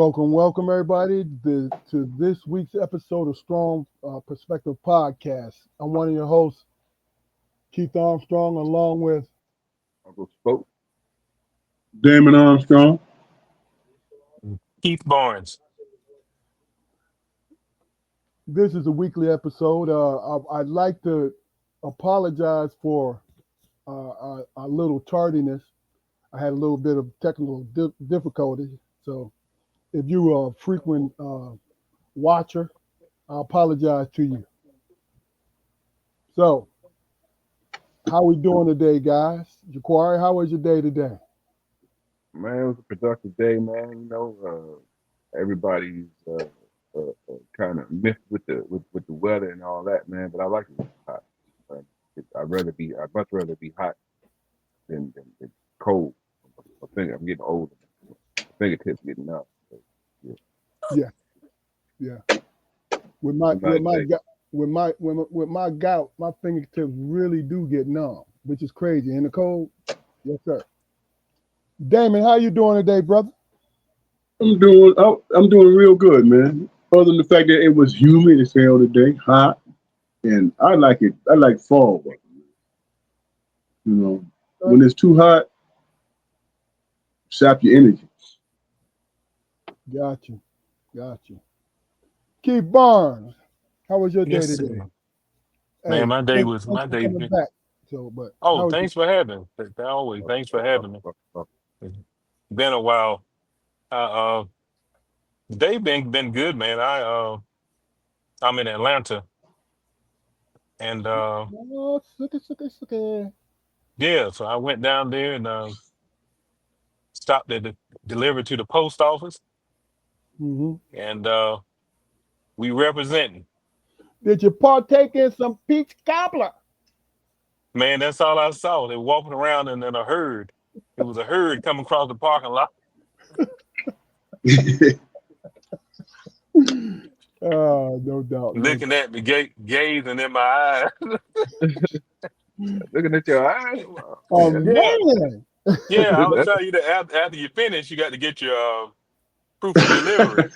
Welcome everybody to this week's episode of Strong Perspective Podcast. I'm one of your hosts, Keith Armstrong, along with Uncle Spoke. Damon Armstrong. Keith Barnes. this is a weekly episode. I'd like to apologize for a little tardiness. I had a little bit of technical difficulty, so if you are a frequent watcher, I apologize to you. So, how we doing today, guys? Jaquari, how was your day today? Man, it was a productive day, man. Everybody's kind of miffed with the weather and all that, man. But I like it hot. Uh, I'd much rather be hot than cold. I'm getting older. My fingertips getting numb. So, yeah. Yeah. With my Somebody with my say- gout, with my gout, my fingertips really do get numb, which is crazy. In the cold, yes, sir. Damon, how you doing today, brother? I'm doing real good, man. Other than the fact that it was humid as hell today, hot, and I like it. I like fall weather. You know, when it's too hot, sap your energy. Got you. Keith Barnes, how was your day Yes, today? sir. Man, my day was thanks my for day. coming back. So, but Oh, how was thanks for having. Always, thanks for having me. Been a while. Uh, day been good, man. I'm in Atlanta, and oh, sucky. yeah, so I went down there and stopped at the delivered to the post office, Mm-hmm. and we representing. Did you partake in some peach cobbler? Man, that's all I saw. They walking around and then a herd. It was a herd coming across the parking lot. No doubt. Looking at me, gazing in my eyes. Looking at your eyes. Oh Yeah. Yeah, man. yeah. I was That's telling you that after you finish, you got to get your proof of delivery,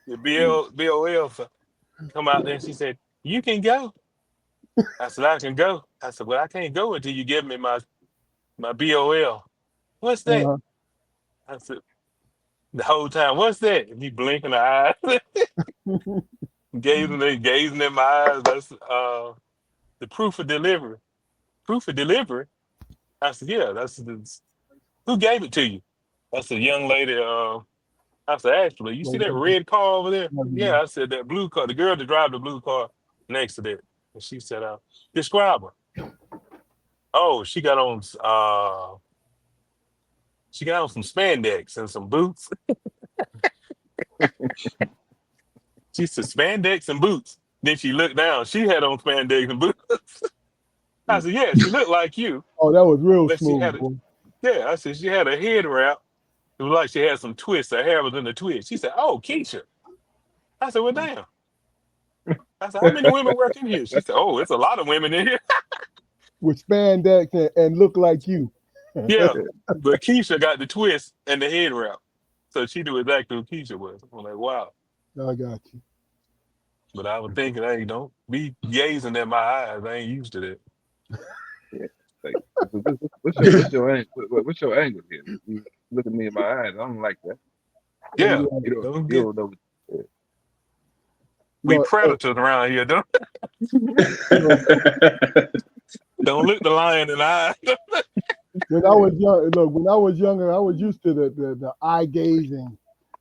your BOL. So come out there, and she said, "You can go." I said, "I can go." I said, "Well, I can't go until you give me my BOL." What's that? Uh-huh. I said, the whole time, "What's that?" And he blinking the eyes, gazing in my eyes. That's the proof of delivery. Proof of delivery. I said, "Yeah, who gave it to you?" That's a young lady. I said, "Actually, you see that red car over there?" Yeah, I said that blue car. The girl that drive the blue car next to that. And she said, "Describe her." Oh, she got on some spandex and some boots. She said spandex and boots. Then she looked down. She had on spandex and boots. I said, "Yeah, she looked like you, Oh, that was real but she smooth, had a boy. yeah." I said she had a head wrap. It was like she had some twists. Her hair was in the twist. She said, "Oh, Keisha." I said, "Well, damn." I said, "How many women work in here?" She said, "Oh, it's a lot of women in here." With spandex and look like you. Yeah, but Keisha got the twist and the head wrap, so she knew exactly who Keisha was. I'm like, wow. I got you. But I was thinking, hey, don't be gazing at my eyes. I ain't used to that. yeah. Like, what's your angle here? You look at me in my eyes. I don't like that. Yeah, Yeah. don't You get don't know. we Look, hey, predators around here. look, Don't look the lion in the eye. when I was young, look, when I was younger, I was used to the eye gazing,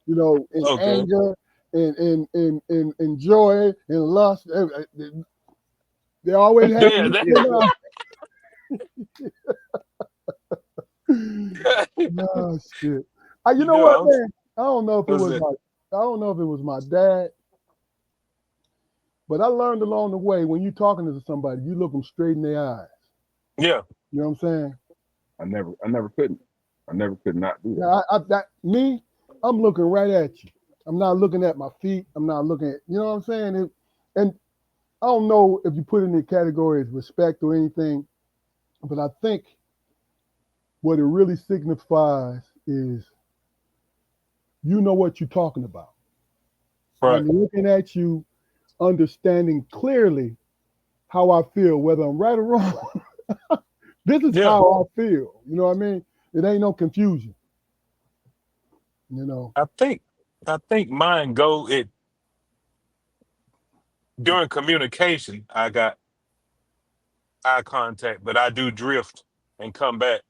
in Okay. anger, in joy, in lust. They always had Yeah, me. Oh shit. You you know know, what, man? I don't know if it was was it? my dad, but I learned along the way when you're talking to somebody, you look them straight in their eyes. Yeah, You know what I'm saying? I never could not do that. Now, I'm looking right at you. I'm not looking at my feet. I'm not looking at, you know what I'm saying? And I don't know if you put it in the category as respect or anything, but I think what it really signifies is you know what you're talking about. Right. I'm looking at you, understanding clearly how I feel, whether I'm right or wrong. This is Yeah. how I feel. You know what I mean? It ain't no confusion. You know. I think mine go it during communication. I got eye contact, but I do drift and come back.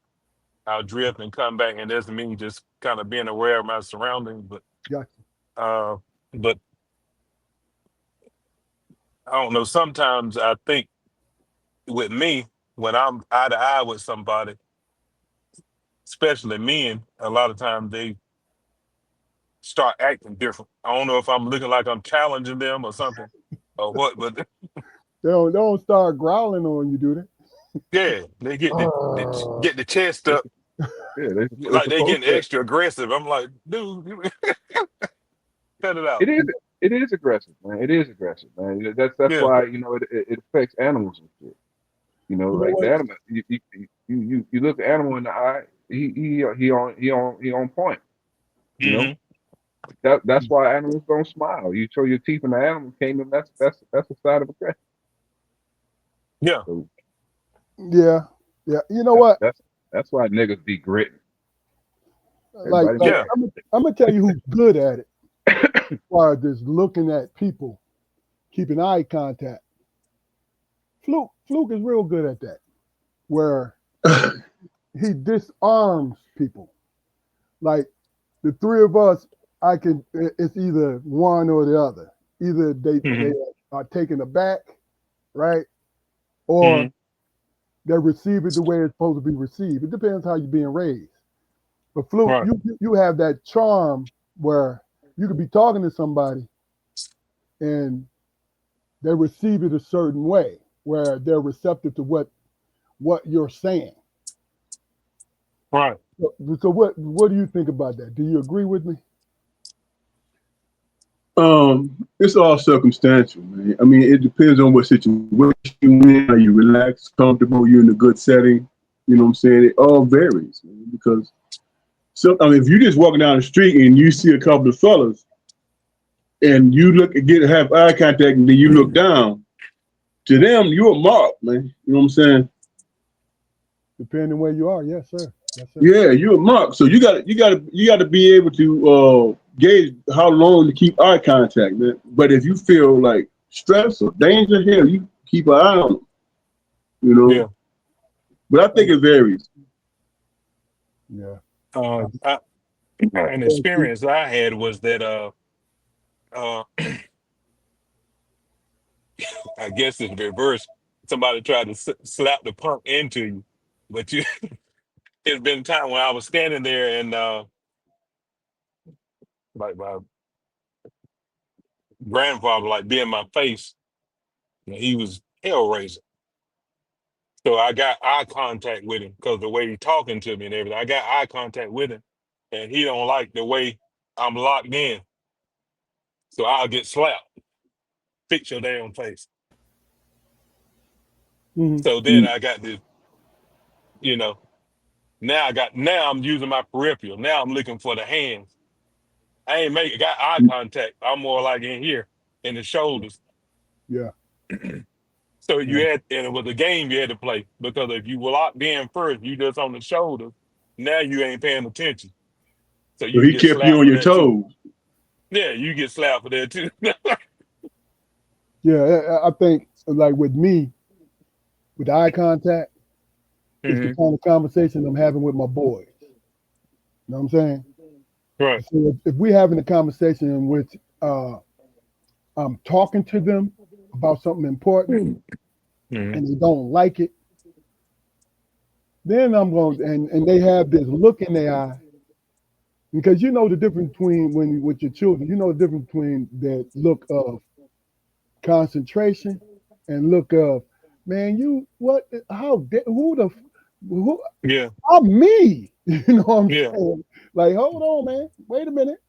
I'll drift and come back, and that's me just kind of being aware of my surroundings. Gotcha. Uh, but I don't know. Sometimes I think with me, when I'm eye to eye with somebody, especially men, a lot of times they start acting different. I don't know if I'm looking like I'm challenging them or something or what, but They don't start growling on you, do they? yeah, they get the chest up Yeah, they're like they supposed getting to. extra aggressive. I'm like, dude, cut it out. It is. It is aggressive, man. It is aggressive, man. That's Yeah. why it affects animals and shit. You know Like what? the animal. You look the animal in the eye. He on point. You know Hmm. that's why animals don't smile. You show your teeth in the animal kingdom. That's a sign of aggression. Yeah. So Yeah. Yeah. You know what? that's why niggas be gritting. Like, Everybody like Yeah. I'm gonna tell you who's good at it. As far as just looking at people, keeping eye contact. Fluke is real good at that. Where he disarms people. Like the three of us, it's either one or the other. Either they Hmm. are taken aback, right? Hmm. Or they receive it the way it's supposed to be received. It depends how you're being raised. But Fluke, Right. you have that charm where you could be talking to somebody and they receive it a certain way, where they're receptive to what you're saying. Right. So what do you think about that? Do you agree with me? It's all circumstantial, man. I mean, it depends on what situation you're in. Are you relaxed, comfortable? You're in a good setting. You know what I'm saying? It all varies, man, because if you're just walking down the street and you see a couple of fellas and you have eye contact and then you look down, to them, you're a mark, man. You know what I'm saying? Depending where you are, yes, sir. Yes, sir. Yeah, you're a mark. So you got to be able to gauge how long to keep eye contact, man. But if you feel like stress or danger here, you keep an eye on them, you know. Yeah. But I think it varies. Yeah. An experience I had was that uh I guess it's reverse. Somebody tried to slap the punk into you, but you. It's been time when I was standing there and like my grandfather like be in my face, and he was hell raising. So I got eye contact with him because the way he talking to me and everything. I got eye contact with him, and he don't like the way I'm locked in. So I'll get slapped. Fix your damn face. Hmm. So then I got this, you know. Now I'm using my peripheral. Now I'm looking for the hands. I ain't got eye contact. I'm more like in here in the shoulders. Yeah. So Yeah. and it was a game you had to play because if you were locked in first, you just on the shoulders. Now you ain't paying attention, so So you he get kept you slapped on for your that too. toes. Yeah, you get slapped for that too. Yeah. I think like with me, with eye contact, it's the Hmm. kind of conversation I'm having with my boys. You know what I'm saying? Right. So if we're having a conversation in which uh, I'm talking to them about something important Hmm. and they don't like it, then I'm going and they have this look in their eye because you know the difference between when you with your children, you know the difference between the look of concentration and look of man, you what? Who the who? Yeah. I'm me. You know what I'm Yeah. saying? Like, hold on, man. Wait a minute.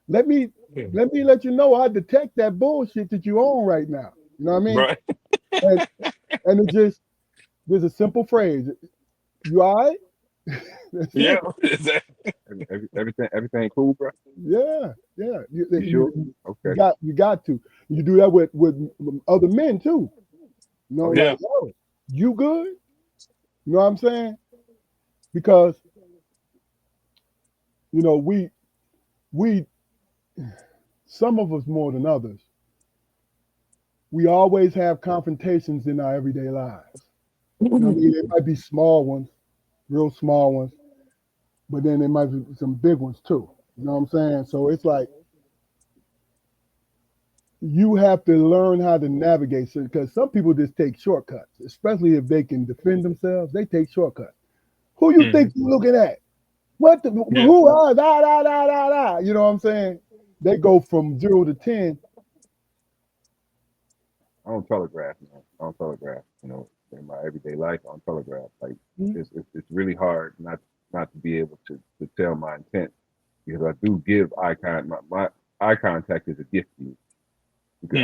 Let me Yeah. let you know I detect that bullshit that you own right now. You know what I mean? Right. And and it just there's a simple phrase. You all right? That's Yeah, it. exactly. Everything cool, bro? Yeah, yeah. You sure? You Okay. got to. You do that with other men too. You know, Oh yeah. Yeah. like, yo, you good? You know what I'm saying? Because we some of us more than others. We always have confrontations in our everyday lives. You know what I mean? It might be small ones, real small ones, but then there might be some big ones too. You know what I'm saying? So it's like you have to learn how to navigate because some people just take shortcuts, especially if they can defend themselves. They take shortcuts. Who you Hmm. think you looking at? What the Yeah. who are da da da da da? You know what I'm saying? They go from 0 to 10. I don't telegraph, man. I don't telegraph. In my everyday life, I don't telegraph. Like Mhm. it's really hard not to be able to tell my intent because I do give eye contact. My eye contact is a gift to me. Hmm.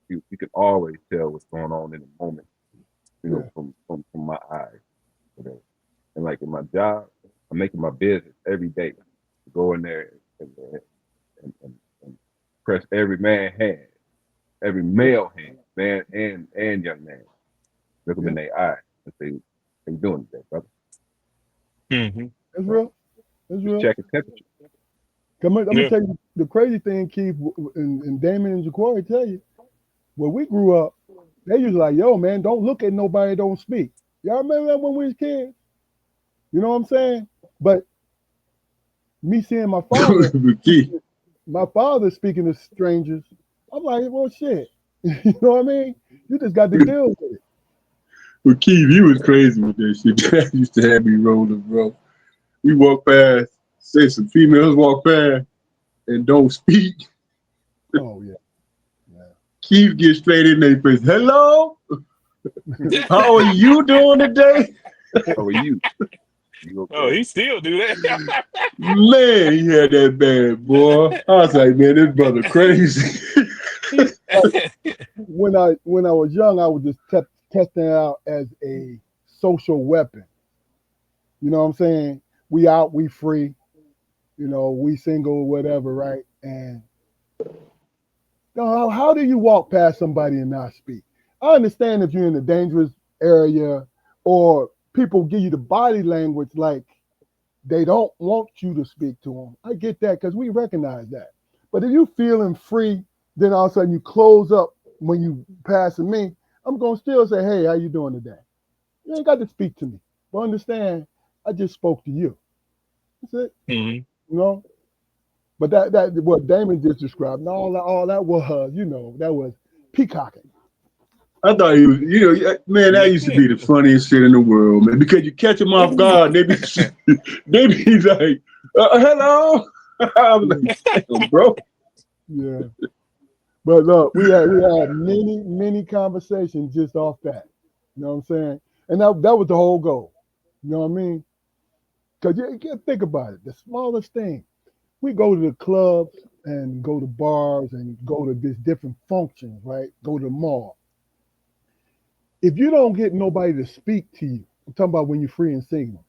You can always tell what's going on in the moment. Yeah, From my eyes. Whatever. And like in my job, I'm making my business every day to go in there and press every man hand, every male hand, man and young man. Look them yeah, in their eyes and say, "How you doing today, brother?" Hmm. that's So real. That's just real. checking temperature. I'm gonna Yeah. tell you the crazy thing, Keith, and Damon and Jaquari tell you. When we grew up, they used to like, yo, man, don't look at nobody, don't speak. Y'all remember that when we was kids? You know what I'm saying? But me seeing But Keith, my father speaking to strangers, I'm like, well, shit. You know what I mean? You just got to deal with it. but Keith, you was crazy with that shit. That used to have me rolling, bro. We walk past, say some females walk past and don't speak. Oh yeah, yeah. Keith gets straight in their face. Hello, how are you doing today? How are you? You Oh, okay? he still do that. Man, he had that bad boy. I was like, man, this brother crazy. When I was young, I was just testing it out as a social weapon. You know what I'm saying? We out, we free. We single, whatever, right? And how do you walk past somebody and not speak? I understand if you're in a dangerous area or people give you the body language like they don't want you to speak to them. I get that because we recognize that. But if you feeling free, then all of a sudden you close up when you passing me, I'm gonna still say, hey, how you doing today? You ain't got to speak to me. But understand, I just spoke to you. That's it. Hmm. You know? But that what Damon just described, and all that was, that was peacocking. I thought he was, man, that used to be the funniest shit in the world, man. Because you catch them off guard, they be like, hello. I'm Yeah, like, damn, bro. yeah. But look, we had many conversations just off that. You know what I'm saying? And that was the whole goal. You know what I mean? Because you think about it, the smallest thing. We go to the clubs and go to bars and go to these different functions, right? Go to the mall. If you don't get nobody to speak to you, I'm talking about when you're free and single,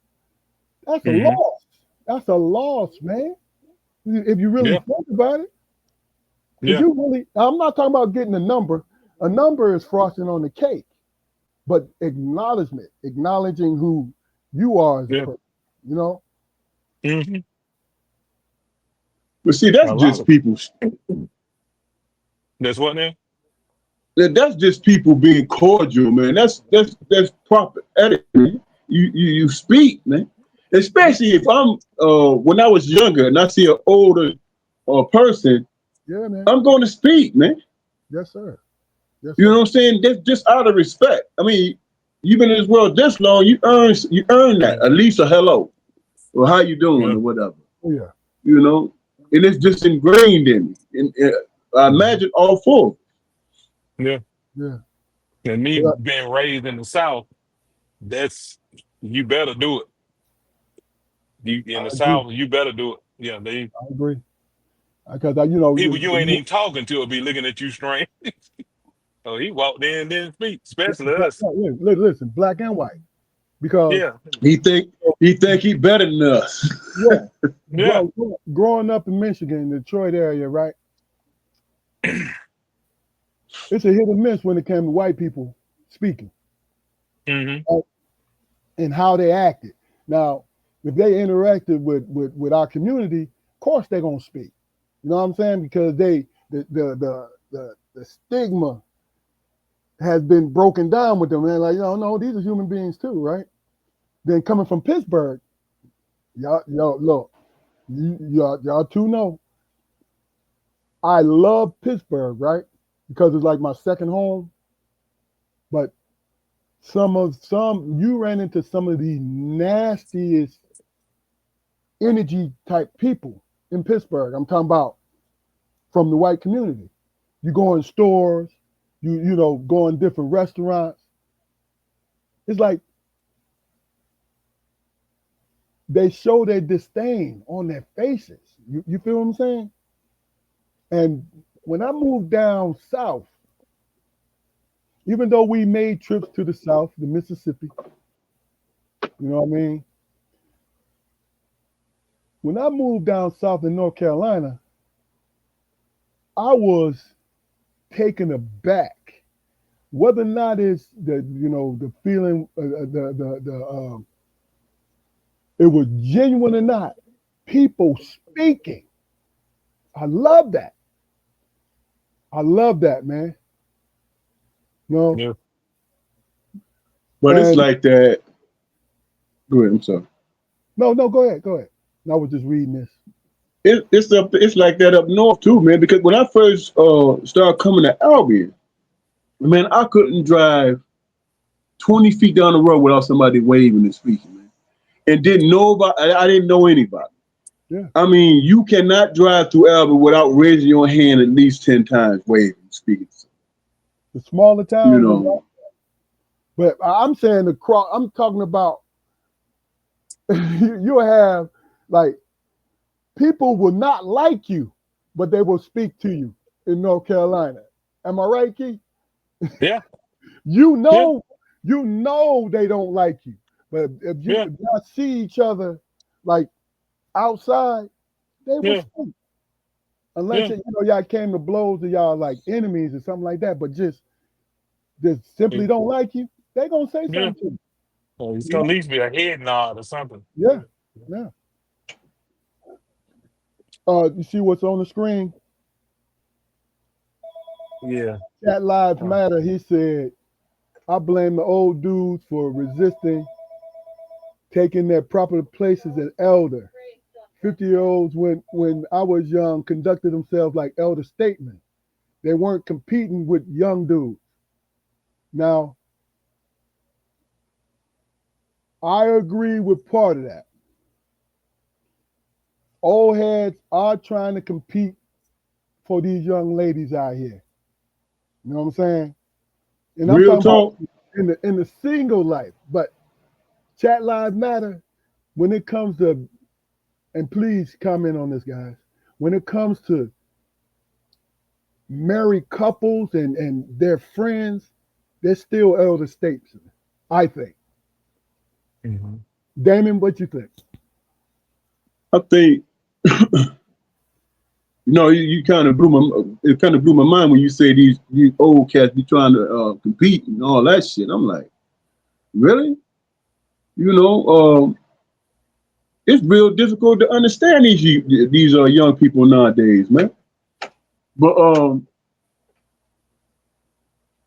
that's a Hmm. loss. That's a loss, man. If you really Yeah. think about it. If Yeah. you really, I'm not talking about getting a number. A number is frosting on the cake, but acknowledgement, acknowledging who you are as a Yeah. person, you know? Hmm. But see, that's A lot just of people. that's what now. That's just people being cordial, man. That's proper etiquette. Man. You speak, man. Yeah, Especially if I'm when I was younger and I see an older person, yeah, man. I'm going to speak, man. Yes, sir. Yes, You know what sir. I'm saying? That's just out of respect. I mean, you've been in this world this long, you earn that at Hmm. least a hello or how you doing Yeah. or whatever. Oh, yeah. You know, and it's just ingrained in me. And I Hmm. imagine all four. Yeah. Yeah. And me But being raised in the South, that's you better do it. You in I the agree. South, you better do it. Yeah, they I agree. Because I, you know, people you ain't even talking to will be looking at you strange. Oh, he walked in, didn't speak, especially us. listen, black and white. because Yeah. He think he better than us. yeah, Yeah. growing up in Michigan, Detroit area, right? It's a hit or miss when it came to white people speaking Mm-hmm. and how they acted. Now, if they interacted with our community, of course they're gonna speak. You know what I'm saying? Because the stigma has been broken down with them. And they're like, no, these are human beings too, right? Then coming from Pittsburgh, y'all look, y'all two know. I love Pittsburgh, right? Because it's like my second home. But you ran into some of the nastiest energy type people in Pittsburgh. I'm talking about from the white community. You go in stores, you go in different restaurants. It's like they show their disdain on their faces. You feel what I'm saying? And when I moved down south, even though we made trips to the south, the Mississippi, you know what I mean? When I moved down south in North Carolina, I was taken aback. Whether or not it's the feeling, it was genuine or not, people speaking. I love that. I love that, man. No, Yeah. But it's and like that. Go ahead. I'm sorry. no, go ahead. I was just reading this. It's like that up north too, man. Because when I first started coming to Albion, man, I couldn't drive 20 feet down the road without somebody waving and speaking, man. And didn't know about. I didn't know anybody. Yeah, I mean, you cannot drive through Albion without raising your hand at least 10 times, waving, speaking. the smaller You towns, know, but I'm saying the cross. I'm talking about you have like people will not like you, but they will speak to you in North Carolina. Am I right, Keith? Yeah. You Yeah. know, they don't like you, but if Yeah. y'all see each other like outside, they will Yeah. speak. Unless Yeah. y'all came to blows to y'all like enemies or something like that, but just simply don't like you, they gonna say Yeah. something to you. Well, it's gonna at least be a head nod or something. Yeah, yeah. You see what's on the screen? Yeah. Chat Lives Uh, Matter. He said, "I blame the old dudes for resisting, taking their proper places as elder. 50-year-olds, when I was young, conducted themselves like elder statesmen. They weren't competing with young dudes. Now, I agree with part of that. Old heads are trying to compete for these young ladies out here. You know what I'm saying? And I'm real talking about talk. in the single life. But Chat Lives Matter when it comes to, and please comment on this, guys. When it comes to married couples and their friends, they're still elder statesmen, I think. mhm. Damon, what you think? I think you kind of blew my mind when you say these old cats be trying to compete and all that shit. I'm like, really? You know, it's real difficult to understand these young people nowadays, man. But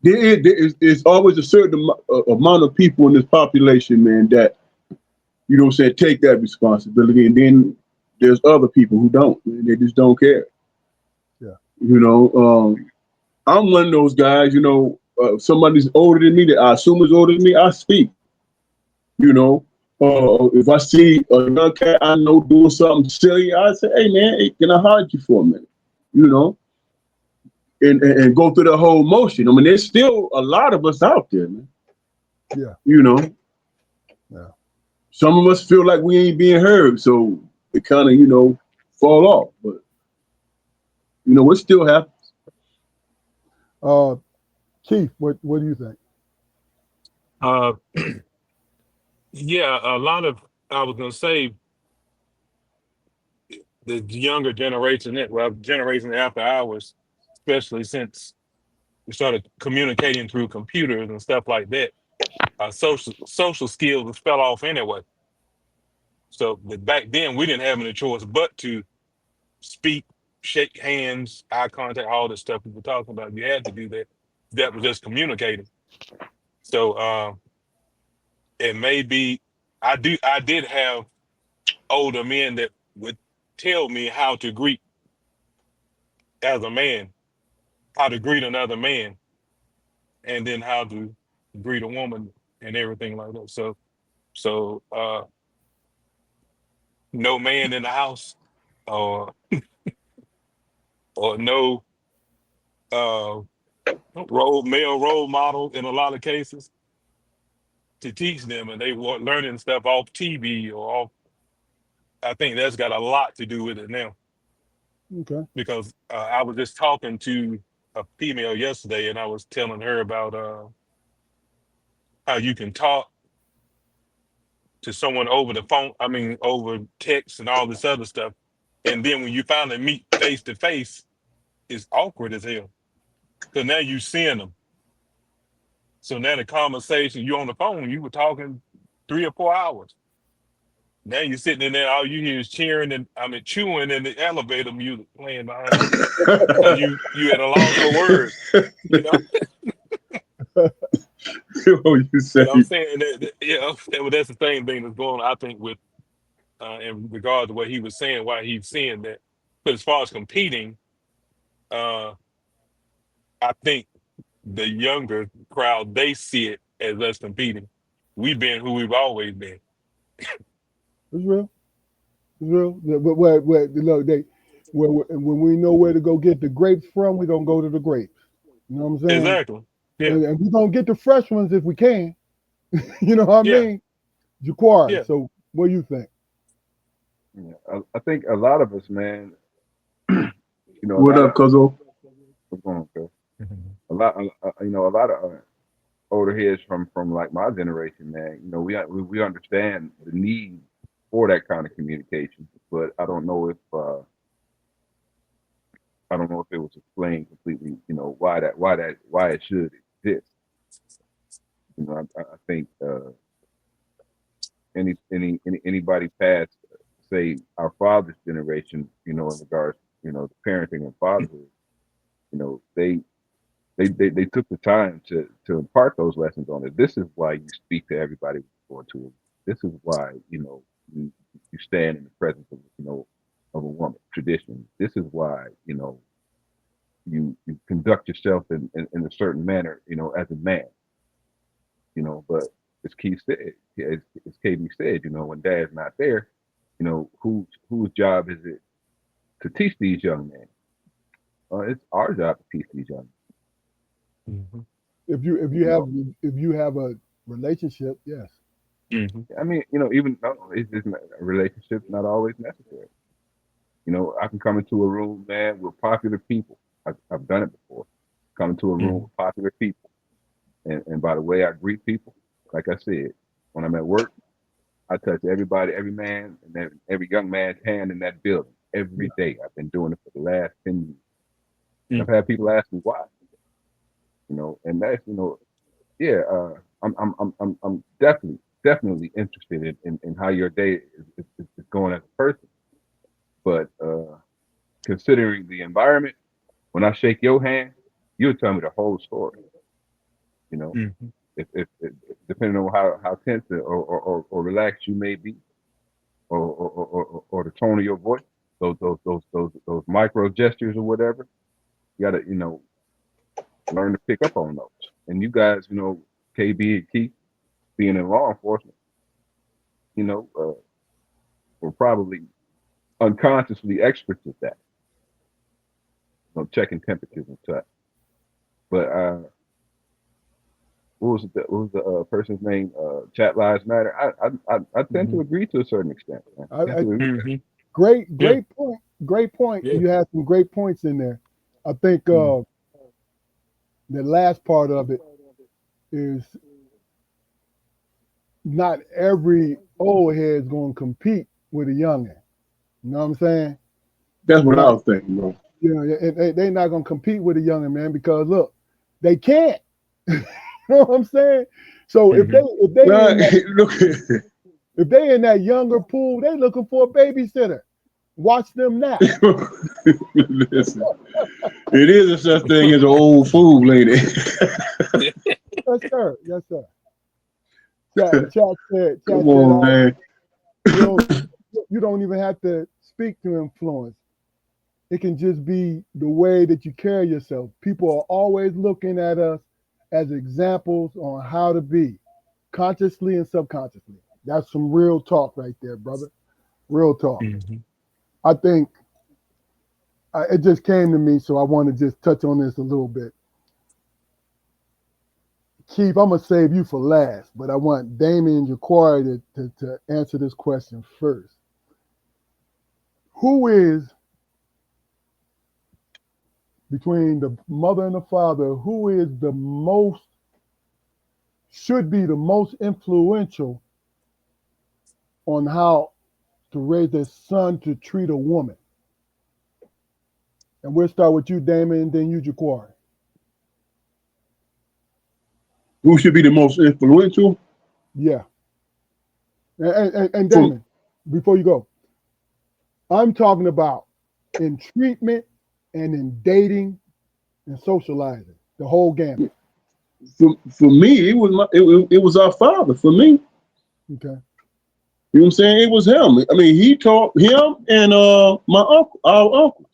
there's always a certain amount of people in this population, man, that take that responsibility, and then there's other people who don't. Man, they just don't care. Yeah. You know, I'm one of those guys. Somebody's older than me that I assume is older than me, I speak. You know, if I see a young cat I know doing something silly, I say, "Hey, man, hey, can I hide you for a minute?" You know, and go through the whole motion. I mean, there's still a lot of us out there, man. Yeah. You know, Yeah. some of us feel like we ain't being heard, so it kind of fall off. But what still happens? Keith, what do you think? Uh, Yeah, a lot of I was gonna say the younger generation, well, generation after ours, especially since we started communicating through computers and stuff like that, our social skills fell off anyway. So but back then we didn't have any choice but to speak, shake hands, eye contact, all the stuff we were talking about. You had to do that. That was just communicating. So it may be I did have older men that would tell me how to greet as a man, how to greet another man, and then how to greet a woman and everything like that. So no man in the house or no uh male role model in a lot of cases to teach them, and they were learning stuff off TV or off. I think that's got a lot to do with it now Okay. because I was just talking to a female yesterday, and I was telling her about how you can talk to someone over the phone. I mean, over text and all this other stuff, and then when you finally meet face to face, it's awkward as hell because now you seeing them. So now the conversation, you on the phone, you were talking 3 or 4 hours. Now you're sitting in there, all you hear is cheering and chewing and the elevator music playing behind you because you at a loss for words, you know. Oh, you say But I'm saying that's the same thing that's going on. I think with in regard to what he was saying, why he's saying that. But as far as competing, uh, I think the younger crowd they see it as us competing. We've been who we've always been. It's real. It's real. Yeah, but look, when we know where to go get the grapes from, we're gonna go to the grapes. You know what I'm saying? Exactly. Yeah. And we're gonna get the fresh ones if we can. You know what I Yeah. mean? Jaquari. Yeah. So what do you think? Yeah, I think a lot of us, man, a what lot of up, Cuzzo? what's going on, Phil? A lot of older heads from like my generation, man. We understand the need for that kind of communication, but I don't know if it was explained completely. Why it should exist. I think anybody past, say, our father's generation, in regards, to parenting and fatherhood, they they took the time to impart those lessons on it. This is why you speak to everybody before to it. This is why you stand in the presence of of a woman. Tradition. This is why you conduct yourself in a certain manner. As a man. But as Keith said, as KB said, when Dad's not there, whose job is it to teach these young men? It's our job to teach these young Mhm. If men. you have a relationship, yes. Mhm. I mean, even no, it's just a relationship's not always necessary. I can come into a room, man, with popular people. I've done it before. Come into a room Mhm. with popular people, and by the way I greet people, like I said, when I'm at work, I touch everybody, every man, and every young man's hand in that building every day. I've been doing it for the last 10 years. And I've Mhm. had people ask me why. And that's yeah. I'm definitely interested in how your day is going as a person. But considering the environment, when I shake your hand, you'll tell me the whole story. You know, Mhm. if depending on how tense or relaxed you may be, or the tone of your voice, those micro gestures or whatever, you gotta learn to pick up on those. And you guys, KB and Keith, being in law enforcement, were probably unconsciously experts at that, checking temperatures and such. But what was the person's name? Chat lives matter. I tend to Mhm. agree to a certain extent. Man. I tend I, to agree. Mhm. great Yeah. great point. Great point. Yeah. You had some great points in there. I think Mhm. the last part of it is not every old head is going to compete with a youngin. You know what I'm saying? That's what I Not, was thinking, bro. you know, they're not going to compete with a youngin, man, because look, they can't. You know what I'm saying? So if they Nah, in that, look, if they in that younger pool, they looking for a babysitter. Watch them nap. listen, it is a such thing as an old fool, lady. Yes, sir. Yes, sir. Chat said, Come on, man. you you don't even have to speak to influence. It can just be the way that you carry yourself. People are always looking at us as examples on how to be, consciously and subconsciously. That's some real talk right there, brother. Real talk. Mhm. I think it just came to me, so I want to just touch on this a little bit. Keith, I'm gonna save you for last, but I want Damien Jaquari to answer this question first. Who is, between the mother and the father, who is the most, should be the most influential on how to raise their son to treat a woman? And we'll start with you, Damon, and then you, Jaquari. Who should be the most influential? Yeah. And From Damon, before you go, I'm talking about in treatment and in dating and socializing, the whole gamut. for me, it was our father. For me, Okay. you know what I'm saying? It was him. I mean, he taught him and my uncle, our uncles.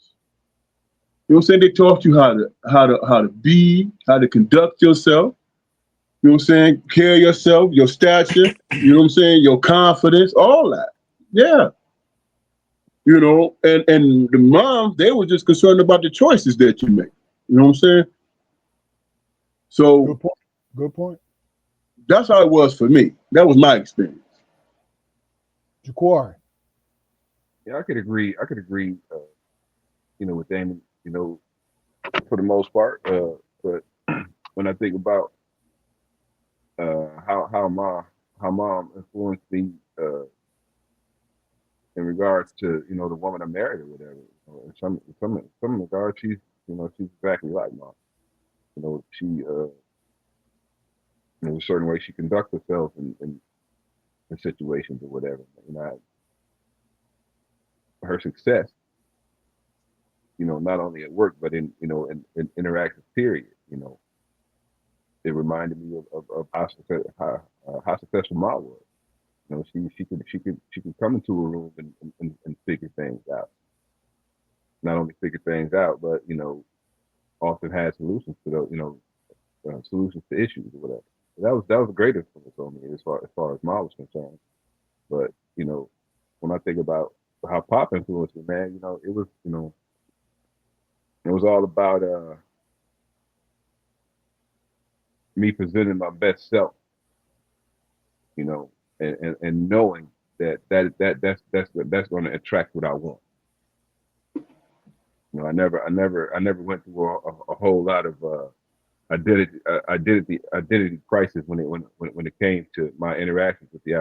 You know what I'm saying? They taught you how to be, how to conduct yourself. You know what I'm saying? Carry yourself, your stature. You know what I'm saying? Your confidence, all that. Yeah. You know, and the moms, they were just concerned about the choices that you make. You know what I'm saying? So Good point. Good point. that's how it was for me. That was my experience. Jaquari. Yeah, I could agree. I could agree. With Damon. For the most part. But when I think about how mom influenced me in regards to the woman I married or whatever. In some regards, she's exactly like mom. She there's a certain way she conducts herself in situations or whatever. Her success. Not only at work but in interactive period. It reminded me of how successful mom was. She could come into a room and figure things out. Not only figure things out, but often had solutions to those, solutions to issues or whatever. That was a great influence on me as far as mom was concerned. But when I think about how Pop influenced me, man, it was all about me presenting my best self, you know, and knowing that's going to attract what I want. I never went through a whole lot of identity crisis when it came to my interactions with the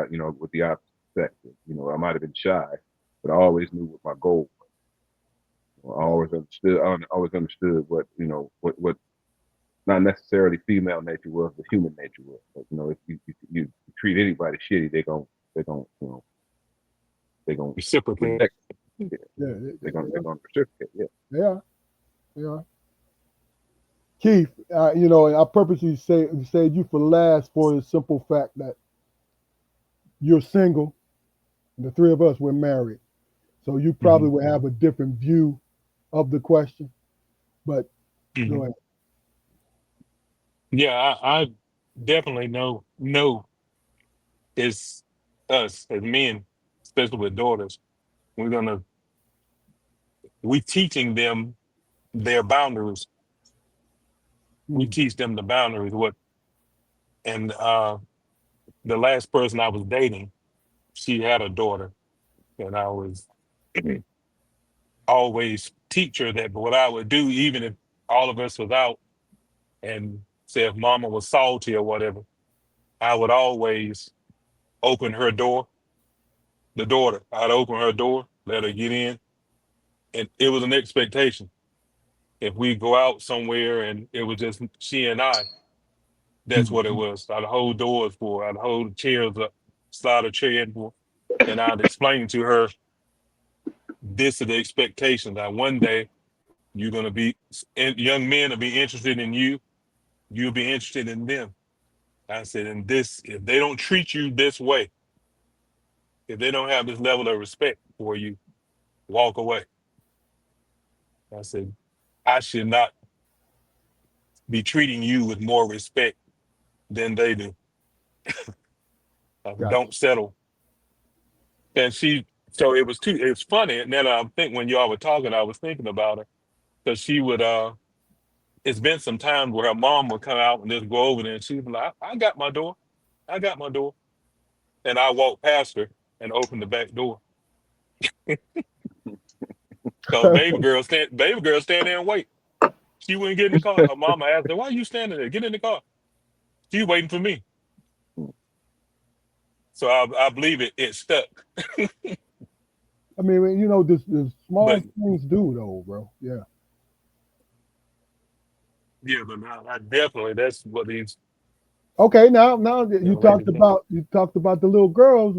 opposite sex. I might have been shy, but I always knew what my goal was. I always understood what not necessarily female nature was, but human nature was. But if you treat anybody shitty, they're gonna Reciprocate. reject. Yeah, It. yeah, They're gonna reciprocate. Yeah. yeah, yeah. Keith, I purposely said you for last for the simple fact that you're single, and the three of us we're married, so you probably Mhm. would have a different view of the question. But go Mhm. ahead. Yeah, I definitely know it's us as men, especially with daughters. We're gonna we teaching them their boundaries. We Hmm. teach them the boundaries. And the last person I was dating, she had a daughter, and I was always teach her that. But what I would do, even if all of us was out, and say if Mama was salty or whatever, I would always open her door, the daughter. I'd open her door, let her get in, and it was an expectation. If we go out somewhere and it was just she and I, that's what it Mhm. was. I'd hold doors for her. I'd hold chairs up, slide a chair in for her, and I'd explain to her this is the expectation that one day you're gonna be, and young men will be interested in you. You'll be interested in them. I said, and this, if they don't treat you this way, if they don't have this level of respect for you, walk away. I said, I should not be treating you with more respect than they do. Gotcha. Don't settle. And she, so it was too, it's funny. And then I think when y'all were talking, I was thinking about her because she would, it's been some times where her mom would come out and just go over there and she'd be like, I got my door. I got my door. And I walk past her and open the back door. So baby girl stand there and wait. She wouldn't get in the car. Her mama asked her, why are you standing there? Get in the car. She's waiting for me. So I believe it stuck. I mean, the But small things do though, bro. Yeah. yeah, but I definitely, that's what these Okay, now that you young ladies talked do. about the little girls.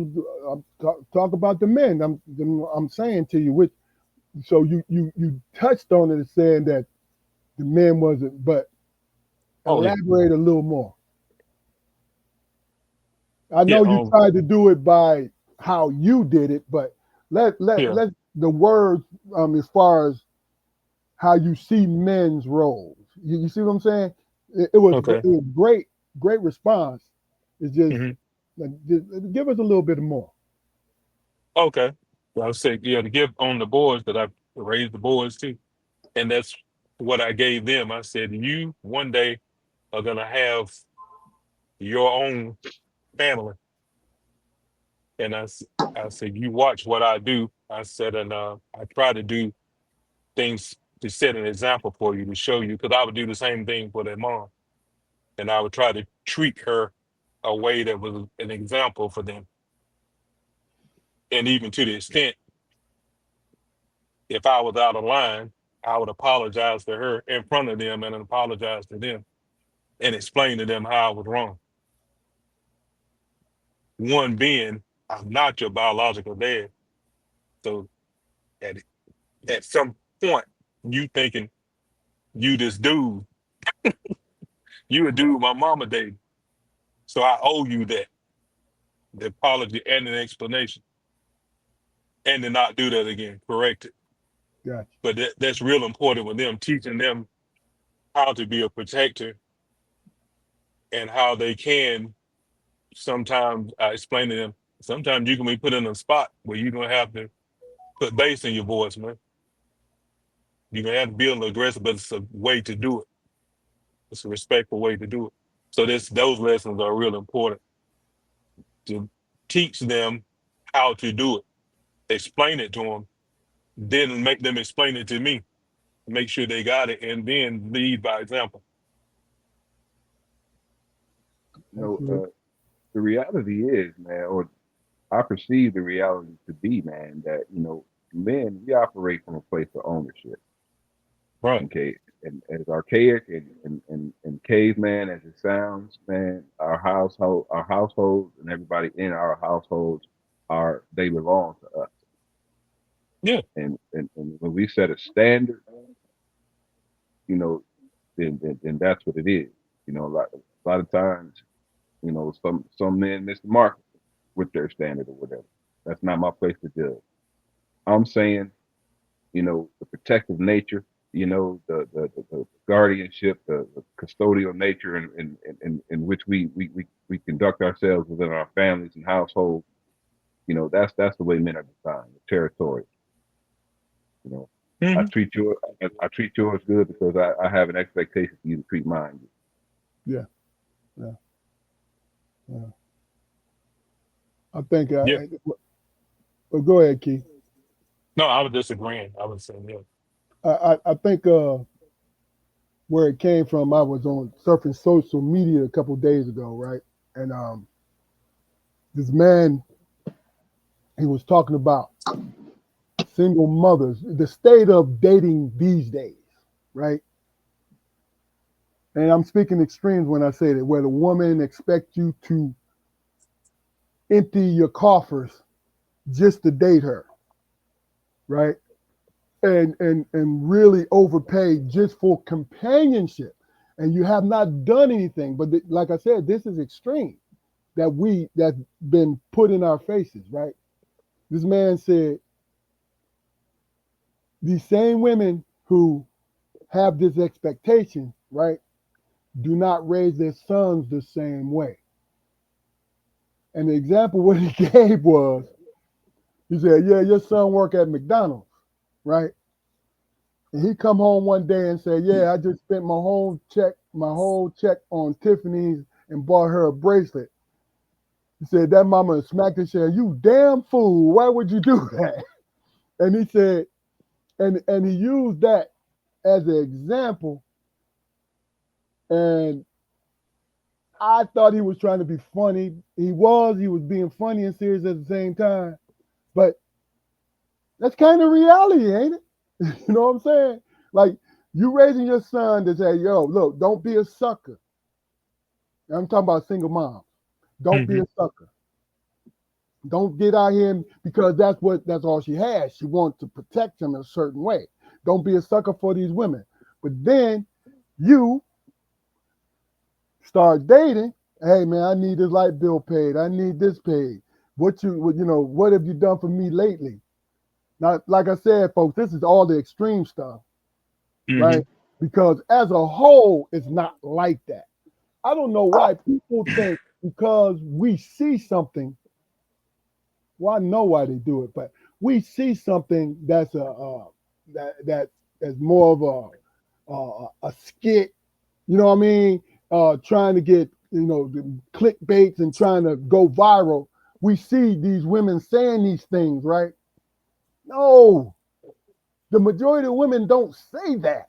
Talk about the men. I'm saying to you, which so you touched on it, saying that the men wasn't, but Oh, yeah. elaborate a little more. I Yeah. know you tried to do it by how you did it, but Yeah. let the words as far as how you see men's roles. You see what I'm saying? Okay. It was great response. It's just, hmm just give us a little bit more. Okay. I was saying, yeah, to give on the boys that I raised the boys too. And that's what I gave them. I said, you one day are going to have your own family. And I said, you watch what I do. I said, and I try to do things to set an example for you, to show you, because I would do the same thing for their mom. And I would try to treat her a way that was an example for them. And even to the extent, if I was out of line, I would apologize to her in front of them and apologize to them and explain to them how I was wrong. One being, I'm not your biological dad. So at some point, you thinking you this dude, you a dude my mama dated. So I owe you that, the apology and an explanation, and to not do that again. Correct it. Gotcha. But that's real important with them, teaching them how to be a protector and how they can sometimes, I explain to them, sometimes you can be put in a spot where you're gonna have to put bass in your voice, man. You're gonna have to be a little aggressive, but it's a way to do it. It's a respectful way to do it. So those lessons are real important to teach them how to do it. Explain it to them, then make them explain it to me. Make sure they got it, and then lead by example. You Absolutely. the reality is, man, or I perceive the reality to be, man, that men, we operate from a place of ownership. Right. Okay, and as archaic and caveman as it sounds, man, our households, and everybody in our households they belong to us. Yeah. And when we set a standard, you know, then that's what it is. A lot of times, some men miss the mark with their standard or whatever. That's not my place to judge. I'm saying, the protective nature, the guardianship, the custodial nature in which we conduct ourselves within our families and households. That's the way men are defined, territorial. You know, I hmm treat you I treat yours good because I have an expectation for you to treat mine good. Yeah. Yeah. Yeah. I think. Yeah. Well, go ahead, Keith. No, I was disagreeing. I was saying, yeah. I think where it came from. I was on surfing social media a couple days ago, right? And this man, he was talking about single mothers, the state of dating these days, right? And I'm speaking extremes when I say that, where the woman expects you to empty your coffers just to date her, right? And really overpay just for companionship, and you have not done anything. But like I said, this is extreme that's been put in our faces, right? This man said these same women who have this expectation, right, do not raise their sons the same way. And the example what he gave was, he said, "Yeah, your son work at McDonald's, right?" And he come home one day and say, "Yeah, I just spent my whole check on Tiffany's and bought her a bracelet." He said that mama smacked his said, "You damn fool! Why would you do that?" And he said, and he used that as an example, and I thought he was trying to be funny. He was being funny and serious at the same time. But that's kind of reality, ain't it? You know what I'm saying? Like, you raising your son to say, "Yo, look, don't be a sucker." I'm talking about single moms. Don't be Mm-hmm. a sucker. Don't get out here because that's all she has. She wants to protect him in a certain way. Don't be a sucker for these women. But then you start dating. "Hey man, I need this light bill paid. I need this paid. What have you done for me lately?" Now, like I said, folks, this is all the extreme stuff, Mm-hmm. right? Because as a whole, it's not like that. I don't know why people think because we see something. Well, I know why they do it, but we see something that's that is more of a skit. You know what I mean? Trying to get the clickbaits and trying to go viral. We see these women saying these things, right? No, the majority of women don't say that.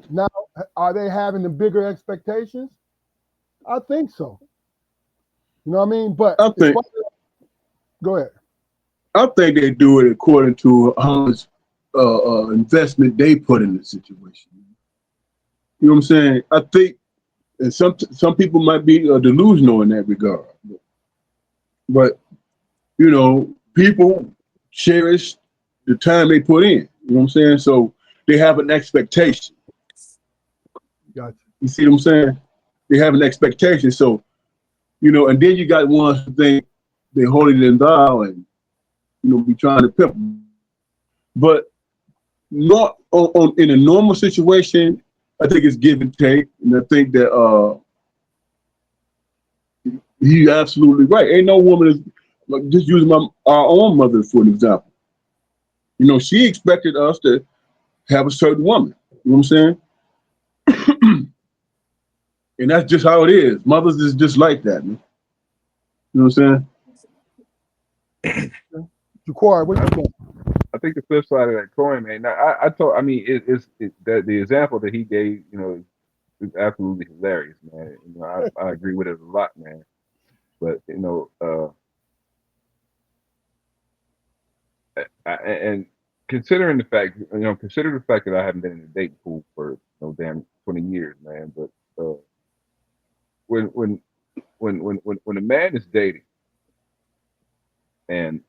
Now, are they having the bigger expectations? I think so. You know what I mean? But I think go ahead. I think they do it according to how much investment they put in the situation. You know what I'm saying? I think, and some people might be delusional in that regard, but people cherish the time they put in. You know what I'm saying? So they have an expectation. Gotcha. You see what I'm saying? They have an expectation. So and then you got ones who think they're holier than thou and be trying to pimp. But not in a normal situation. I think it's give and take, and I think that he's absolutely right. Ain't no woman is like, just using our own mother for an example. She expected us to have a certain woman. You know what I'm saying? And that's just how it is. Mothers is just like that, man. You know what I'm saying? Ja'Quar, what you think? I think the flip side of that coin, man. Now, I mean, that the example that he gave, is absolutely hilarious, man. I agree with it a lot, man. But and considering the fact, consider the fact that I haven't been in a dating pool for no damn 20 years, man. But when when a man is dating and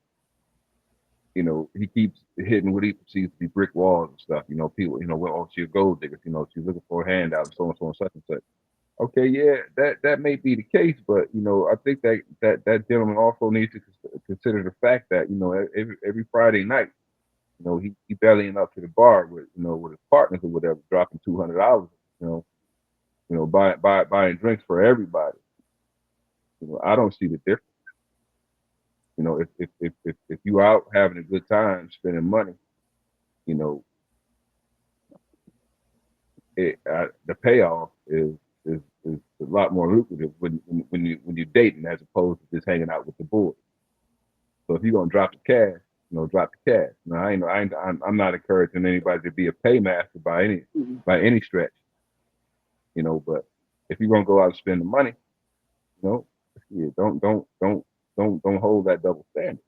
he keeps hitting what he perceives to be brick walls and stuff. People, well, oh, she's a gold digger. She's looking for a handout and so and such and such. Okay, yeah, that may be the case, but I think that gentleman also needs to consider the fact that every Friday night, he bellying up to the bar with his partners or whatever, dropping $200, buying drinks for everybody. I don't see the difference. If you out having a good time, spending money, you know, the payoff is a lot more lucrative when you're dating as opposed to just hanging out with the boys. So if you're gonna drop the cash, drop the cash. Now I'm not encouraging anybody to be a paymaster by any stretch, But if you're gonna go out and spend the money, yeah, don't don't hold that double standard.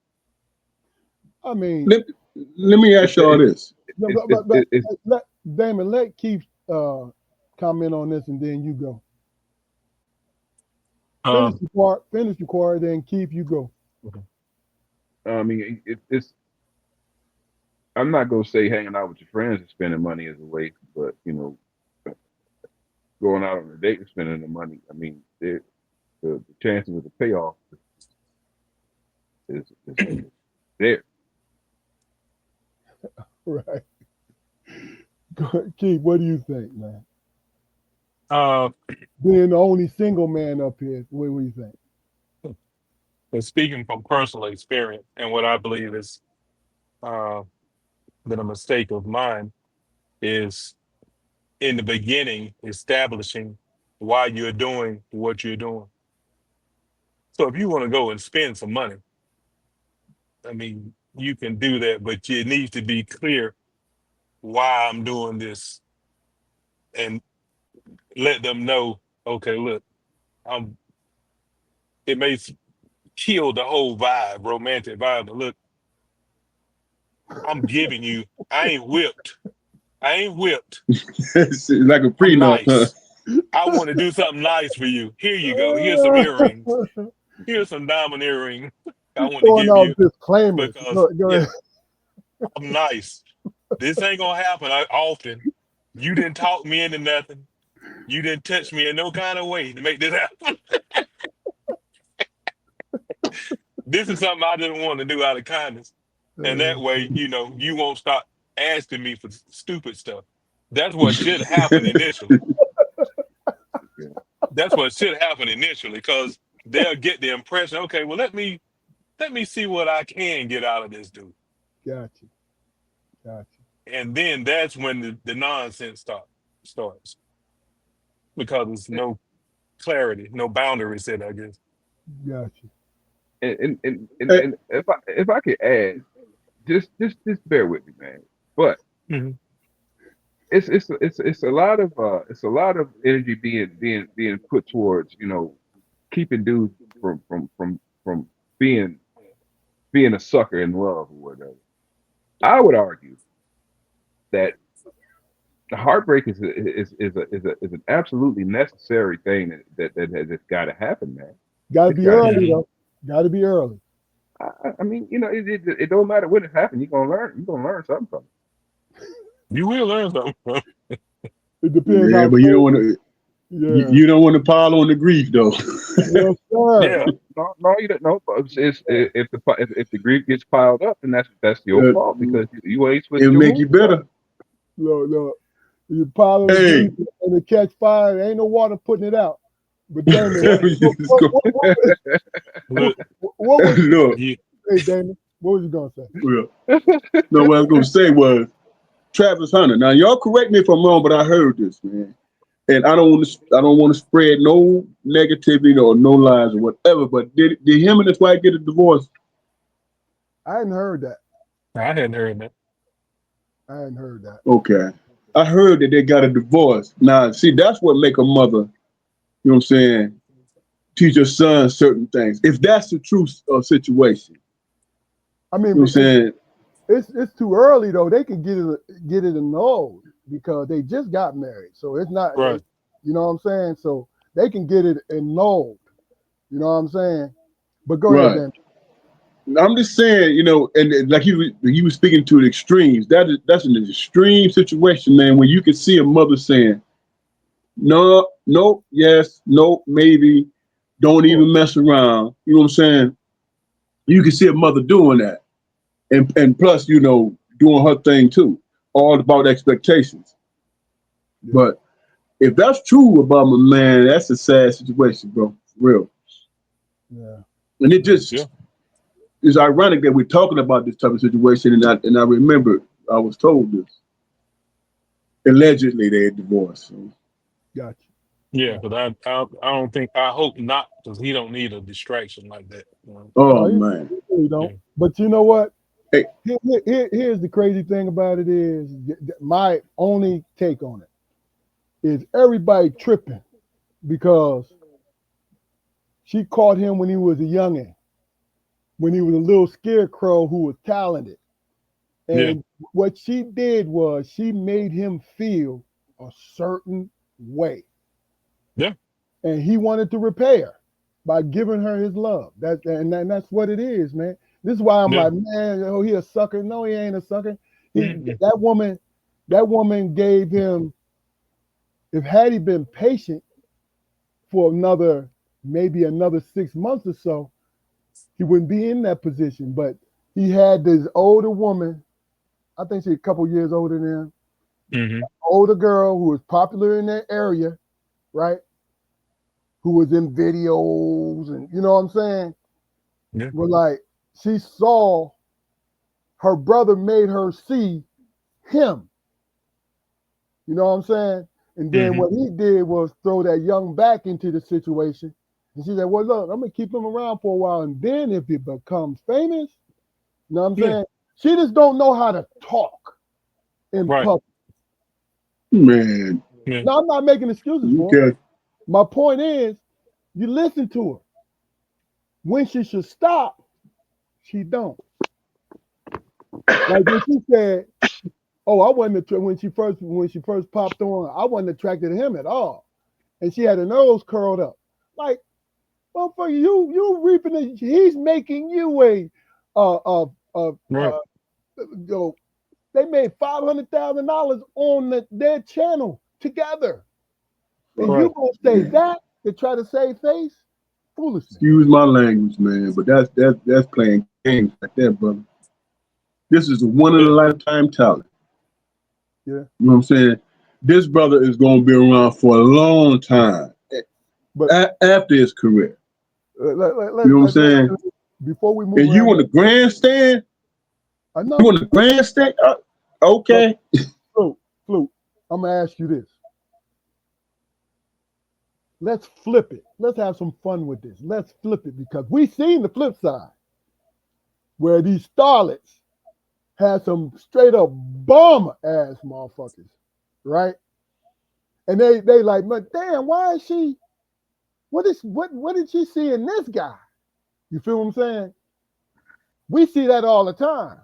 I mean, Let me ask y'all this. no, It's, but it's, let Damon, let Keith comment on this, and then you go. Finish your part, then Keith, you go. I mean, it's. I'm not gonna say hanging out with your friends and spending money is a waste, but going out on a date and spending the money. I mean, the chances of the payoff is there. Right. Keith, what do you think, man? Being the only single man up here, what do you think? But speaking from personal experience and what I believe is been a mistake of mine is in the beginning establishing why you're doing what you're doing. So if you want to go and spend some money, I mean, you can do that, but it needs to be clear why I'm doing this and let them know, okay, look, it may kill the whole vibe, romantic vibe, but look, I'm giving you, I ain't whipped. It's like a I'm prenup, huh? nice. I want to do something nice for you. Here you go. Here's some earrings. Here's some diamond earrings I want to Throwing give out you disclaimers. because, Go yeah, ahead. I'm nice. This ain't going to happen often. You didn't talk me into nothing. You didn't touch me in no kind of way to make this happen. This is something I didn't want to do out of kindness. And that way, you won't start asking me for stupid stuff. That's what should happen initially. That's what should happen initially, because they'll get the impression, okay, well, let me see what I can get out of this dude. Gotcha. And then that's when the nonsense starts. Because there's no clarity, no boundary set, I guess. Gotcha. And if I could add, just bear with me, man. But Mhm. it's a lot of energy being put towards keeping dudes from being a sucker in love or whatever. I would argue that the heartbreak is an absolutely necessary thing that has got to happen, man. Got to It's be got to early happen. though. Got to be early. I mean, it don't matter when it happens. You're gonna learn. You're gonna learn something from it. You will learn something. It depends Yeah, how. but you don't want to. Yeah. You don't want to pile on the grief, though. Yes, sir. Yeah. No, you don't. No, if the grief gets piled up, then that's your fault because you ain't switched It'll your make you moves up. better. No. You pile on the Hey. grease and it catch fire. There ain't no water putting it out. But Damon, Yeah. what Look, was Look, you, hey Damon? What was you gonna say? well, no, what I was going to say was Travis Hunter. Now, y'all correct me if I'm wrong, but I heard this, man. And I don't want to spread no negativity or no lies or whatever. But did him and his wife get a divorce? I hadn't heard that. I hadn't heard that. Okay, I heard that they got a divorce. Now, see, that's what make a mother. You know what I'm saying? Teach your son certain things. If that's the true situation. I You mean, know what I'm saying? it's too early though. They can get it annulled because they just got married. So it's not. Right. You know what I'm saying? So they can get it annulled. You know what I'm saying? But go ahead, Right. Damon. I'm just saying, and like you was speaking to the extremes. That's an extreme situation, man. When you can see a mother saying, "No, no, yes, no, maybe, don't even mess around." You know what I'm saying? You can see a mother doing that, and plus, doing her thing too. All about expectations. Yeah. But if that's true about my man, that's a sad situation, bro. For real. Yeah. And it just Yeah. it's ironic that we're talking about this type of situation, and I remember I was told this. Allegedly, they had divorced. So. Gotcha. Yeah, because I don't think, I hope not, because he don't need a distraction like that. Oh No, you man. really don't. Yeah. But you know what? Hey. Here's the crazy thing about it is my only take on it is everybody tripping because she caught him when he was a youngin'. when he was a little scarecrow who was talented. Yeah. And what she did was she made him feel a certain way. Yeah. And he wanted to repay her by giving her his love. That's what it is, man. This is why I'm Yeah. like, man, oh, he a sucker. No, he ain't a sucker. Mm-mm. That woman gave him, if had he been patient for maybe another 6 months or so, he wouldn't be in that position. But he had this older woman, I think she's a couple years older than him, Mm-hmm. older girl who was popular in that area, right? Who was in videos and you know what I'm saying? Yeah. But like she saw her brother made her see him. You know what I'm saying? And then Mm-hmm. what he did was throw that young back into the situation. And she said, well, look, I'm gonna keep him around for a while. And then if he becomes famous, you know what I'm Yeah. saying? She just don't know how to talk in Right. public. Man, Yeah. Now I'm not making excuses you for her. got My point is, you listen to her. When she should stop, she don't. Like when she said, "Oh, I wasn't when she first popped on, I wasn't attracted to him at all," and she had her nose curled up. Like, motherfucker, you reaping the, he's making you Right. yo, they made $500,000 on their channel together, and Right. you gonna say that to try to save face? Foolishness. excuse my language, man, but that's playing games like that, brother. This is a one in a Yeah. lifetime talent. Yeah, You know what I'm saying? This brother is gonna be around for a long time but after his career. let, You know what I'm saying? before we move And you around, on the grandstand? I You know. on the grandstand? But Okay. Flute, I'm gonna ask you this. Let's flip it. Let's have some fun with this. Let's flip it because we seen the flip side where these starlets had some straight up bum ass motherfuckers, right? And they like, but damn, why is she? What did she see in this guy? You feel what I'm saying? We see that all the time.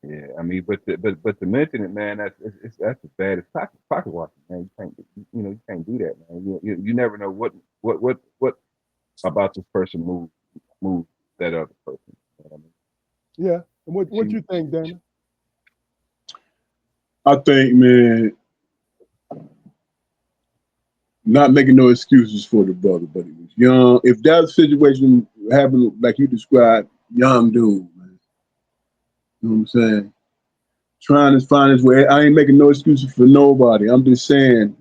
Yeah, I mean, but to mention it, man, that's as bad as pocket watching, man. You can't do that, man. You never know what about this person move that other person. You know what I mean? Yeah. And what She, you think, Dana? I think, man, not making no excuses for the brother, but he was young. If that situation happened like you described, young dude, man. You know what I'm saying? Trying to find his way. I ain't making no excuses for nobody. I'm just saying,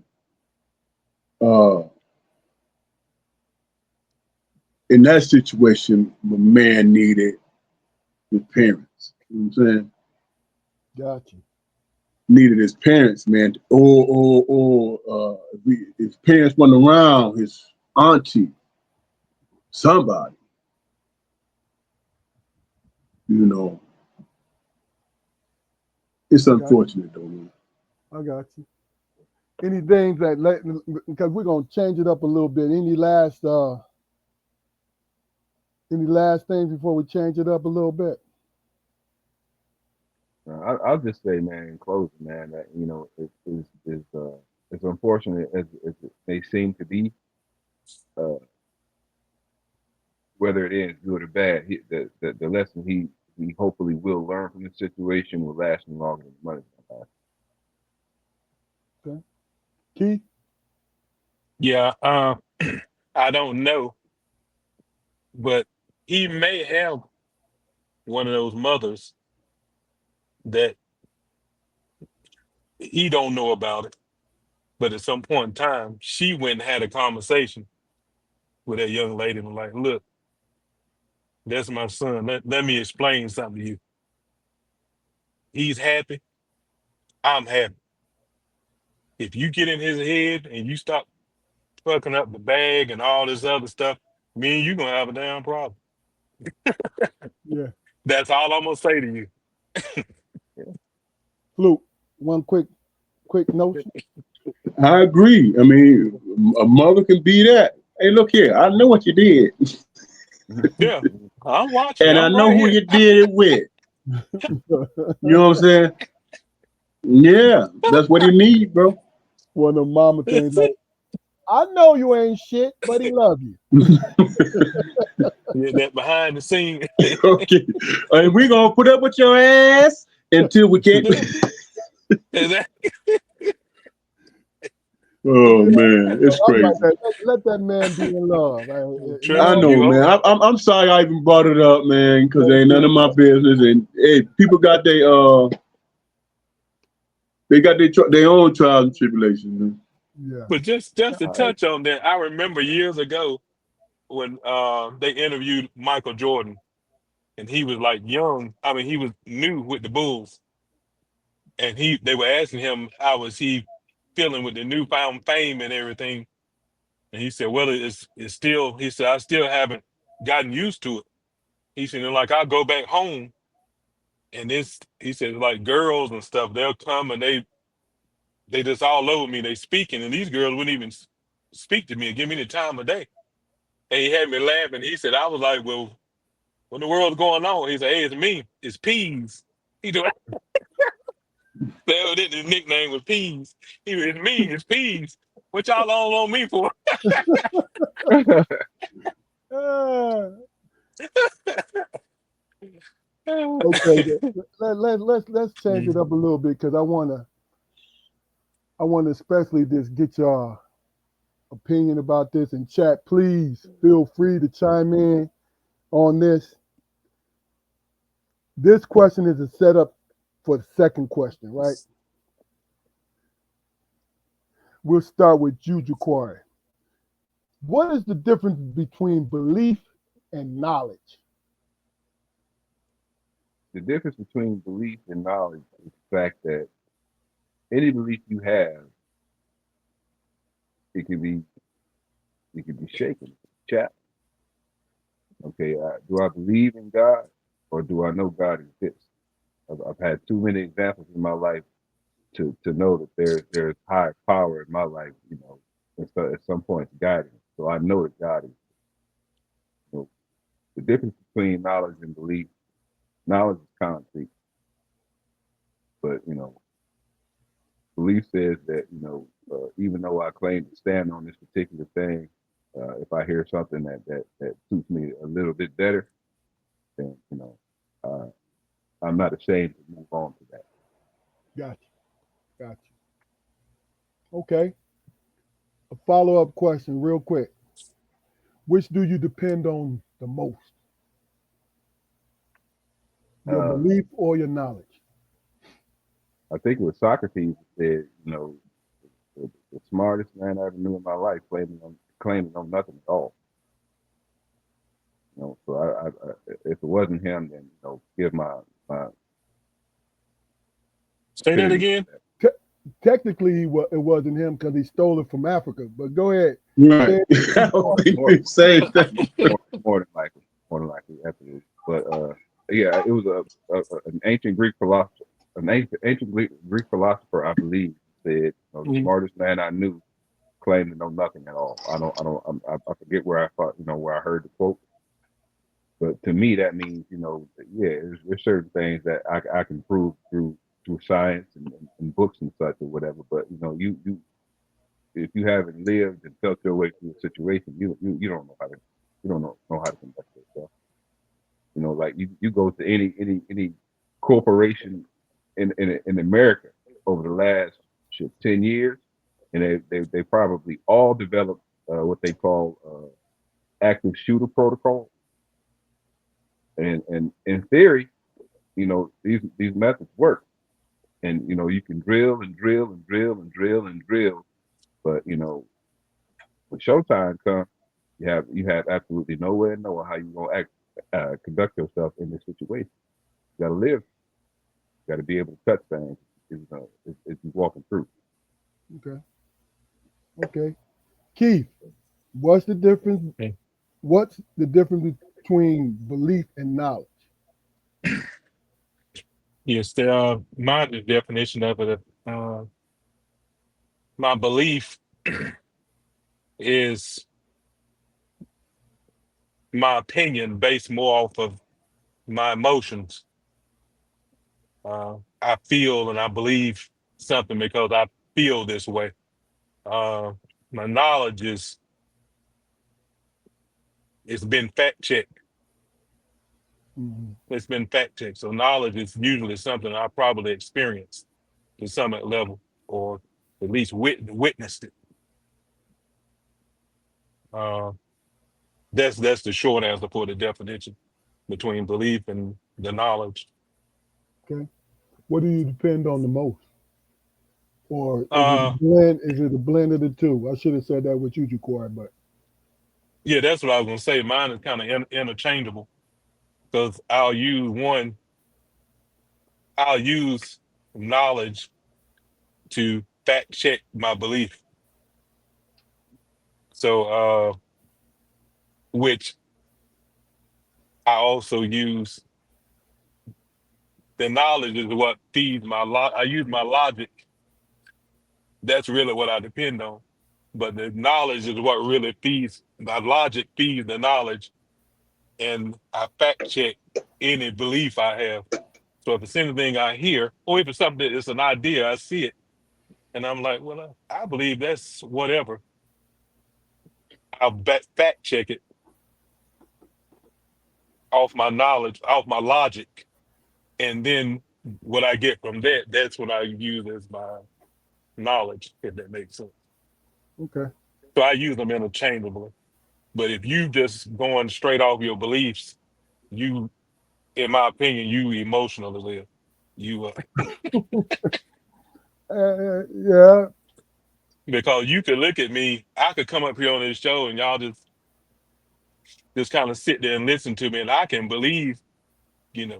uh, in that situation, the man needed his parents. You know what I'm saying? Gotcha. Needed his parents, man. If his parents weren't around, his auntie, somebody, you know. It's I got unfortunate though, man. I got you. Any things because we're gonna change it up a little bit. Any last things before we change it up a little bit? I'll just say, man, in closing, man, that it's unfortunate as it may seem to be, uh, whether it is good or bad. The lesson he hopefully will learn from this situation will last him longer than the money's gonna last. Okay. Keith? Yeah. I don't know, but he may have one of those mothers that he don't know about it. But at some point in time, she went and had a conversation with that young lady and was like, look, that's my son. Let me explain something to you. He's happy. I'm happy. If you get in his head and you stop fucking up the bag and all this other stuff, me and you gonna have a damn problem. Yeah. That's all I'm gonna say to you. Flute. One quick notion. I agree. I mean, a mother can be that. Hey, look here, I know what you did. Yeah, I'm watching. And I I'm know right who here. you did it with. You know what I'm saying? Yeah, that's what he need, bro. One of the mama things like, I know you ain't shit, but he love you. Yeah, that behind the scene. Okay. And we gonna put up with your ass until we can't. Exactly. Oh man, it's I'm like crazy. that. Let that man be in love. Trust I me, Love, know, you man. hope. I'm sorry I even brought it up, man, because it ain't none of my business. And hey, people got they got their own trials and tribulations. Man. yeah. But just to All right. touch on that, I remember years ago when they interviewed Michael Jordan, and he was like young. I mean, he was new with the Bulls, and they were asking him how was he feeling with the newfound fame and everything, and he said, "Well, it's still." He said, "I still haven't gotten used to it." He said, "Like I'll go back home, and it's," he said, "like girls and stuff, they'll come and they just all over me. They speaking, and these girls wouldn't even speak to me and give me the time of day." And he had me laughing. He said, "I was like, well, what in the world's going on?" He said, "Hey, it's me. It's Peas." He do his nickname was Peas. He was, "It's me. It's Peas. What y'all on me for?" Ah, okay. Let's change it up a little bit because I wanna especially just get your opinion about this in chat. Please feel free to chime in on this. This question is a setup for the second question, right? We'll start with Juju Quarry. What is the difference between belief and knowledge? The difference between belief and knowledge is the fact that any belief you have, it can be shaken, chapped. Okay, do I believe in God or do I know God exists? I've had too many examples in my life to know that there's higher power in my life, and so at some point it's guiding. So I know that God is. So the difference between knowledge and belief, knowledge is concrete, but belief says that even though I claim to stand on this particular thing, if I hear something that suits me a little bit better, then uh, I'm not ashamed to move on to that. Gotcha. Gotcha. Okay. A follow up question, real quick. Which do you depend on the most? Your Uh, belief or your knowledge? I think it was Socrates that said, the smartest man I ever knew in my life claiming on nothing at all. So if it wasn't him, then give my Say that opinion again. on Technically, it wasn't him because he stole it from Africa. But go ahead. Right. Say I was that. thinking the same thing. More than likely, absolutely. But yeah, it was an ancient Greek philosopher, Greek philosopher, I believe, said, the Mhm. smartest man I knew claimed to know nothing at all. I forget where I thought, where I heard the quote, but to me that means, yeah, there's certain things that I can prove through science and books and such or whatever. But you if you haven't lived and felt your way through a situation, you don't know how to know how to conduct yourself. Like you go to any corporation in America over the last 10 years, and they probably all developed what they call active shooter protocol. And in theory, these methods work, and you can drill and drill and drill and drill and drill, but when showtime comes, you have absolutely no way of knowing how you're gonna conduct yourself in this situation. You gotta live. You gotta be able to touch things as you're walking through. Okay. Okay. Keith, what's the difference? Okay. What's the difference between belief and knowledge? Yes, my definition of it. My belief is my opinion based more off of my emotions. I feel and I believe something because I feel this way. My knowledge is it's been fact checked. Mhm. It's been fact checked. So knowledge is usually something I probably experienced to some level, or at least witnessed it. Uh, that's the short answer for the definition between belief and the knowledge. Okay. What do you depend on the most? Or is it a Uh, blend? Is it a blend of the two? I should have said that with you, Ja'Cory, but yeah, that's what I was gonna say. Mine is kind of interchangeable because I'll use knowledge to fact check my belief. So, which I also use the knowledge is what feeds I use my logic. That's really what I depend on. But the knowledge is what really feeds my logic, feeds the knowledge, and I fact check any belief I have. So if it's anything I hear, or if it's something it's an idea, I see it, and I'm like, well, I believe that's whatever. I'll fact check it off my knowledge, off my logic, and then what I get from that, that's what I use as my knowledge, if that makes sense. okay. So I use them interchangeably. But if you just going straight off your beliefs, you, in my opinion, you emotionally live. You Yeah. because you could look at me, I could come up here on this show and y'all just kind of sit there and listen to me, and I can believe,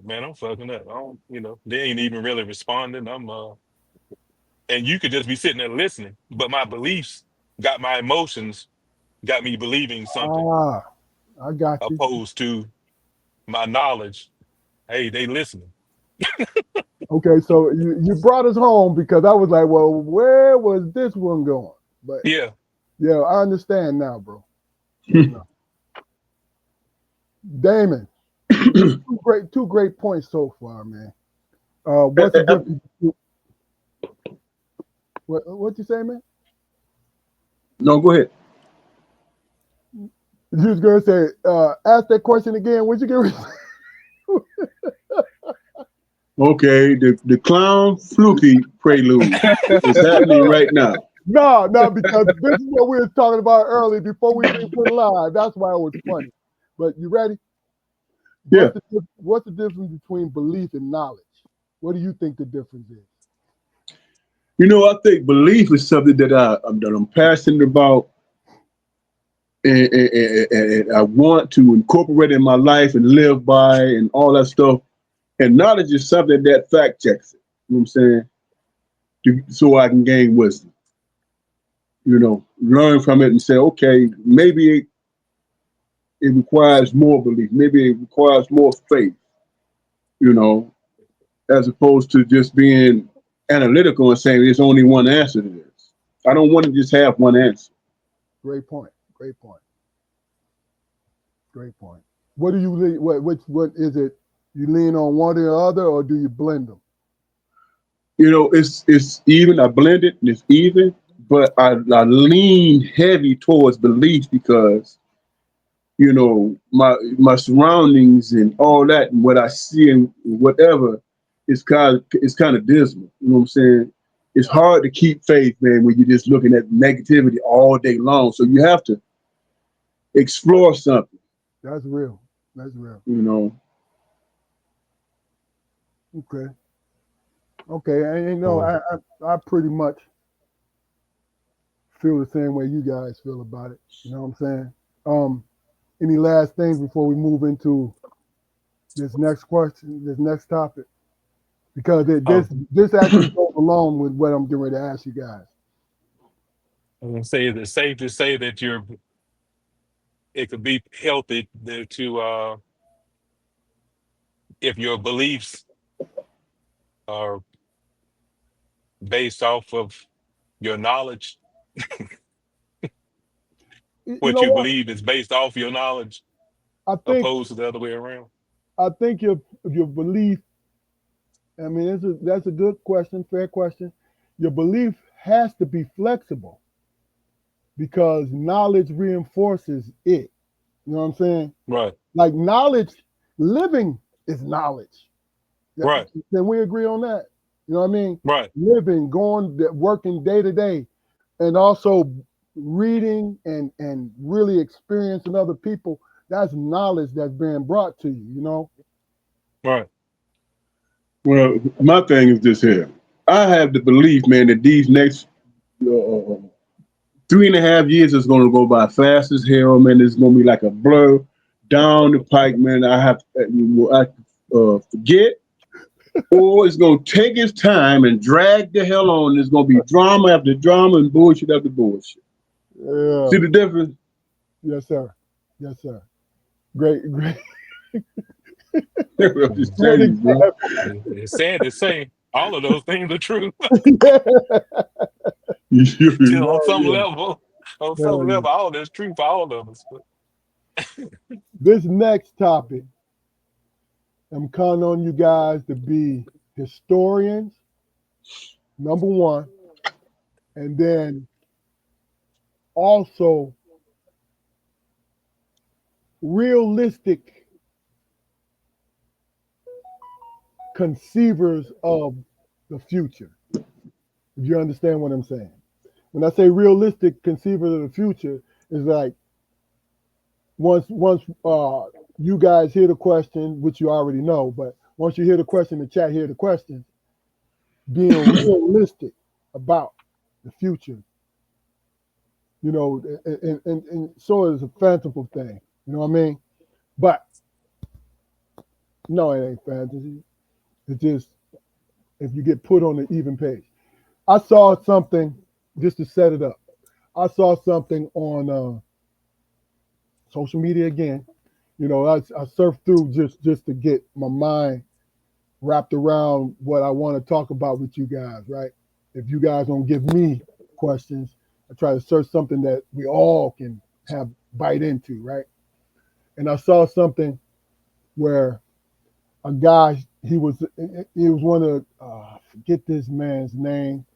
man, I'm fucking up. I don't, they ain't even really responding. And you could just be sitting there listening, but my beliefs got my emotions, got me believing something, Ah, I got you. opposed to my knowledge. Hey, they listening. Okay, so you brought us home because I was like, well, where was this one going? But Yeah. yeah, I understand now, bro. Good enough. Damon, two great points so far, man. What's the difference? What you say, man? No, go ahead. You was gonna say, ask that question again. What you get? Okay, the clown fluky prelude is happening right now. No, because this is what we were talking about earlier before we even put live. That's why it was funny. But you ready? Yeah. What's the difference between belief and knowledge? What do you think the difference is? I think belief is something that I'm passionate about, and I want to incorporate in my life and live by and all that stuff. And knowledge is something that fact checks it. You know what I'm saying? So I can gain wisdom. Learn from it and say, okay, maybe it requires more belief. Maybe it requires more faith. You know, as opposed to just being analytical and saying there's only one answer to this. I don't want to just have one answer. Great point. Great point. Great point. What do you lean? What is it? You lean on one or the other, or do you blend them? It's even. I blend it and it's even, but I lean heavy towards belief because my surroundings and all that and what I see and whatever is kind of dismal. You know what I'm saying? It's hard to keep faith, man, when you're just looking at negativity all day long. So you have to explore something. That's real. That's real. You know. Okay. Okay. And Oh. I pretty much feel the same way you guys feel about it. You know what I'm saying? Any last things before we move into this next question, this next topic? Because Oh, this actually goes along with what I'm getting ready to ask you guys. I'm gonna say, is it safe to say that it could be healthy to if your beliefs are based off of your knowledge, You what know you what? believe is based off your knowledge. I think opposed to the other way around? your belief. I mean, that's a good question, fair question. Your belief has to be flexible because knowledge reinforces it. You know what I'm saying? Right, Like knowledge, living is knowledge. Yeah, right, can we agree on that? You know what I mean? right, Living, working day to day, and also reading and really experiencing other people. That's knowledge that's being brought to you. You know? right. Well, my thing is this here. I have the belief, man, that these next 3.5 years is going to go by fast as hell, man. It's going to be like a blur down the pike, man. I have to forget, or it's going to take its time and drag the hell on. There's going to be drama after drama and bullshit after bullshit. Yeah. See the difference? Yes, sir. Yes, sir. Great, great. I'm just Great telling you, bro. example. It's sad to say all of those things are true. You On Hell some yeah. level, Hell yeah. all that's true for all of us. But This next topic, I'm counting on you guys to be historians, number one, and then also realistic conceivers of the future. If you understand what I'm saying. When I say realistic conceivers of the future, is like once you guys hear the question, which you already know, but once you hear the question, the chat hear the question, being realistic about the future, you know, and so is a fanciful thing, you know what I mean? But no, it ain't fantasy. It's just if you get put on an even page. I saw something just to set it up. I saw something on social media again. You know, I surfed through just to get my mind wrapped around what I want to talk about with you guys, right? If you guys don't give me questions, I try to search something that we all can have bite into, right? And I saw something where a guy, he was one of forget this man's name,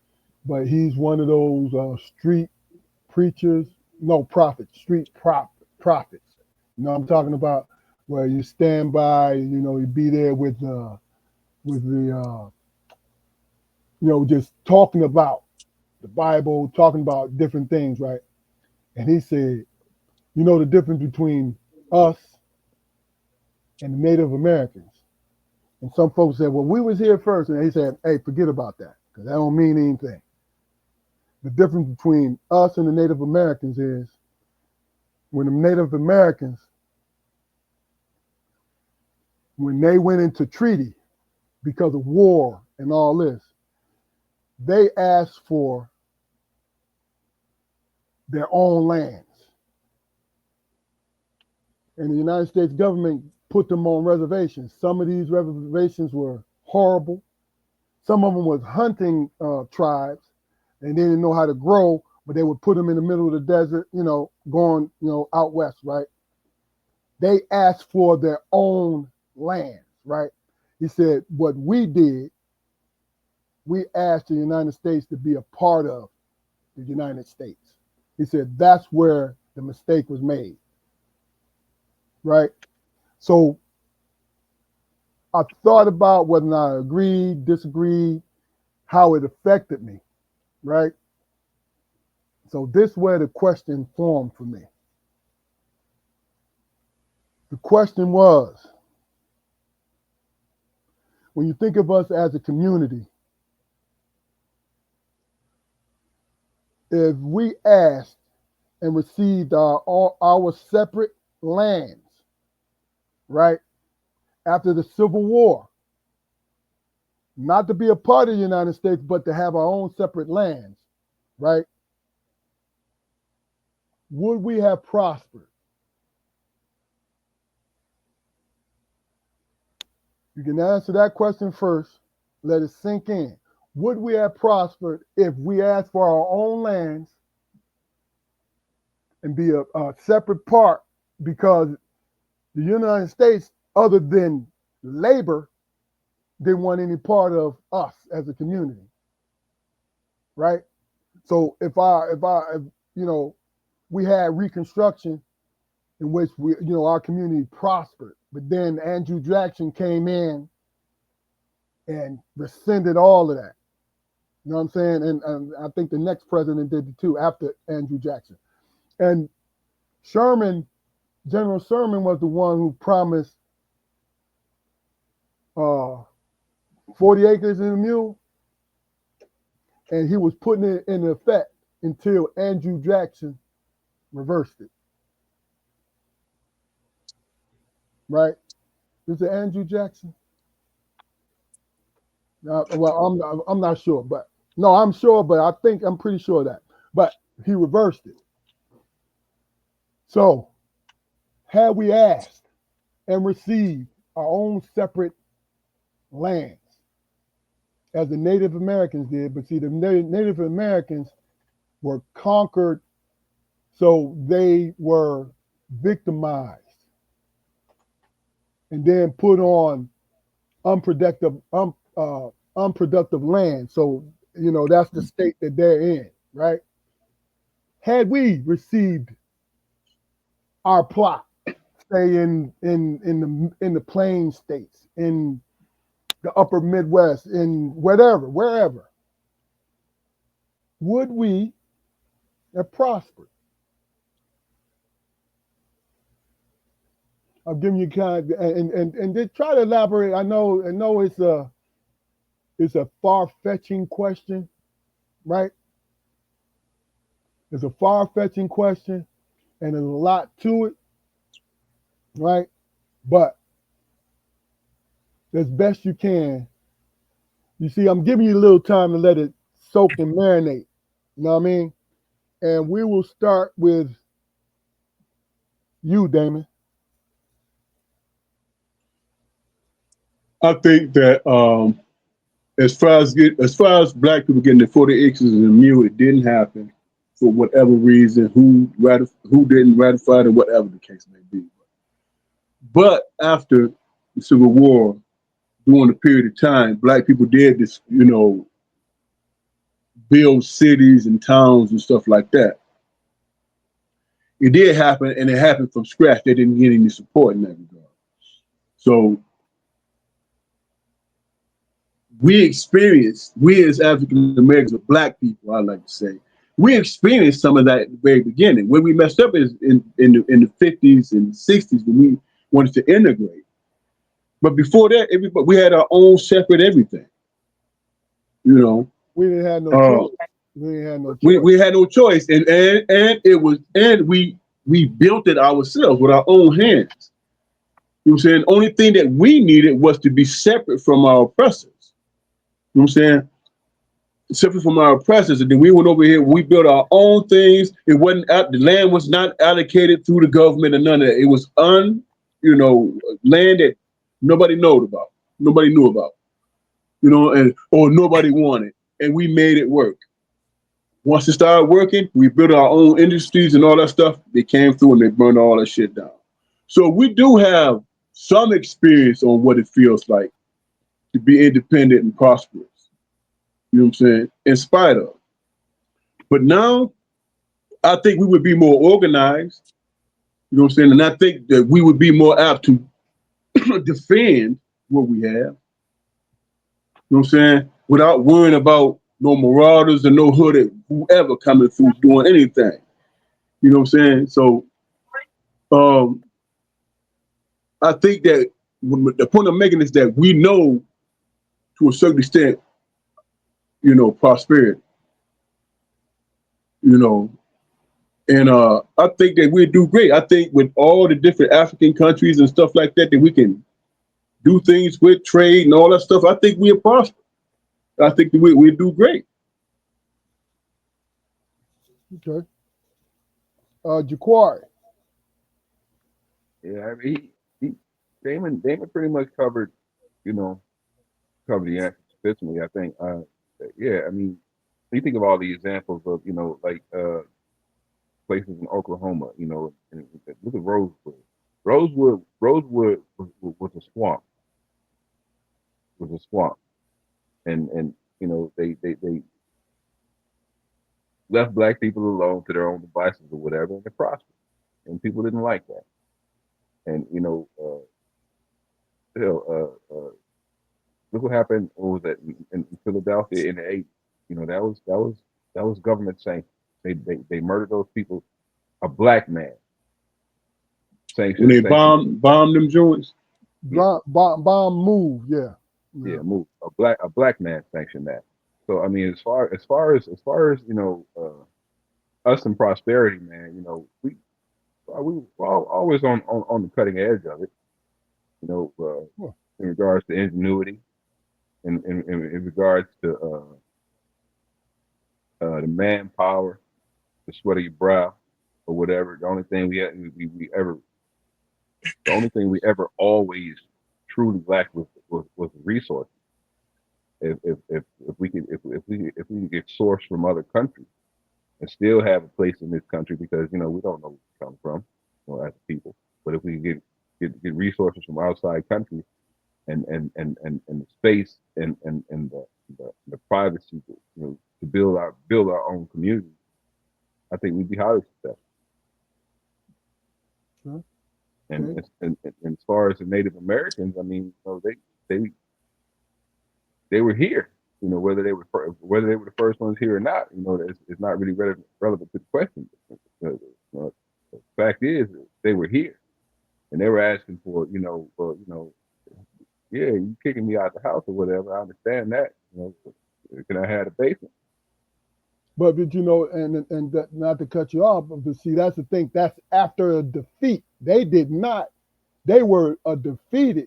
but he's one of those street preachers, no prophets, prophets. You know what I'm talking about? Where you stand by, you know, you be there with the just talking about the Bible, talking about different things, right? And he said, you know, the difference between us and the Native Americans. And some folks said, well, we was here first. And he said, hey, forget about that, because that don't mean anything. The difference between us and the Native Americans is when the Native Americans, when they went into treaty because of war and all this, they asked for their own lands. And the United States government put them on reservations. Some of these reservations were horrible. Some of them was hunting tribes, and they didn't know how to grow, but they would put them in the middle of the desert, you know, going, you know, out west, right? They asked for their own land, right? He said, what we did, we asked the United States to be a part of the United States. He said, that's where the mistake was made, right? So I thought about whether or not I agreed, disagreed, how it affected me, right? So this where the question formed for me. The question was, when you think of us as a community, if we asked and received our separate lands, right, after the Civil War, not to be a part of the United States, but to have our own separate lands, right, would we have prospered? You can answer that question first. Let it sink in. Would we have prospered if we asked for our own lands and be a separate part because the The United States, other than labor, didn't want any part of us as a community, right? So if you know, we had Reconstruction in which our community prospered, but then Andrew Jackson came in and rescinded all of that. You know what I'm saying? And I think the next president did it too after Andrew Jackson. And General Sherman was the one who promised 40 acres and a mule, and he was putting it in effect until Andrew Jackson reversed it. Right? Is it Andrew Jackson? Well, I'm not sure, but no, I'm sure, but I'm pretty sure that. But he reversed it. So, had we asked and received our own separate lands, as the Native Americans did, but see, the Native Americans were conquered, so they were victimized and then put on unproductive land. So, that's the state that they're in, right? Had we received our plot, say in the plain states, in the upper Midwest, in wherever, would we have prospered? I'm giving you kind of, and just try to elaborate. I know it's a far-fetching question, right? It's a far-fetching question, and there's a lot to it, right? But as best you can, you see, I'm giving you a little time to let it soak and marinate. You know what I mean? And we will start with you, Damon. I think that as far as black people getting the 40 acres and a mule, it didn't happen for whatever reason, who didn't ratify it, or whatever the case may be. But after the Civil War, during a period of time, black people did this, build cities and towns and stuff like that. It did happen, and it happened from scratch. They didn't get any support in that regard. So we as African Americans, or black people, I like to say, we experienced some of that at the very beginning. Where we messed up is in the 50s and 60s when we wanted to integrate. But before that, we had our own separate everything. We didn't have no choice. We didn't have no choice. We had no choice, and we built it ourselves with our own hands. You know what I'm saying? The only thing that we needed was to be separate from our oppressors. You know what I'm saying? Separate from our oppressors, and then we went over here. We built our own things. It wasn't the land was not allocated through the government or none of that. It was land that nobody knew about. Nobody knew about. Or nobody wanted, and we made it work. Once it started working, we built our own industries and all that stuff. They came through and they burned all that shit down. So we do have some experience on what it feels like to be independent and prosperous. You know what I'm saying? In spite of. But now, I think we would be more organized. You know what I'm saying? And I think that we would be more apt to defend what we have. You know what I'm saying? Without worrying about no marauders and no hooded whoever coming through doing anything. You know what I'm saying? So I think that the point I'm making is that we know to a certain extent, prosperity. And I think that we'd do great. I think with all the different African countries and stuff like that we can do things with, trade and all that stuff, I think we'll prosper. I think that we'll do great. Okay. Jaquari. Yeah, I mean, Damon pretty much covered the answer sufficiently. I think, yeah, I mean, you think of all the examples of, like places in Oklahoma, and look at Rosewood. Rosewood was a swamp. Was a swamp, and they left black people alone to their own devices or whatever, and they prospered. And people didn't like that. And look what happened. What was that in Philadelphia in the '80s? That was government sanctioned. They murdered those people. A black man When sanctioned. they bomb them joints. Bomb move, yeah. Yeah, move. A black man sanctioned that. So I mean, as far as us and prosperity, man, we were always on the cutting edge of it. Huh. In regards to ingenuity, in regards to the manpower, the sweat of your brow, or whatever. The only thing we ever always truly lacked was resources. If we can get sourced from other countries and still have a place in this country, because we don't know where we come from, as a people. But if we can get resources from outside countries, and the space and the privacy to build our own community, I think we'd be highly successful. Sure. And, and as far as the Native Americans, I mean, they they were here. Whether they were the first ones here or not, it's not really relevant to the question. The fact is, they were here, and they were asking for, yeah, you kicking me out the house or whatever. I understand that. Can I have a basement? But and that, not to cut you off, but see, that's the thing. That's after a defeat. They did not. They were a defeated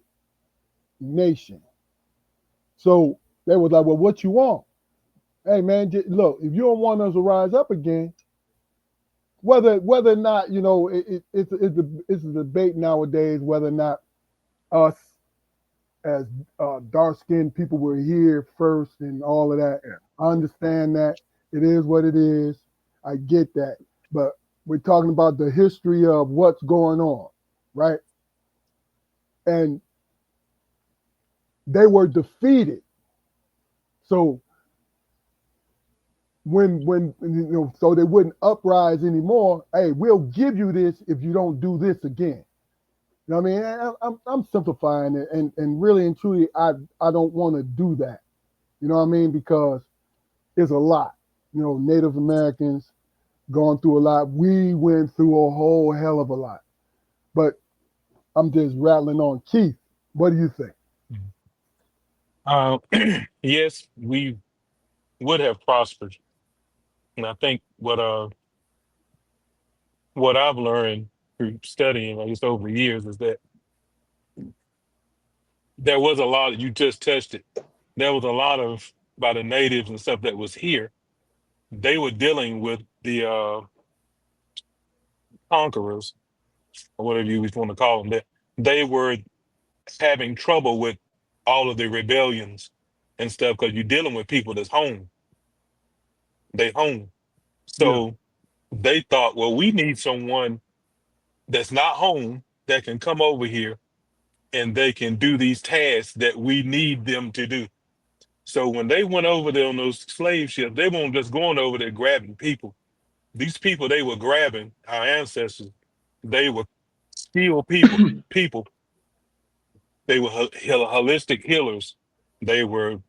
nation. So they was like, well, what you want? Hey, man, look, if you don't want us to rise up again, whether or not, it's a debate nowadays whether or not us as dark-skinned people were here first and all of that. Yeah. I understand that. It is what it is. I get that. But we're talking about the history of what's going on, right? And they were defeated. So when so they wouldn't uprise anymore. Hey, we'll give you this if you don't do this again. You know what I mean? I'm simplifying it, and really and truly, I don't want to do that. You know what I mean? Because it's a lot. Native Americans going through a lot. We went through a whole hell of a lot. But I'm just rattling on. Keith, what do you think? Yes, we would have prospered, and I think what I've learned through studying, I guess, over years, is that there was a lot. You just touched it. There was a lot of by the natives and stuff that was here. They were dealing with the conquerors, or whatever you want to call them. That they were having trouble with all of the rebellions and stuff because you're dealing with people that's home. They home. Yeah. So they thought, well, we need someone that's not home that can come over here and they can do these tasks that we need them to do. So when they went over there on those slave ships, they weren't just going over there grabbing people. These people they were grabbing, our ancestors, they were skilled people. They were holistic healers. They were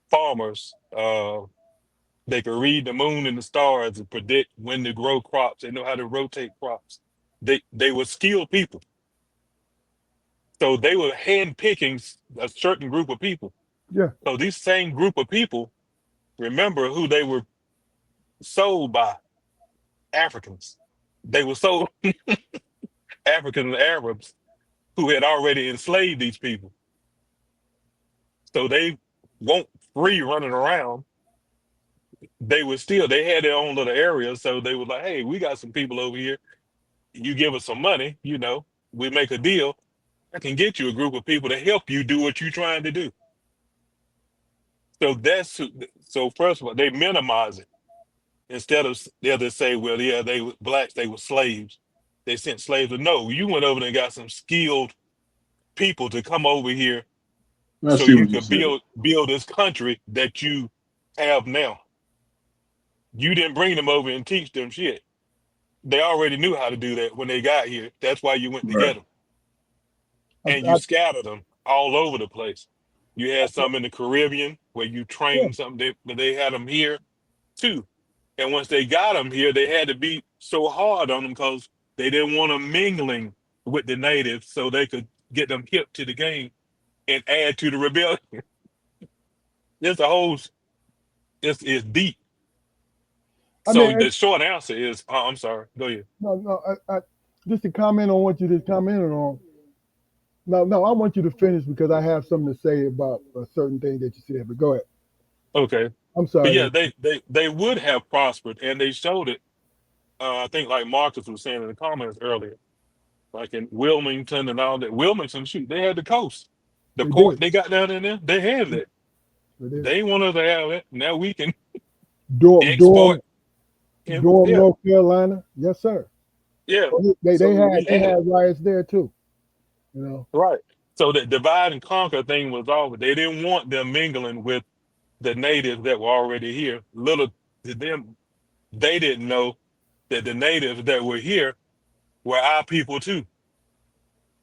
farmers. They could read the moon and the stars and predict when to grow crops. They know how to rotate crops. They were skilled people. So they were handpicking a certain group of people. Yeah. So these same group of people, remember who they were sold by? Africans. They were sold Africans and Arabs who had already enslaved these people. So they weren't free running around. They had their own little area. So they were like, hey, we got some people over here. You give us some money, we make a deal. I can get you a group of people to help you do what you're trying to do. So first of all, they minimize it. Instead of they'll just say, well, yeah, they were blacks, they were slaves. they sent slaves. No, you went over there and got some skilled people to come over here I so see you what you're could saying. build this country that you have now. You didn't bring them over and teach them shit. They already knew how to do that when they got here. That's why you went to Right. get them, I, and you I, scattered them all over the place. You had some in the Caribbean where you yeah, trained something, but they had them here too. And once they got them here, they had to be so hard on them because they didn't want them mingling with the natives, so they could get them hip to the game and add to the rebellion. It's a whole, it's deep. I So mean, the short answer is, I'm sorry. Go ahead. no, just to comment on what you just commented on. No, I want you to finish because I have something to say about a certain thing that you said. But go ahead. Okay. I'm But sorry. yeah, they would have prospered, and they showed it. I think like Marcus was saying in the comments earlier, like in Wilmington and all that. Wilmington, shoot, they had the coast. The They port did. they got down in there, they had that. They did. They wanted to have it. Now we can Durham, export. Durham, And, Durham, yeah, North Carolina. Yes, sir. yeah. They So they had we they had had riots there too. You know. right. So the divide and conquer thing was over. They didn't want them mingling with the natives that were already here. Little to them, they didn't know that the natives that were here were our people too.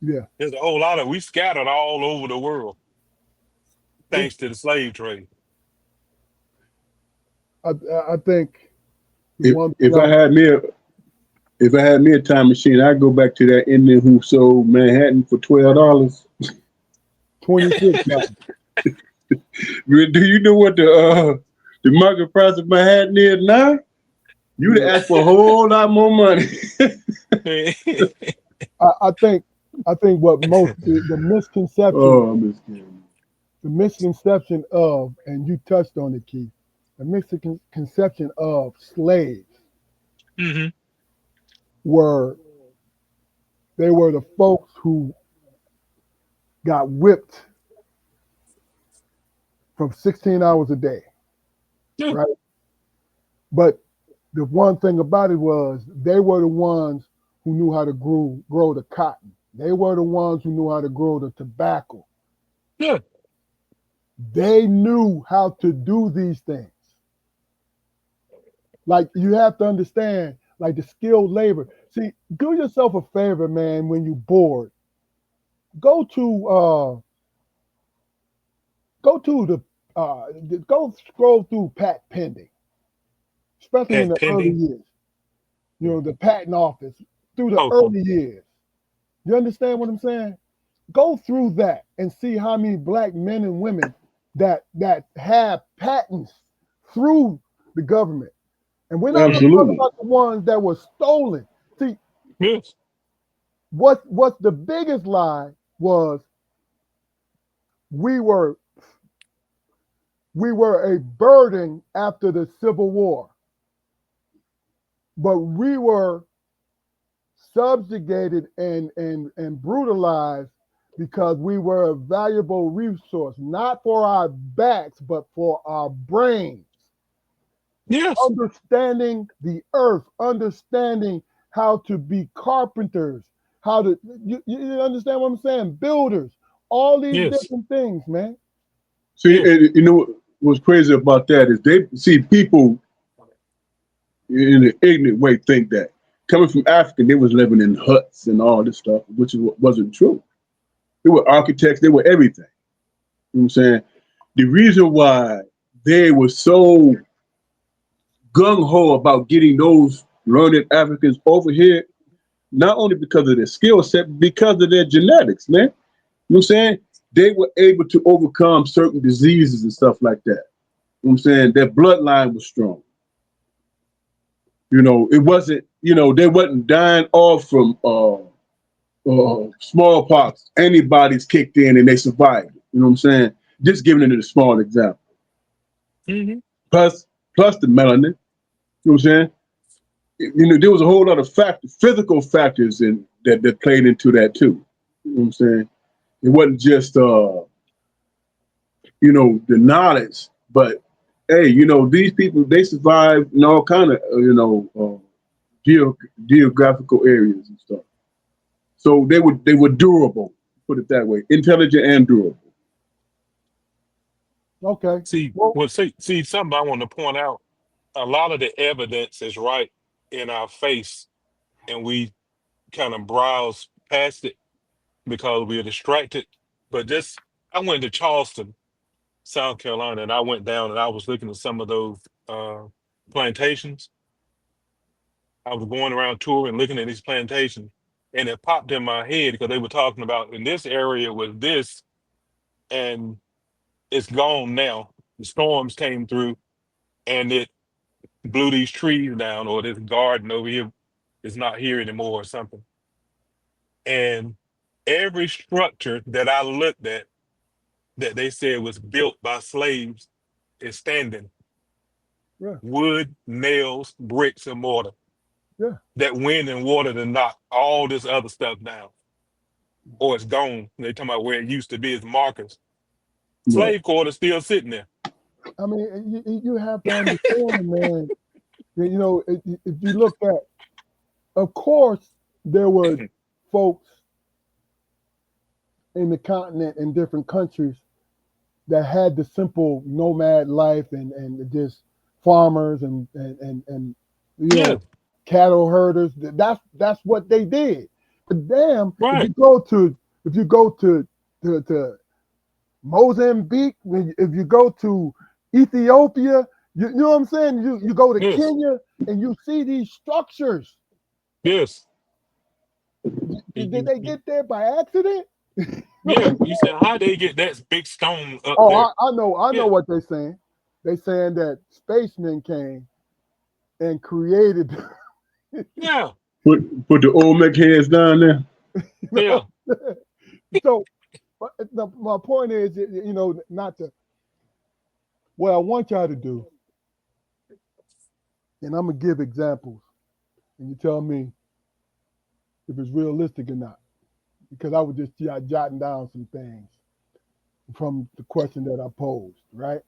Yeah. There's a whole lot of we scattered all over the world Yeah. thanks to the slave trade. I think the If one if thing I had me a if I had me a time machine, I'd go back to that Indian who sold Manhattan for $12. 26 now. Do you know what the market price of Manhattan is now? You'd Yeah. ask for a whole lot more money. I think what most the misconception Oh, I'm just kidding. the misconception of, and you touched on it, Keith, the misconception of slaves hmm were they were the folks who got whipped from 16 hours a day, Yeah. right? But the one thing about it was they were the ones who knew how to grow the cotton. They were the ones who knew how to grow the tobacco. Yeah. They knew how to do these things. Like you have to understand, like the skilled labor. See, do yourself a favor, man. When you bored, go to go to the go scroll through Pat Pending, especially in Pat the early pending. years. You know, the patent office through the Okay. early years. You understand what I'm saying? Go through that and see how many black men and women that have patents through the government. And we're not going to talk Absolutely. about the ones that were stolen. See, Yes. what's the biggest lie was we were a burden after the Civil War, but we were subjugated and brutalized because we were a valuable resource, not for our backs, but for our brains. Yes. Understanding the earth, understanding how to be carpenters, how to, you understand what I'm saying? Builders, all these Yes. different things, man. See, Yes. and you know what's crazy about that is they see people in an ignorant way think that coming from Africa, they was living in huts and all this stuff, which wasn't true. They were architects, they were everything. You know what I'm saying? The reason why they were so gung ho about getting those learned Africans over here, not only because of their skill set, but because of their genetics, man. You know what I'm saying? They were able to overcome certain diseases and stuff like that. You know what I'm saying? Their bloodline was strong. You know, it wasn't, you know, they wasn't dying off from smallpox. Antibodies kicked in and they survived. You know what I'm saying? Just giving it a small example. hmm Plus the melanin. You know what I'm saying? You know, there was a whole lot of factors, physical factors that played into that too. You know what I'm saying? It wasn't just you know, the knowledge, but hey, you know, these people they survived in all kind of geographical areas and stuff. So they were durable, put it that way, intelligent and durable. Okay. See, Well, well, see, something I want to point out. A lot of the evidence is right in our face, and we kind of browse past it because we're distracted. But just, I went to Charleston, South Carolina, and I went down and I was looking at some of those uh, plantations. I was going around touring, looking at these plantations, and it popped in my head because they were talking about in this area was this, and it's gone now. The storms came through, and it blew these trees down, or this garden over here is not here anymore, or something. And every structure that I looked at that they said was built by slaves is standing. yeah, Wood, nails, bricks, and mortar. yeah. That wind and water to knock all this other stuff down, or it's gone. They talking about where it used to be as markers. Right. Slave quarters still sitting there. I mean, you have to understand, man. You know, if you look at, of course, there were folks in the continent in different countries that had the simple nomad life and just farmers and you Yeah, know cattle herders. That's what they did. But damn, right. if you go to Mozambique, if you go to Ethiopia, you know what I'm saying? You go to Yes, Kenya and you see these structures. yes. Did they get there by accident? Yeah, you said how they get that big stone up Oh, there? I know Yeah, what they're saying. They saying that spacemen came and created. yeah, Put the Olmec heads down there. You know? yeah. So, my point is, not to. What I want y'all to do, and I'm gonna give examples, and you tell me if it's realistic or not, because I was just jotting down some things from the question that I posed, right?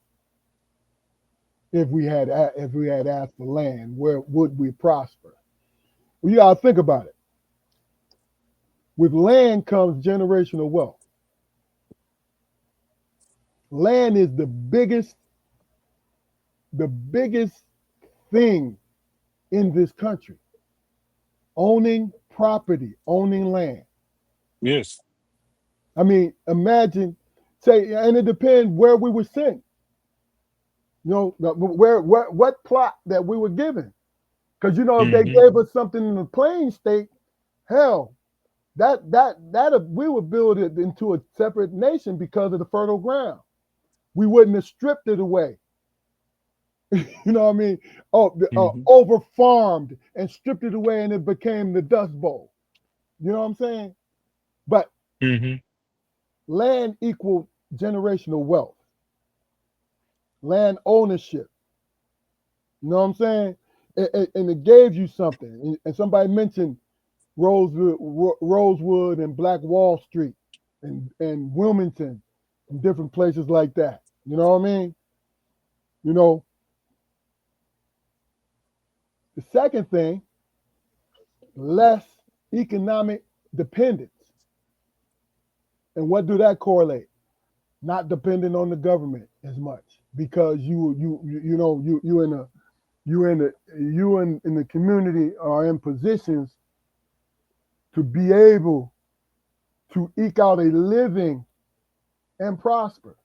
If we had asked for land, where would we prosper? Well, you gotta think about it. With land comes generational wealth. Land is the biggest thing in this country. Owning property, owning land. Yes. I mean, imagine, say, and it depends where we were sent. You know, where what plot that we were given. Because if they Hmm. gave us something in the plain state, hell, that we would build it into a separate nation because of the fertile ground. We wouldn't have stripped it away. You know what I mean? Oh, Hmm. over farmed and stripped it away, and it became the Dust Bowl. You know what I'm saying? But Hmm. land equal generational wealth, land ownership. You know what I'm saying? And it gave you something. And somebody mentioned Rosewood and Black Wall Street and Wilmington and different places like that. You know what I mean? You know, the second thing, less economic dependence. And what do that correlate? Not depending on the government as much because you in the community are in positions to be able to eke out a living and prosper.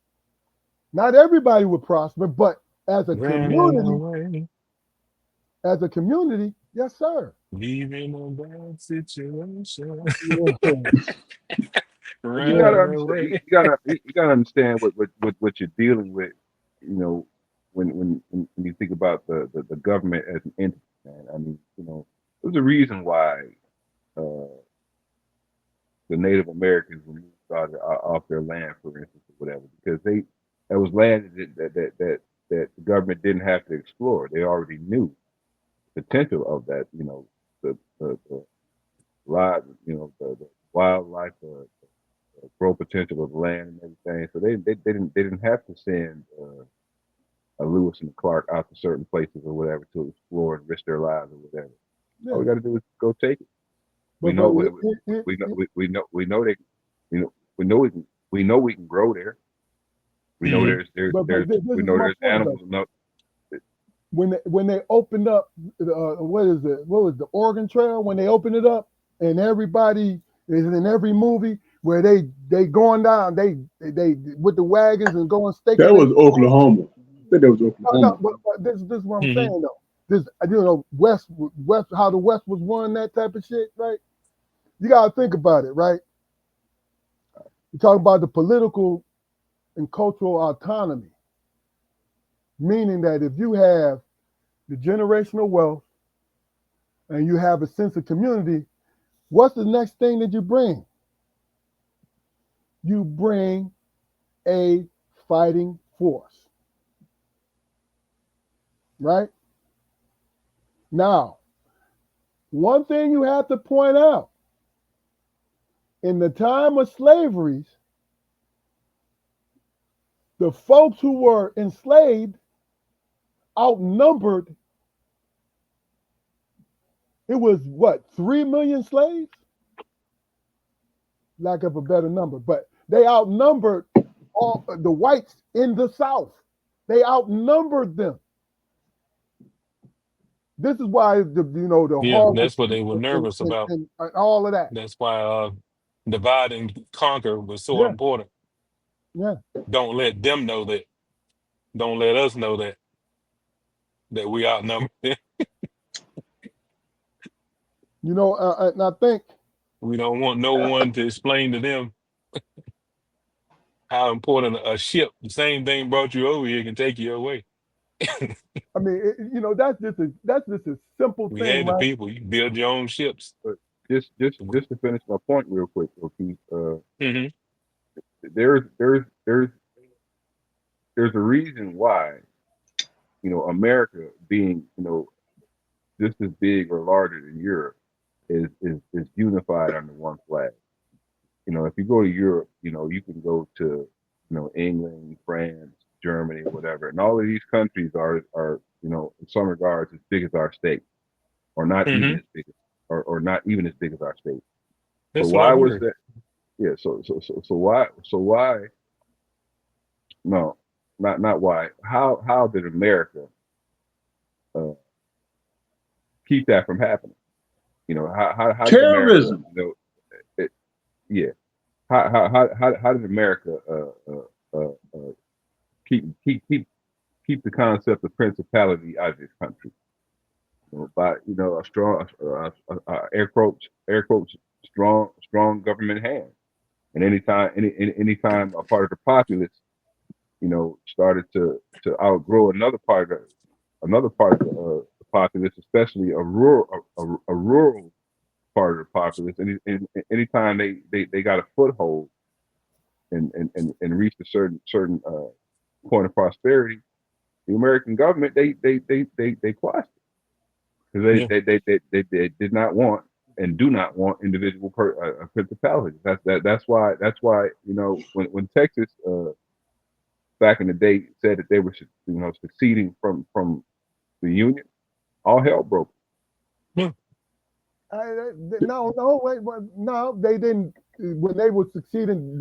Not everybody would prosper, but as a Ran community, away, as a community, yes, sir. leaving a bad situation. Yeah, You gotta yeah, Ran understand. You away. gotta you gotta understand what you're dealing with. You know, when you think about the government as an entity, man. I mean, there's a reason why uh, the Native Americans were moved off their land, for instance, or whatever, because that was land that the government didn't have to explore. They already knew the potential of that. The live, the wildlife, growth potential of the land and everything. So they didn't have to send a Lewis and Clark out to certain places or whatever to explore and risk their lives or whatever. Yeah. All we got to do is go take it. We But know but we know they we know we can grow there. We know Mhm. but this we is know my there's point animals though. enough. When they opened up, what is it? What was the Oregon Trail? When they opened it up, and everybody is in every movie where they going down, they with the wagons and going staking. That was Oklahoma. I think that was Oklahoma. No, but this is what I'm Mhm. saying though. This West how the West was won, that type of shit, right? You gotta think about it, right? You talk about the political and cultural autonomy, meaning that if you have the generational wealth and you have a sense of community, what's the next thing that you bring? You bring a fighting force, right? Now, one thing you have to point out, in the time of slavery, the folks who were enslaved outnumbered, it was what, 3 million slaves? Lack of a better number, but they outnumbered all the whites in the South. They outnumbered them. This is why the Yeah, horrible that's what they were nervous about. and all of that. That's why divide and conquer was so Yeah, important. yeah. Don't let them know that. Don't let us know that we outnumber them. And I think We don't want no one to explain to them how important a ship, the same thing brought you over here, can take you away. I mean, that's just a simple We thing, had the right? people. You build your own ships. But just to finish my point real quick, Keith, Mm-hmm. there's there's there's there's a reason why America being just as big or larger than Europe is unified under one flag. If you go to Europe, you can go to England, France, Germany, whatever, and all of these countries are in some regards as big as our state, or not even Mm-hmm. as big, or not even as big as our state. But That's what why I've was heard. that? Yeah. So why? No, not why. How did America uh, keep that from happening? How did America? Terrorism. It, yeah. How did America keep the concept of principality out of this country? By a strong air quotes strong government hand. And anytime a part of the populace started to outgrow another part of the populace, especially a rural part of the populace, and anytime they got a foothold and reached a certain point of prosperity, the American government they quashed it because Yeah. they did not want and do not want individual principalities. That's why when Texas back in the day said that they were seceding from the Union, all hell broke. No, wait, no, they didn't. When they were succeeding,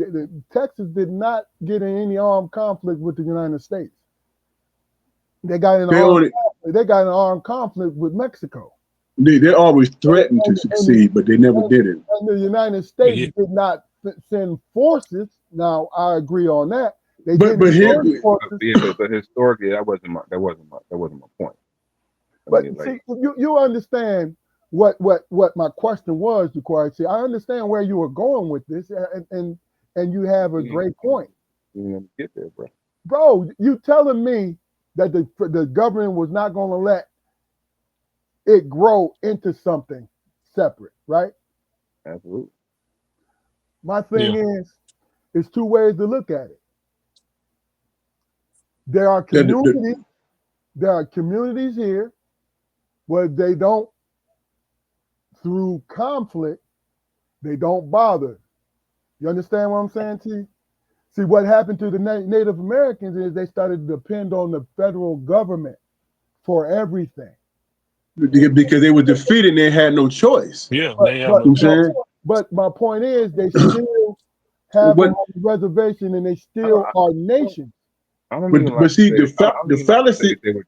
Texas did not get in any armed conflict with the United States. They got in They armed. only They got in armed conflict with Mexico. they always threatened to And, and, succeed, but they never did it. and the United But States yeah, did not send forces. Now I agree on that. They But didn't here, send forces. But historically, that wasn't my point. I But mean, like, see, you understand what my question was, Jaquari. See, I understand where you were going with this, and you have a great point, you didn't get there, bro. bro. You telling me that the government was not going to let it grow into something separate, right? Absolutely. My thing yeah. is, it's two ways to look at it. There are the, the, communities. There are communities here where they don't, through conflict, they don't bother. You understand what I'm saying, T? See, what happened to the Native Americans is they started to depend on the federal government for everything. because they were defeated and they had no choice. Yeah, But they have but no You know what I'm choice. saying? but my point is, they still have But them on the reservation, and they I still don't, are nations. I don't even like but to see say that. I don't the even like to say fallacy. that they were.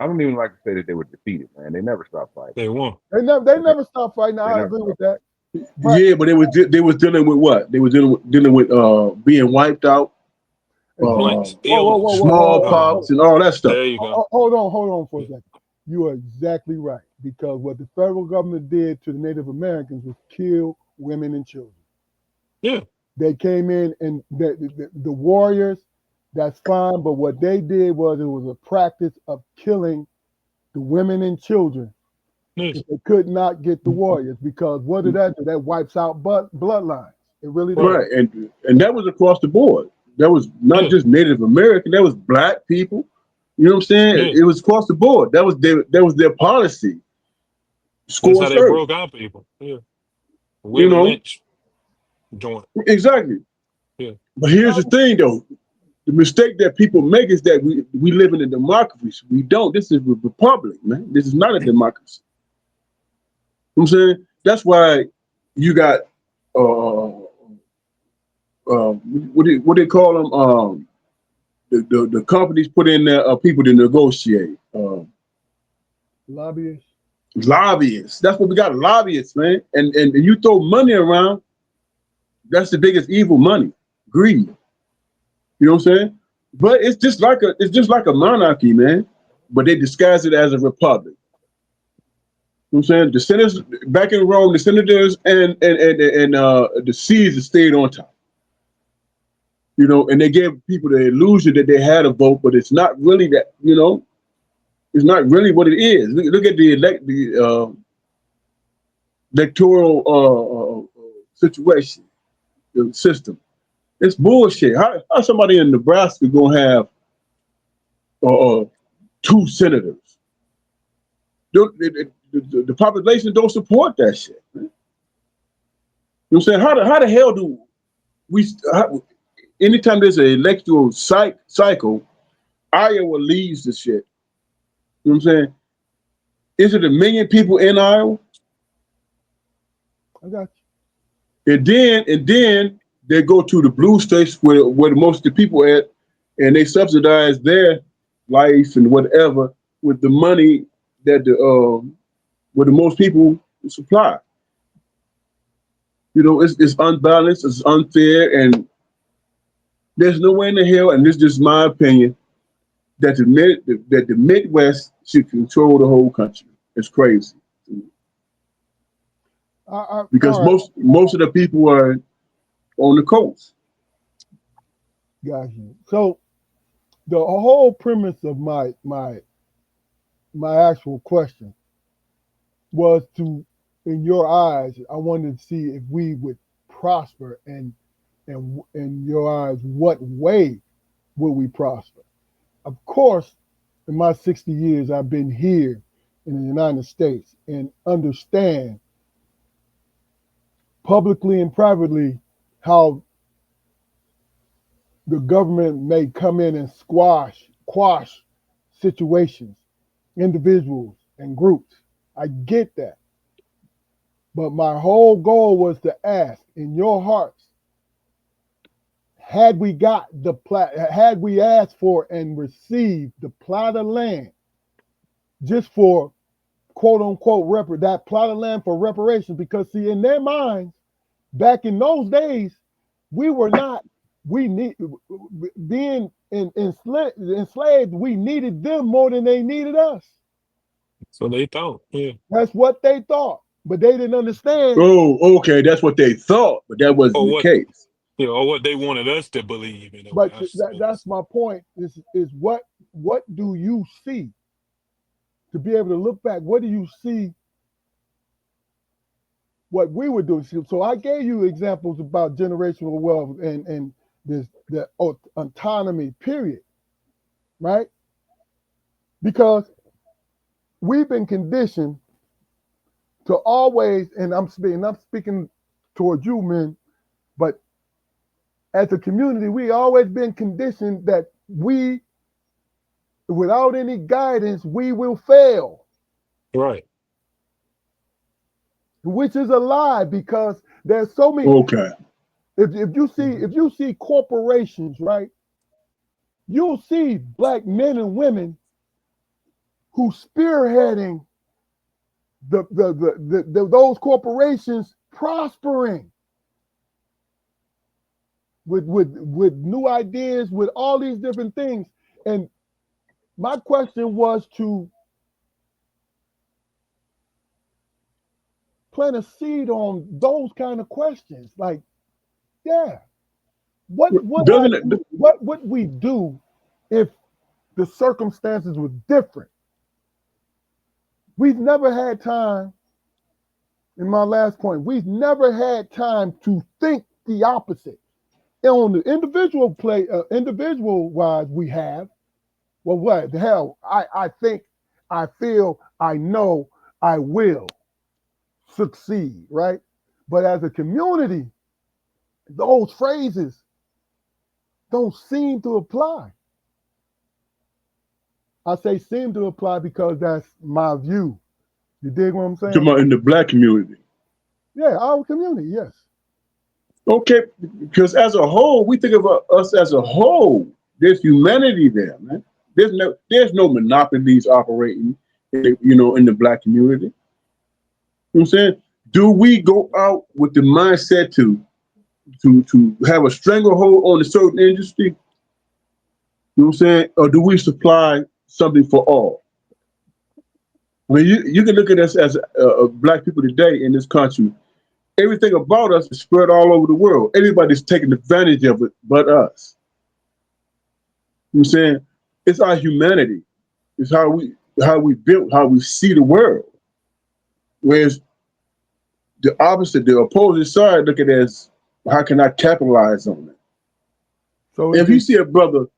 I don't even like to say that they were defeated, man. They never stopped fighting. They won. They never stop fighting. They I never agree with stopped. that. But Yeah, but they was dealing with what? They was dealing with being wiped out, exactly. uh, Blanks, Whoa, illness. hold smallpox, and all that stuff. There you go. hold on for a Yeah. second. You are exactly right, because what the federal government did to the Native Americans was kill women and children. Yeah. They came in, and the warriors, that's fine, but what they did was it was a practice of killing the women and children Yes. if they could not get the warriors, because what did that do? That wipes out bloodlines. It really does. Right. Right, and that was across the board. That was not Yeah. just Native American. That was black people. You know what I'm saying? Yeah. It was across the board. That was their policy. That's Score how they first. broke our people. Yeah. You Willie know Lynch joint. exactly. Yeah. But here's the thing, though. The mistake that people make is that we live in a democracy. We don't. This is a republic, man. This is not a democracy. You know what I'm saying? That's why you got what they call them? The companies put in their people to negotiate. Lobbyists. Lobbyists. That's what we got. Lobbyists, man. And you throw money around. That's the biggest evil. Money, greed. You know what I'm saying? But it's just like a monarchy, man. But they disguise it as a republic. You know what I'm saying? The senators back in Rome, the senators and the Caesar stayed on top. You know, and they gave people the illusion that they had a vote, but it's not really that. You know, it's not really what it is. Look at the electoral situation, the system. It's bullshit. How somebody in Nebraska gonna have uh, two senators? The population don't support that shit. Man. You know what I'm saying? How the hell do we? Anytime there's an electoral cycle, Iowa leads the shit. You know what I'm saying? Is it 1 million people in Iowa? I got And then they go to the blue states where most of the people at, and they subsidize their life and whatever with the money that where the most people supply. You know, it's unbalanced, it's unfair, and there's no way in the hell, and this is just my opinion, that the Midwest should control the whole country. It's crazy because all right, most of the people are on the coast. got you. So the whole premise of my actual question was to, in your eyes, I wanted to see if we would prosper, and in your eyes, what way will we prosper? Of course, in my 60 years, I've been here in the United States and understand publicly and privately how the government may come in and quash situations, individuals, and groups. I get that. But my whole goal was to ask in your hearts, had we had we asked for and received the plot of land just for quote unquote that plot of land for reparations, because see, in their minds, back in those days, we were not, we need being enslaved, we needed them more than they needed us. So they thought. Yeah. That's what they thought, but they didn't understand. Oh, okay, that's what they thought, but that wasn't Or the what case. or what they wanted us to believe in a way, But I suppose. that's my point. Is what do you see, to be able to look back? What do you see? What we were doing. So I gave you examples about generational wealth and the autonomy period, right? Because we've been conditioned to always, and I'm speaking towards you, men, but as a community, we always been conditioned that we, without any guidance, we will fail. Right. which is a lie because there's so many. Okay. If you see corporations, right, you'll see black men and women who spearheading those corporations prospering with new ideas, with all these different things. And my question was to plant a seed on those kind of questions. Like, yeah, what Doesn't it? would we do if the circumstances were different? We've never had time. In my last point, we've never had time to think the opposite. On the individual wise, we have. Well, what the hell? I think, I feel, I know, I will succeed, right? But as a community, those phrases don't seem to apply. I say seem to apply because that's my view. You dig what I'm saying? Talking about in the black community. Yeah, our community, yes. Okay, because as a whole, we think of us as a whole. There's humanity there, man. There's no monopolies operating, in the black community. You know what I'm saying? Do we go out with the mindset to have a stranglehold on a certain industry? You know what I'm saying? Or do we supply something for all? I mean, you can look at us as black people today in this country. Everything about us is spread all over the world. Everybody's taking advantage of it but us. You know what I'm saying? It's our humanity. It's how we built, how we see the world. Whereas the opposite, the opposing side, look at it as how can I capitalize on it? So if you see a brother,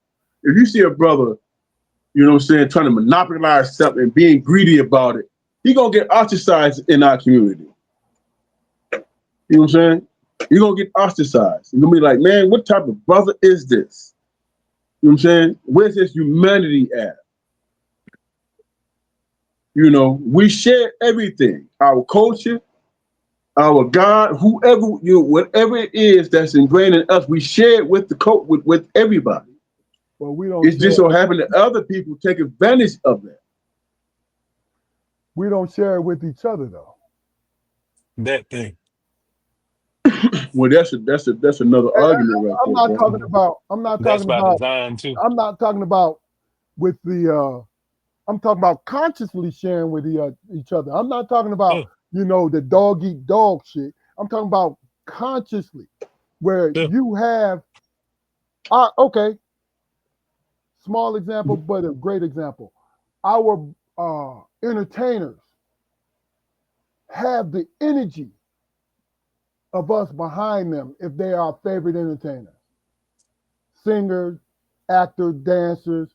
you know what I'm saying, trying to monopolize something, being greedy about it, he gonna get ostracized in our community. You know what I'm saying? You're gonna get ostracized. You're gonna be like, man, what type of brother is this? You know what I'm saying? Where's his humanity at? You know, we share everything. Our culture, our God, whoever, whatever it is that's ingrained in us, we share it with with everybody. Well, we don't. It's just so happened that other people take advantage of that. We don't share it with each other though. That thing. Well, that's another argument right I'm there. not talking about. I'm not That's talking by about. design too. I'm not talking about with the. I'm talking about consciously sharing with each other. I'm not talking about the dog eat dog shit. I'm talking about consciously, where you have. Okay. Small example, but a great example. Our entertainers have the energy of us behind them if they are our favorite entertainers. Singers, actors, dancers,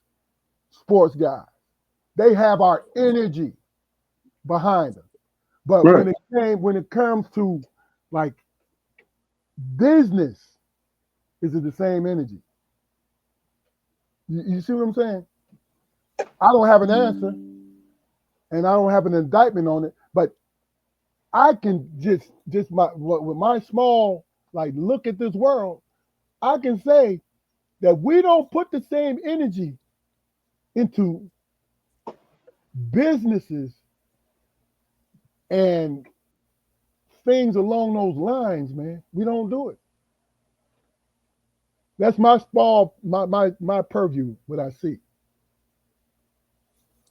sports guys. They have our energy behind them. But right. when it comes to like business, is it the same energy? You see what I'm saying? I don't have an answer and I don't have an indictment on it, but I can just with my small look at this world, I can say that we don't put the same energy into businesses and things along those lines, man. We don't do it. That's my small, my purview, what I see.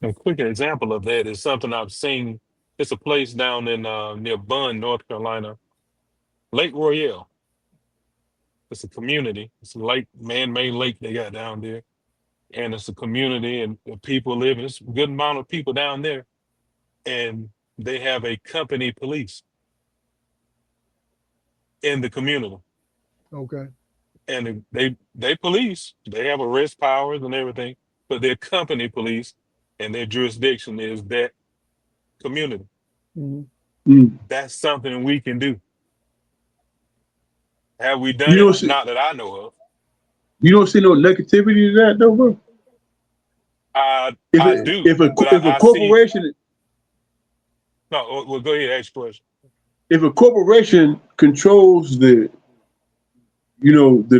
A quick example of that is something I've seen. It's a place down in near Bunn, North Carolina, Lake Royale. It's a community. It's a lake, man-made lake they got down there, and it's a community and the people living. It's a good amount of people down there, and they have a company police in the community. Okay. And they police. They have arrest powers and everything, but they're company police, and their jurisdiction is that community. Mm-hmm. That's something we can do. Have we done it? Not that I know of. You don't see no negativity to that, though, bro. I do. If a corporation, No, well, go ahead, ask your question. If a corporation controls the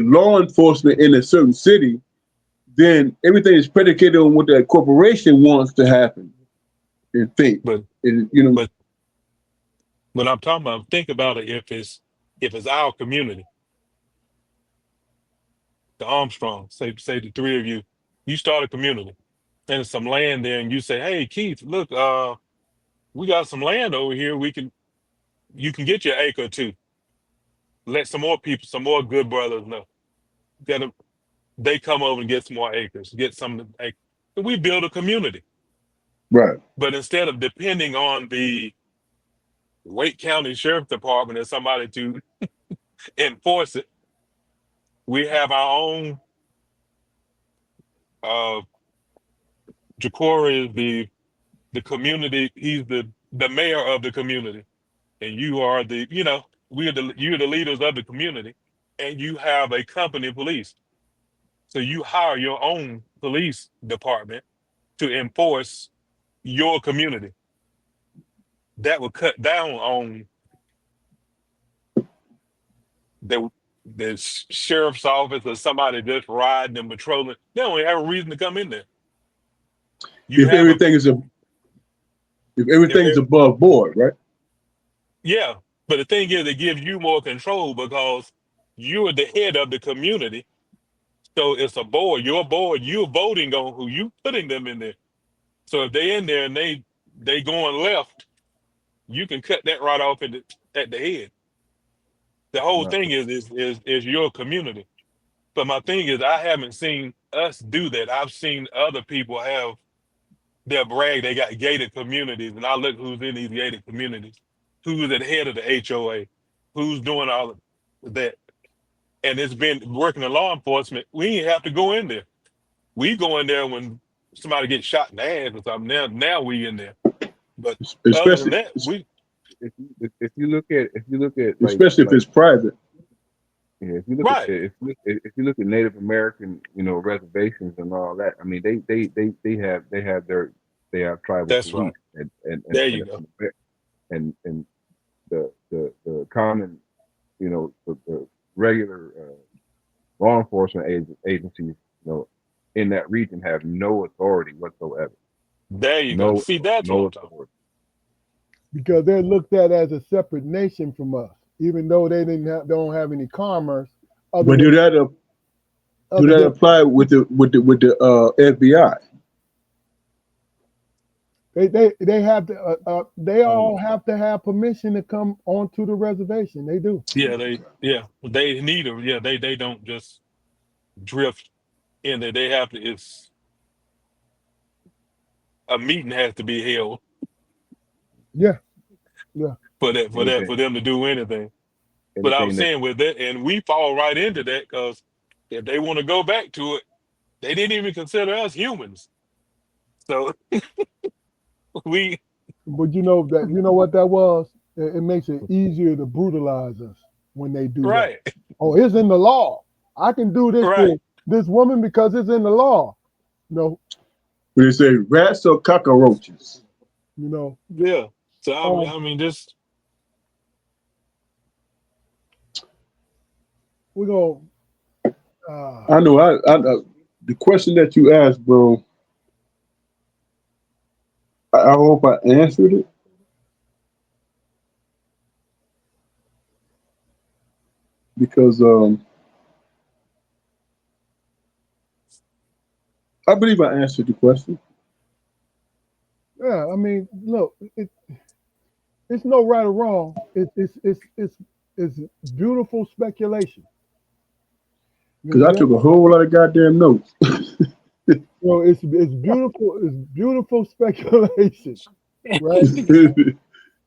law enforcement in a certain city, then everything is predicated on what that corporation wants to happen and think. But And, but when I'm talking about, think about it. If it's our community, the Armstrong, say the three of you, you start a community, and there's some land there, and you say, hey Keith, look, we got some land over here. You can get your acre or two. Let some more people, some more good brothers know. Get them, they come over and get some more acres, get some acres. We build a community. right, But instead of depending on the Wake County Sheriff Department or somebody to enforce it, we have our own. Uh, Jacory is the community. He's the mayor of the community, and you are you're the leaders of the community, and you have a company police. So you hire your own police department to enforce your community. That would cut down on the sheriff's office or somebody just riding and patrolling. They don't have a reason to come in there. You if have a everything is if, above board, right? yeah, but the thing is, it gives you more control because you're the head of the community. So it's a board. Your board. You're voting on who you putting them in there. So if they in there and they going left, you can cut that right off at the head. The whole Right. thing is your community. But my thing is, I haven't seen us do that. I've seen other people have their brag. They got gated communities, and I look who's in these gated communities, who's at the head of the HOA, who's doing all of that. And it's been working in law enforcement. We ain't have to go in there. We go in there when somebody gets shot in the ass or something. Now we in there. But other than Especially that, we If you look at especially if like it's private. yeah, if you look at right. if you look at Native American reservations and all that, I mean they have tribal That's right. police There you go. and the common the regular law enforcement agencies in that region have no authority whatsoever. There you go. No See, that's what no I'm talking authority. because they're looked at as a separate nation from us, even though they don't have any commerce other But than do other that than apply with the FBI? they have to they Um, all have to have permission to come onto the reservation. They do. they need a they don't just drift in there. They have to. It's a meeting has to be held Yeah, yeah. anything for them to do anything. But I was anything that saying with that, and we fall right into that because if they want to go back to it, they didn't even consider us humans. So we But you know what that was. It makes it easier to brutalize us when they do that. right, Oh, it's in the law. I can do this right, to this woman because it's in the law. No, When they say rats or cockroaches? you know. yeah. So Um, I mean, just we're gonna. I know. The question that you asked, bro. I hope I answered it because I believe I answered the question. Yeah, I mean, look, it's no right or wrong. It's beautiful speculation. Because I took a whole lot of goddamn notes. So it's beautiful. It's beautiful speculation, right?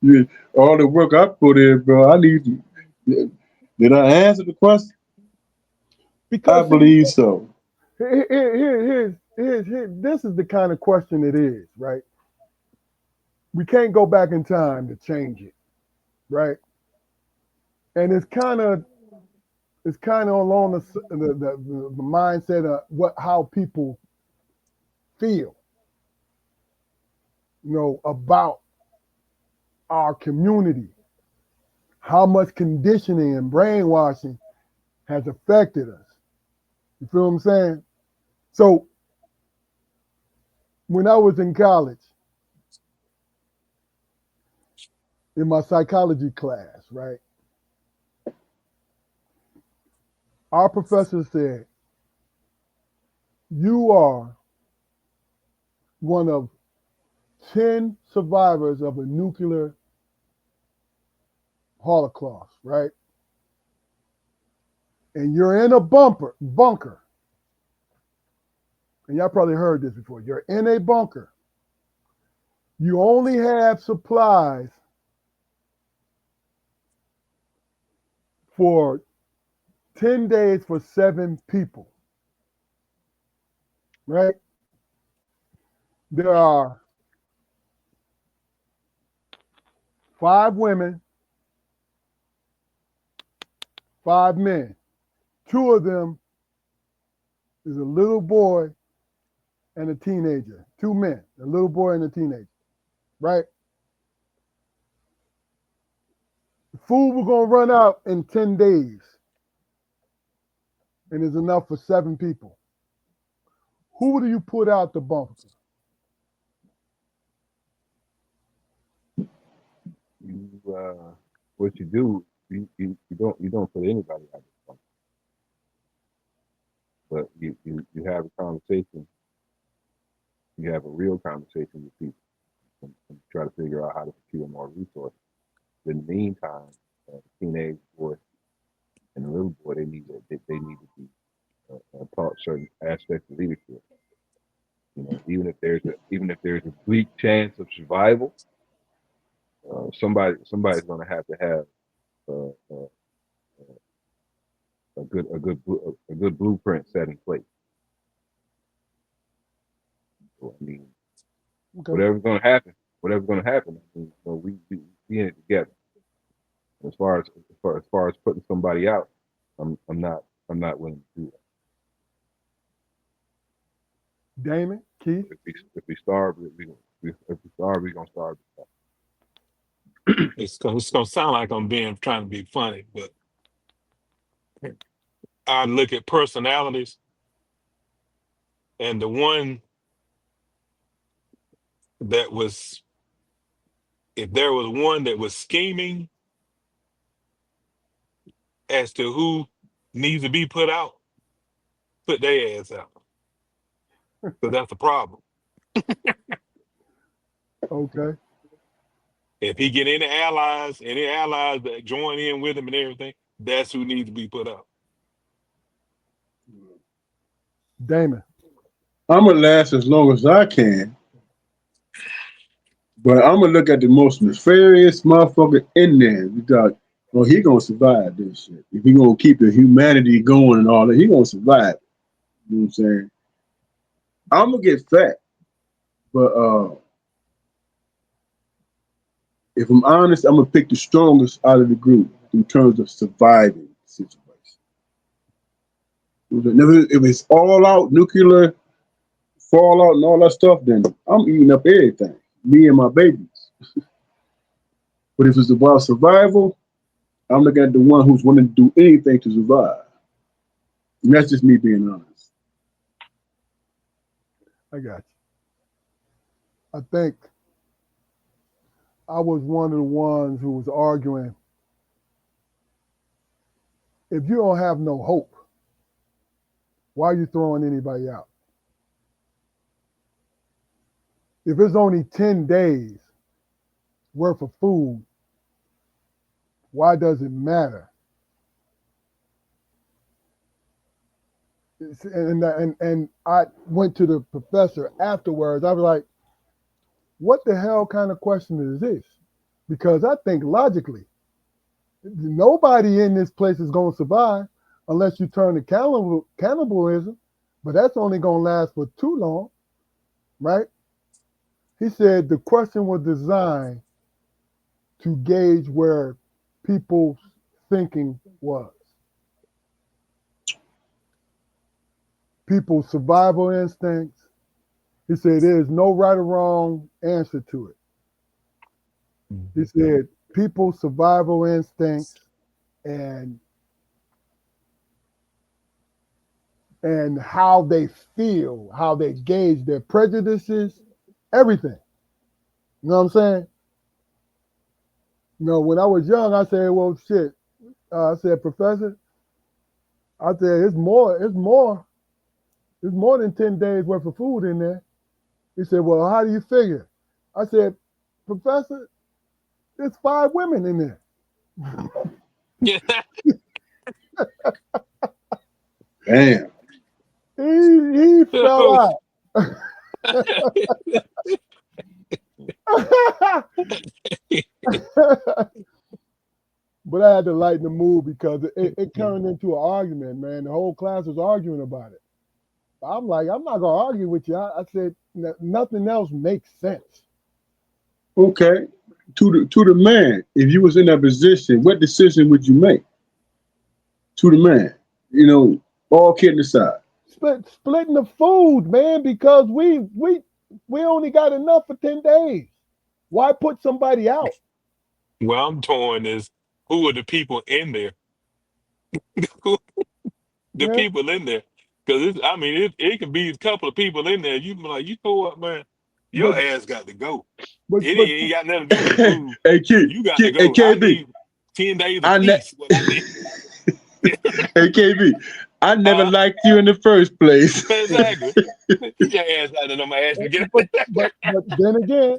Yeah, all the work I put in, bro. I need to. Did I answer the question? I Because see, believe so. this is the kind of question it is, right? We can't go back in time to change it, right? And it's kind of along the mindset of how people feel, about our community, how much conditioning and brainwashing has affected us. You feel what I'm saying? So when I was in college, in my psychology class, right, our professor said, you are one of 10 survivors of a nuclear holocaust, right? And you're in a bunker, and y'all probably heard this before. You're in a bunker. You only have supplies for 10 days for 7 people, right? There are 5 women, 5 men. 2 of them is a little boy and a teenager. 2 men, a little boy and a teenager, right? The food we're going to run out in 10 days, and it's enough for 7 people. Who do you put out the bunker? What you do, you don't put anybody out the bunker. But you have a conversation. You have a real conversation with people and try to figure out how to procure more resources. In the meantime, the teenage boy and the little boy, they need to be taught certain aspects of leadership. You know, even if there's a bleak chance of survival, somebody's going to have a good blueprint set in place. So, I mean, Okay. whatever's going to happen. I mean, so we in it together. As far as putting somebody out, I'm not willing to do that. Damon, Keith. If we starve, we're gonna starve. It's gonna sound like I'm being trying to be funny, but I look at personalities, and the one that was, if there was one that was scheming as to who needs to be put out, put their ass out. So that's the problem. Okay. If he get any allies that join in with him and everything, that's who needs to be put out. Damon. I'm gonna last as long as I can, but I'm gonna look at the most nefarious motherfucker in there because, well, he gonna survive this shit. If he gonna keep the humanity going and all that, he gonna survive. You know what I'm saying? I'm gonna get fat, but if I'm honest, I'm gonna pick the strongest out of the group in terms of surviving the situation. If it's all out nuclear fallout and all that stuff, then I'm eating up everything, me and my babies. But if it's about survival, I'm looking at the one who's willing to do anything to survive. And that's just me being honest. I got you. I think I was one of the ones who was arguing, if you don't have no hope, why are you throwing anybody out? If it's only 10 days worth of food, why does it matter? And I went to the professor afterwards. I was like, what the hell kind of question is this? Because I think logically, nobody in this place is going to survive unless you turn to cannibalism, but that's only going to last for too long, right? He said the question was designed to gauge where people's thinking was. People's survival instincts. He said there is no right or wrong answer to it. He said people's survival instincts and how they feel, how they gauge their prejudices, everything. You know what I'm saying? You know, when I was young, I said, "Well, shit." I said, "Professor," I said, it's more than 10 days worth of food in there." He said, "Well, how do you figure?" I said, "Professor, there's 5 women in there." Yeah. Damn. He fell out. But I had to lighten the mood because it turned into an argument, man. The whole class was arguing about it. I'm like, I'm not gonna argue with you. I said nothing else makes sense. Okay. To the man, if you was in that position, what decision would you make? To the man, you know, all kidding aside. Splitting the food, man, because we only got enough for 10 days. Why put somebody out? Well, I'm torn is who are the people in there? Who the Yeah. people in there? Because I mean, it can be a couple of people in there. You be like, you know what, man, your But ass got to go. but It but ain't got nothing to do with the food. Hey, You got to Hey, go. I KB, need 10 days of I ne- peace. What I need. hey, KB, I never uh, liked you in the first place. exactly. Get your ass out of my ass to get. but then again,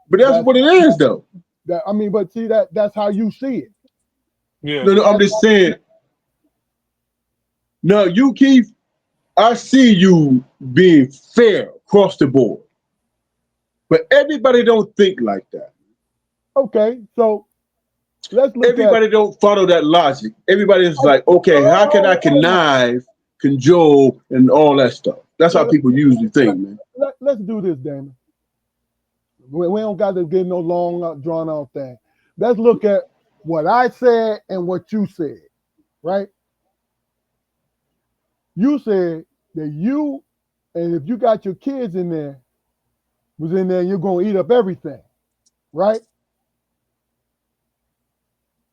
But that's that's what it is, though. that I mean, but see that's how you see it. Yeah. No, no, I'm That's just saying. No, you, Keith, I see you being fair across the board, but everybody don't think like that. okay. So let's look at Everybody don't follow that logic. Everybody is like, okay, how can I hold on. connive, cajole, and all that stuff? That's how Let, people usually think, man. let's do this, Damon. We don't got to get no long drawn out thing. Let's look at what I said and what you said, right? You said that you, and if you got your kids in there, was in there, you're gonna eat up everything, right?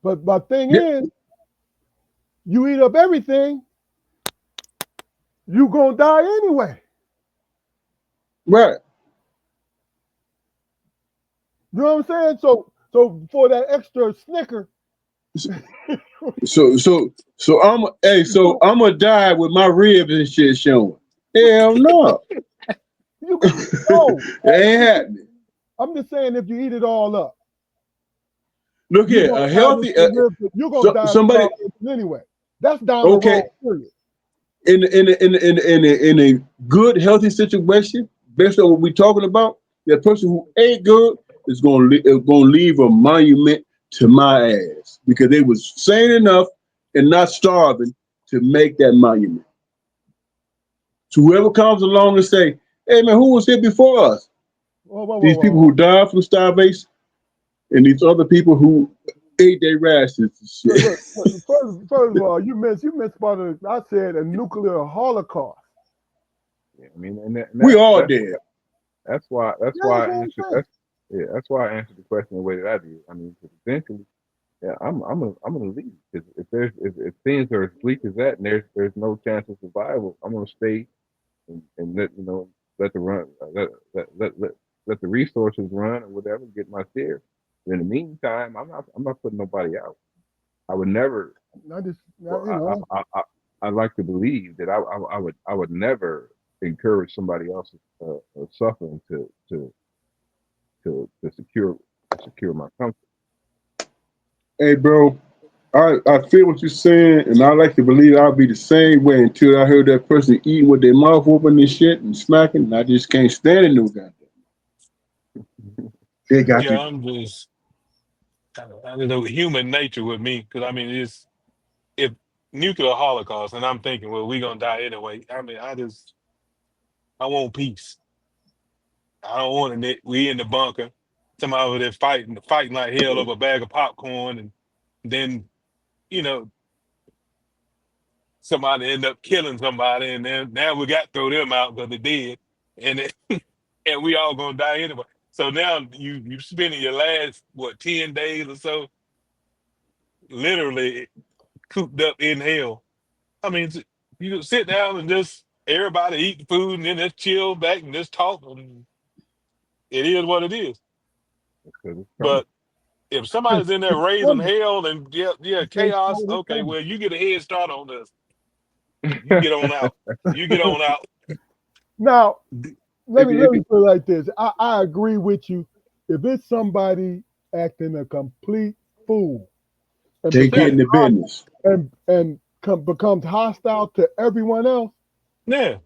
But my thing Yeah, is, you eat up everything, you gonna die anyway. right. You know what I'm saying? So for that extra snicker, So I'm gonna die with my ribs and shit showing. Hell no, you no. it ain't happening. I'm just saying if you eat it all up, Look you're here, gonna a die with healthy your ribs. You're gonna die of somebody. starvation anyway. That's down the Okay, road. Period. in a good healthy situation, based on what we're talking about, that person who ain't good is gonna leave a monument to my ass because they was sane enough and not starving to make that monument. So whoever comes along and say, "Hey man, who was here before us?" Whoa, whoa, whoa, These whoa, people whoa. who died from starvation, and these other people who ate their rations and Look, shit. look, first of all, you missed part of. I said a nuclear holocaust. Yeah, I mean, and, We all dead. that's Yeah, that's why I what I'm answered saying. that's why I answered the question the way that I did. I mean, 'cause eventually, yeah, I'm gonna leave because if things are as bleak as that and there's no chance of survival, I'm gonna stay and let let the run let the resources run or whatever, get my share. But in the meantime, I'm not putting nobody out. I would never. I just, Well, you know, I like to believe that I would never encourage somebody else's suffering to secure my comfort. Hey, bro, I feel what you're saying, and I like to believe I'll be the same way until I heard that person eating with their mouth open and shit and smacking, and I just can't stand it no goddamn. They got Yeah, to. I'm just. I don't know human nature with me because I mean it's if nuclear holocaust and I'm thinking, well, we gonna die anyway. I mean, I want peace. I don't want it. We in the bunker. Somebody over there fighting like hell over a bag of popcorn, and then you know somebody end up killing somebody, and then now we got to throw them out because they did, and and we all gonna die anyway. So now you spending your last 10 days or so literally cooped up in hell. I mean, you can sit down and just everybody eat the food and then just chill back and just talk. And it is what it is. Because it's coming. But if somebody's in there raising hell and chaos, okay, well you get a head start on this. You get on out. You get on out. Now, let me put it like this. I agree with you. If it's somebody acting a complete fool, and They get in the business becomes hostile to everyone else, Yeah,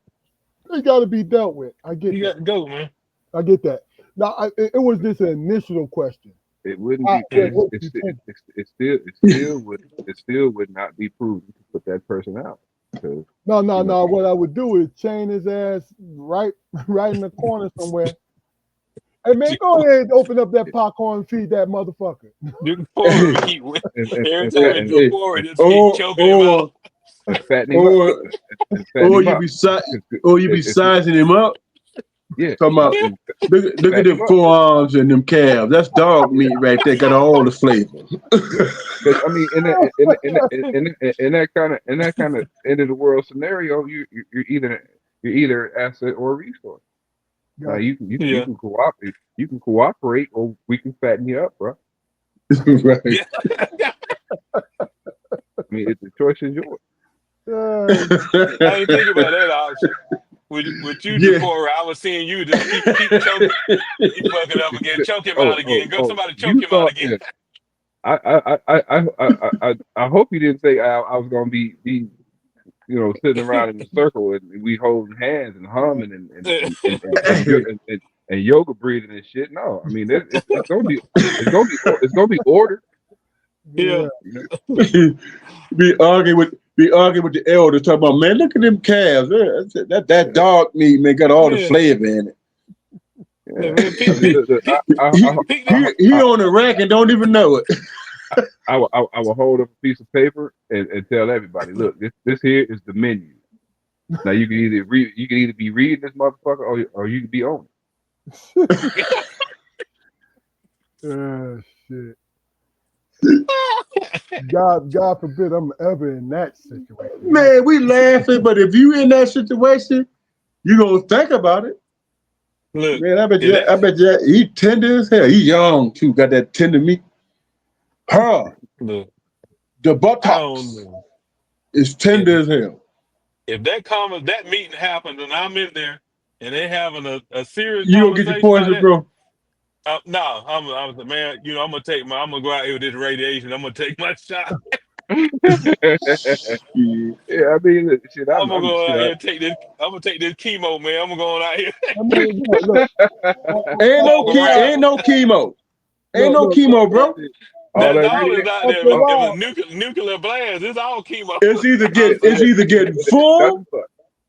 they got to be dealt with. I get you that. got to go, man. I get that. Now, it was this initial question. It wouldn't be. It still would not be prudent to put that person out. Because No. What I would do is chain his ass right in the corner somewhere. Hey man, go ahead and open up that popcorn and feed that motherfucker. You can forward, keep every time you go forward, just keep choking him out. And fatten him up. Or you be sizing him up. Yeah. Talking about, look at them forearms and them calves. That's dog meat right there. Got all the flavor. I mean, in that kind of end of the world scenario, you're either asset or resource. Now you can cooperate. You can cooperate, or we can fatten you up, bro. Right. Yeah. I mean, the choice is yours. I ain't think about that option. With you, Deborah, I was seeing you just keep choking. Keep fucking up again. Choke him out again. Go somebody choke him out again. I hope you didn't say I was gonna be sitting around in a circle and we holding hands and humming and yoga breathing and shit. No, I mean it's gonna be ordered. Yeah. Be arguing with the elders, talking about, man, look at them calves. That dog meat, man, got all the flavor in it. He on the rack and don't even know it. I will hold up a piece of paper and tell everybody, look, this here is the menu. Now you can either be reading this motherfucker or you can be on it. Shit. God forbid I'm ever in that situation. Man, we laughing, but if you in that situation, you gonna think about it. Look, man, I bet you he tender as hell. He young too, got that tender meat. Look, the buttocks is tender as hell. If that meeting happened and I'm in there and they having a serious you gonna get your poison, bro? No, I'm the man. I'm gonna go out here with this radiation. I'm gonna take my shot. Yeah, I mean, shit. I'm gonna go out here and take this. I'm gonna take this chemo, man. I'm gonna go out here. Ain't no chemo. Ain't no chemo, bro. That's all is out there. It was nuclear blast. It's all chemo. It's either getting full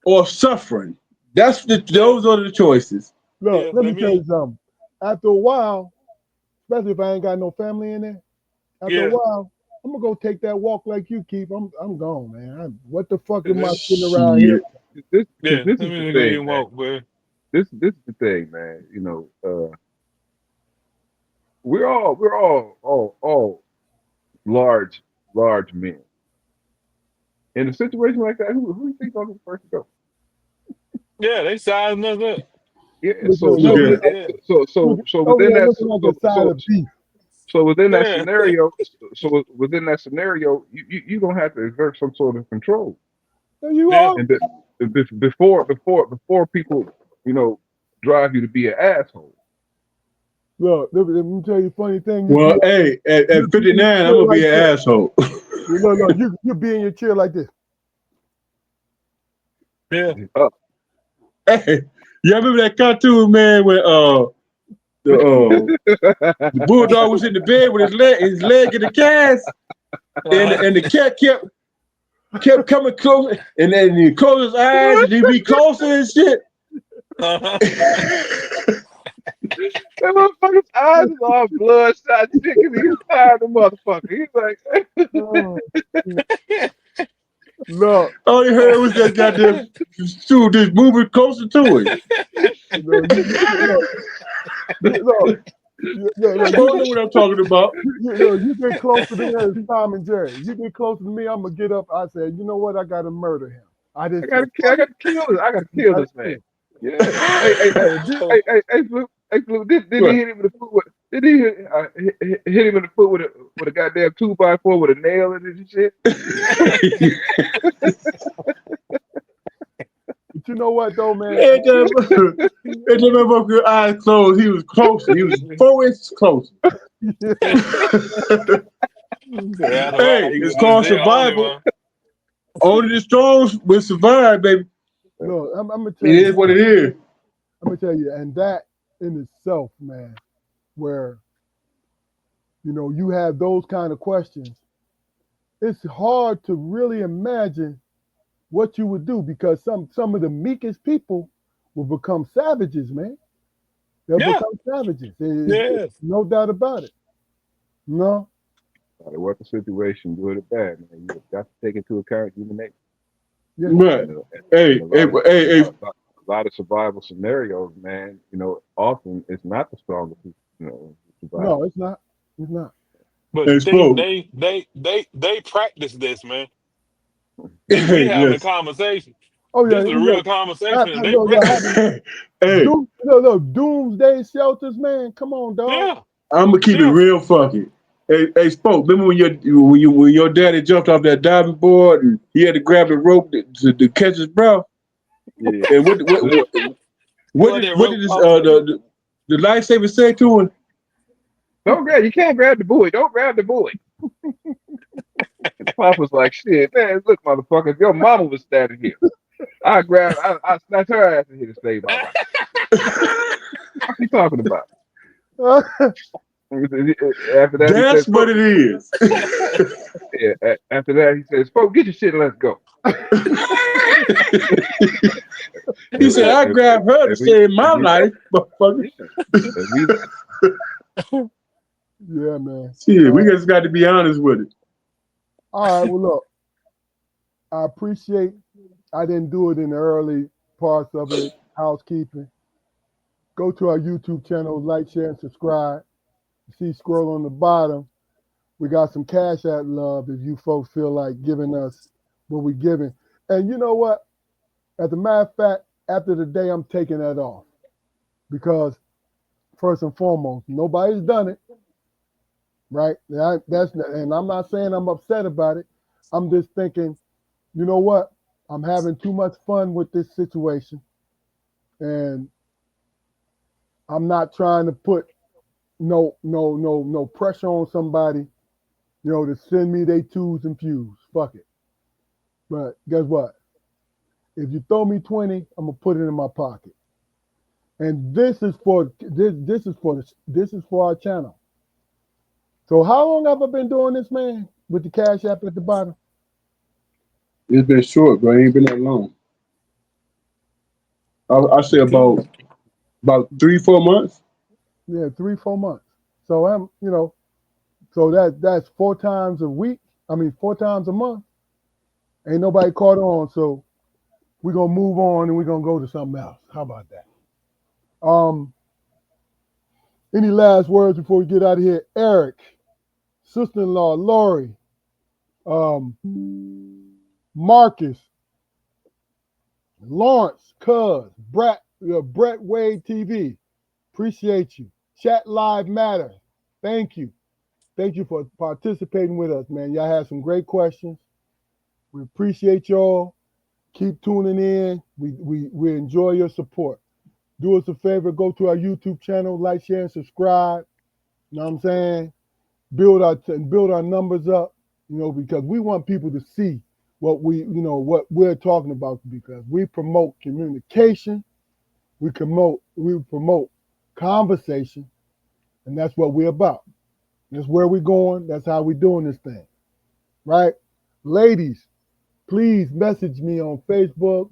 or suffering. Those are the choices. Look, let me tell you something. After a while, especially if I ain't got no family in there, after a while, I'm gonna go take that walk like you keep. I'm gone, man. What the fuck am I sitting around here? This is the thing, walk, this is the thing, man. We're all large men. In a situation like that, who do you think on the first to go? Yeah, they sizing us up. Yeah, so within that scenario, you gonna have to exert some sort of control. You are. And before people, drive you to be an asshole. Look, let me tell you a funny thing. Well, hey, at 59, I'm gonna be an asshole. Look, you be in your chair like this. Yeah. Hey, you remember that cartoon, man, where the bulldog was in the bed with his leg in the cast, and the cat kept coming close, and then he closed his eyes and he'd be closer and shit. That motherfucker's eyes is all bloodshot. He's tired of the motherfucker. He's like, no. All he heard was that goddamn dude just moving closer to him. Look, I don't know what I'm talking about. you get closer to me as Tom and Jerry. You get closer to me, I'm gonna get up. I said, you know what? I gotta murder him. I just I gotta kill this. I gotta kill this man. Yeah. Hey, Flip, did he What? hit him in the foot with? Did he hit him in the foot with a goddamn 2x4 with a nail in it and shit? But you know what though, man? And that motherfucker eyes closed. He was closer. He was 4 inches closer. Hey, it's called survival. Only the strong will survive, baby. Look, I'm gonna tell It you. is what it is. I'm gonna tell you, and that in itself, man, where you have those kind of questions, it's hard to really imagine what you would do because some of the meekest people will become savages, man. They'll Yeah. become savages. Yes. No doubt about it. No. No matter what the situation, good or bad, man, you got to take into account human nature. Yeah. Right. Hey, A lot of survival scenarios, man. Often it's not the stronger people. Who survive. No, it's not. It's not. But Hey, Smoke. they practice this, man. We having a Yes. conversation. Oh yeah. This is a real conversation. And they Look, Hey, look, doomsday shelters, man. Come on, dog. yeah. I'm gonna keep it real funky. Hey, Spoke. Remember when your daddy jumped off that diving board and he had to grab the rope to catch his breath? Yeah. And what did this, the lifesaver say to him? You can't grab the buoy. Don't grab the buoy. Pop was like, shit, man, look, motherfucker, if your mama was standing here, I snatch her ass in here to save my life. What are you talking about? After that, That's what it is. Yeah, after that, he says, "Folks, get your shit and let's go." He said, "I grabbed her to save my life, motherfucker." Yeah, man. Shit, we just got to be honest with it. All right, well, look, I appreciate I didn't do it in the early parts of it, housekeeping. Go to our YouTube channel, like, share, and subscribe. You see scroll on the bottom. We got some Cash App love if you folks feel like giving us what we're giving. And you know what? As a matter of fact, after the day, I'm taking that off. Because first and foremost, nobody's done it. Right? And I'm not saying I'm upset about it. I'm just thinking, you know what? I'm having too much fun with this situation. And I'm not trying to put no pressure on somebody, to send me their twos and fews. Fuck it. But guess what? If you throw me 20, I'm gonna put it in my pocket. And this is for our channel. So how long have I been doing this, man? With the Cash App at the bottom? It's been short, bro. It ain't been that long. I say about 3-4 months. Yeah, 3-4 months. So I'm, so that's 4 times a week. 4 times a month. Ain't nobody caught on, so we're gonna move on and we're gonna go to something else. How about that? Any last words before we get out of here? Eric, sister-in-law Lori, Marcus, Lawrence, Cuz, Brett Wade TV. Appreciate you. Chat Live Matter. Thank you. Thank you for participating with us, man. Y'all had some great questions. We appreciate y'all. Keep tuning in. We enjoy your support. Do us a favor, go to our YouTube channel, like, share, and subscribe. You know what I'm saying? Build our numbers up, because we want people to see what what we're talking about, because we promote communication, we promote conversation, and that's what we're about. That's where we're going. That's how we're doing this thing. Right? Ladies, please message me on Facebook,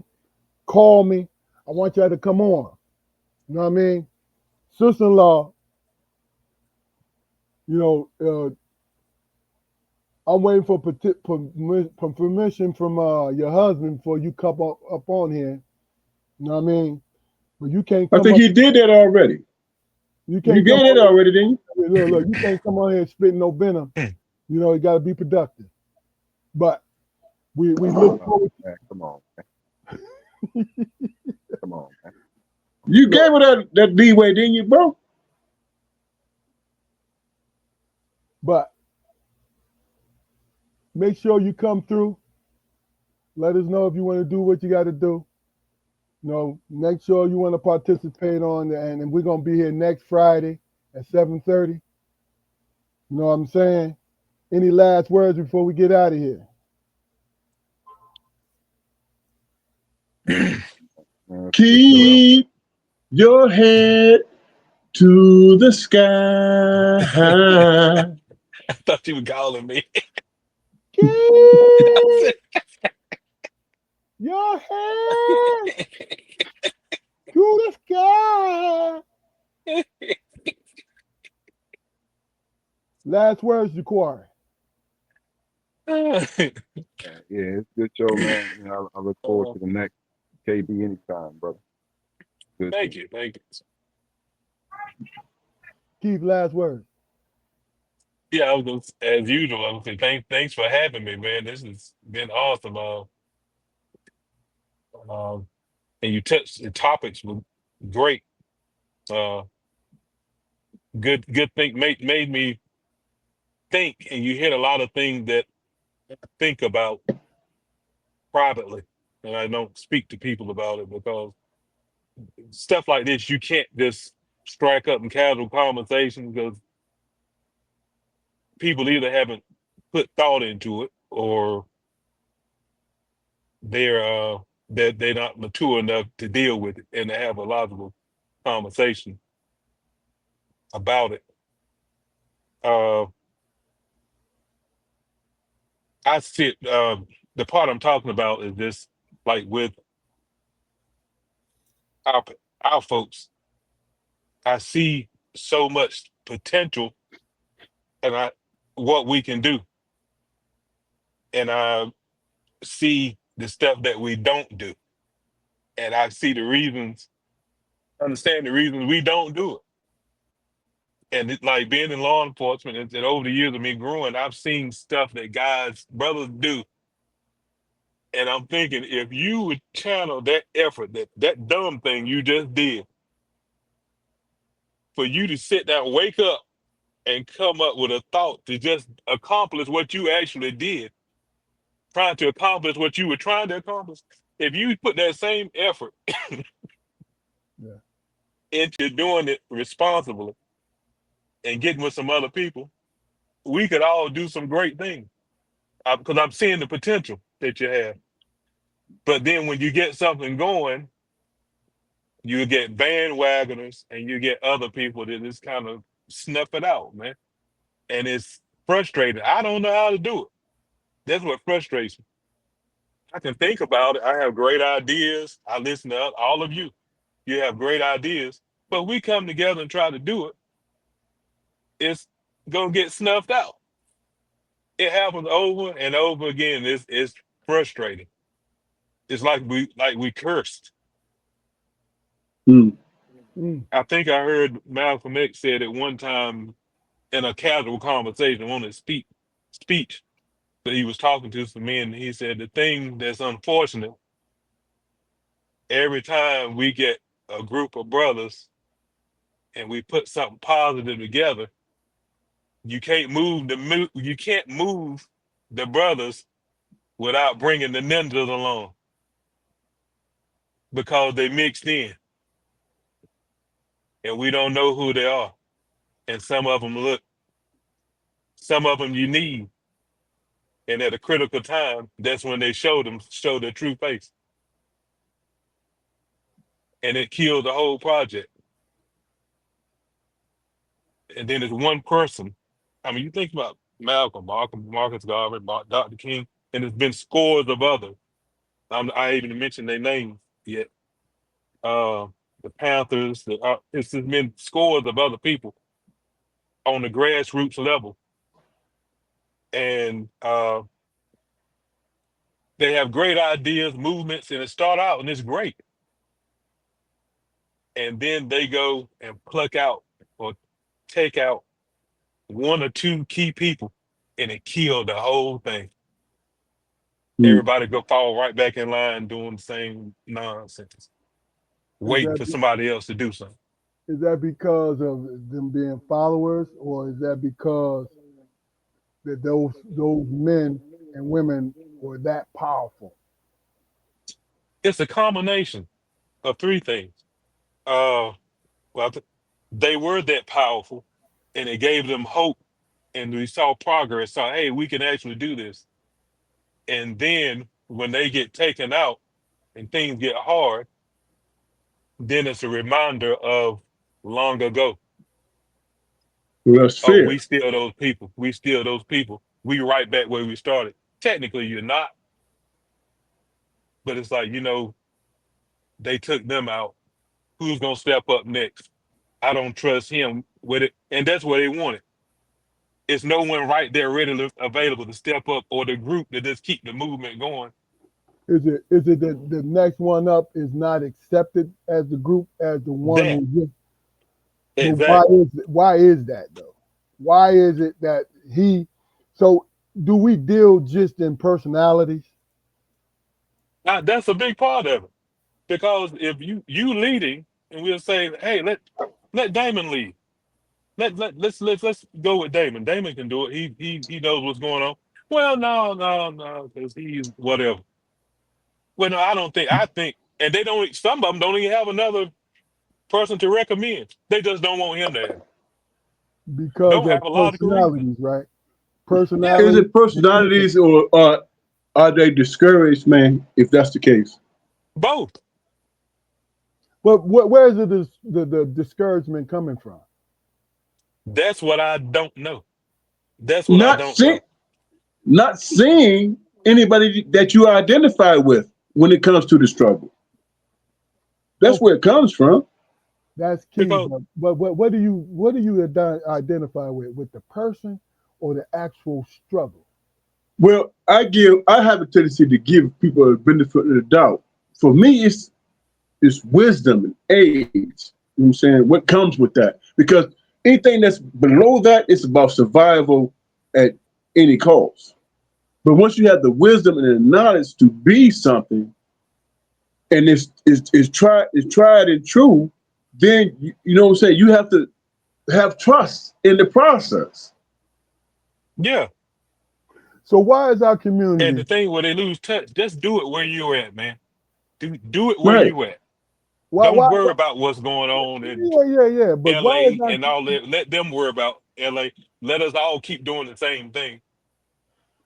call me. I want y'all to come on. You know what I mean? Sister-in-law, I'm waiting for permission from your husband before you come up on here. You know what I mean? But you can't come I think up. he did that already. You You can't come get it on already, didn't here, look, you can't come on here spitting no venom. You know, you got to be productive. But we look Oh, forward. man, come on, come on, man. you? You So, gave her that leeway, didn't you, bro? but make sure you come through. Let us know if you want to do what you got to do. You know, make sure you want to participate on, and we're gonna be here next Friday at 7:30. You know what I'm saying? Any last words before we get out of here? Well, Keep your head to the sky. I thought you were calling me. Keep your head to the sky. Last words, Jaquari. Yeah, it's a good show, man. You know, I look forward to the next KB anytime, brother. Good Thank thing. you, thank you. Keith, last words. Yeah, I was gonna, as usual. I was gonna say thanks for having me, man. This has been awesome. And you touched the topics were great. Uh, good thing made me think, and you hit a lot of things that I think about privately, and I don't speak to people about it because stuff like this you can't just strike up in casual conversation because people either haven't put thought into it or they're they're not mature enough to deal with it and to have a logical conversation about it. Uh, I sit the part I'm talking about is this, like with our our folks. I see so much potential and I what we can do, and I see the stuff that we don't do, and I see the reasons, understand the reasons we don't do it. And it, like being in law enforcement, and over the years of me growing, I've seen stuff that guys, brothers do. And I'm thinking, if you would channel that effort, that dumb thing you just did, for you to sit down, wake up, and come up with a thought to just accomplish what you actually did, trying to accomplish what you were trying to accomplish. If you put that same effort Yeah. into doing it responsibly and getting with some other people, we could all do some great things. Because I'm seeing the potential that you have. But then when you get something going, you get bandwagoners and you get other people that just kind of snuff it out, man. And it's frustrating. I don't know how to do it. That's what frustrates me. I can think about it. I have great ideas. I listen to all of you. You have great ideas. But we come together and try to do it. It's gonna get snuffed out. It happens over and over again. It's frustrating. It's like we cursed. Mm. Mm. I think I heard Malcolm X said at one time in a casual conversation on his speech that he was talking to some men. He said the thing that's unfortunate, every time we get a group of brothers and we put something positive together, you can't move the brothers without bringing the ninjas along because they mixed in and we don't know who they are. And some of them you need. And at a critical time, that's when they show their true face. And it killed the whole project. And then it's one person. I mean, you think about Malcolm, Marcus Garvey, Dr. King, and there's been scores of others. I ain't even mentioned their names yet. Uh, the Panthers, it's just been scores of other people on the grassroots level. And they have great ideas, movements, and it start out and it's great. And then they go and pluck out take out one or two key people and it killed the whole thing. Everybody go fall right back in line doing the same nonsense, waiting for somebody else to do something. Is that because of them being followers, or is that because that those men and women were that powerful? It's a combination of three things. They were that powerful, and it gave them hope, and we saw progress. So, hey, we can actually do this. And then when they get taken out and things get hard, then it's a reminder of long ago. Well, that's Oh, fair. we still those people. We still those people. We right back where we started. Technically, you're not, but it's like, they took them out. Who's gonna step up next? I don't trust him with it, and that's what they wanted. It's no one right there ready available to step up, or the group to just keep the movement going. Is it that the next one up is not accepted as the group as the one That who? But exactly. why is that though? Why is it that he? So do we deal just in personalities? Now, that's a big part of it, because if you leading, and we'll say, hey, let Damon lead. Let's go with Damon. Damon can do it. He knows what's going on. Well, no, because he's whatever. Well, no, I don't think. I think, and they don't. Some of them don't even have another person to recommend. They just don't want him there. Because Don't of have a lot of reason. personalities, right? Yeah, Is Personalities. it personalities or are they discouraged, man? If that's the case, both. But where is the discouragement coming from? That's what I don't know. That's what I not don't see, know. not seeing anybody that you identify with when it comes to the struggle. That's Okay, where it comes from. that's key. Because But what do you identify with the person or the actual struggle? Well, I have a tendency to give people a benefit of the doubt. For me, it's wisdom and age. You know what I'm saying? What comes with that? Because anything that's below that is about survival at any cost. But once you have the wisdom and the knowledge to be something, and it's tried and true, then you know what I'm saying. You have to have trust in the process. yeah, So why is our and the community? thing where they lose touch, just do it where you're at, man. Do it where Right. you at. Why Don't why? worry about what's going on in Yeah. But why is LA our and all that. Let them worry about LA. Let us all keep doing the same thing.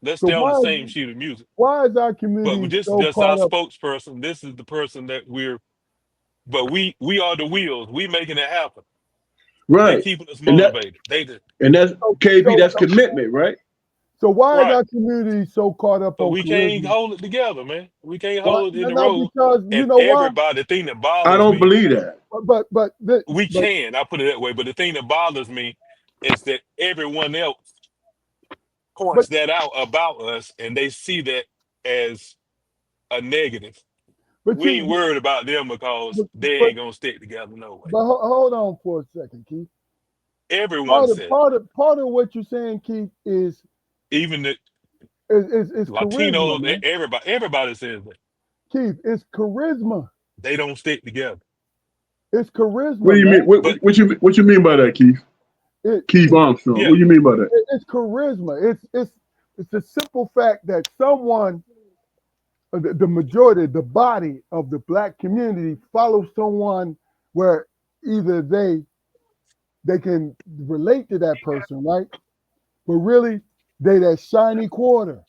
Let's so stay on the same sheet of music. why is our But community this is so just our caught up? spokesperson. This is the person that but we are the wheels. We making it happen. They Right. keeping us And that motivated. They just, and that's So KB. so That's commitment, right? so why is right. our community so caught up But on we can't charisma? hold it together, man. We can't Why? hold it in the No, road. because you And know why? everybody, the thing that I bothers don't me, believe that. we But can, I put it that way, but the thing that bothers me is that everyone else but points that out about us and they see that as a negative. but We see, ain't worried about them because but they but, ain't gonna stick together no way. hold on for a second, Keith. Everyone Part of said, part of part of what you're saying, Keith, even the is charisma, Latinos, man. everybody says that Keith, it's charisma. they don't stick together. It's What do charisma, you mean? man. But What you mean by that, Keith? It, Keith it, Armstrong. yeah, What do you mean by that? it's charisma. It's the simple fact that someone, the majority, the body of the black community follows someone where either they can relate to that person, right? But really, they that shiny quarter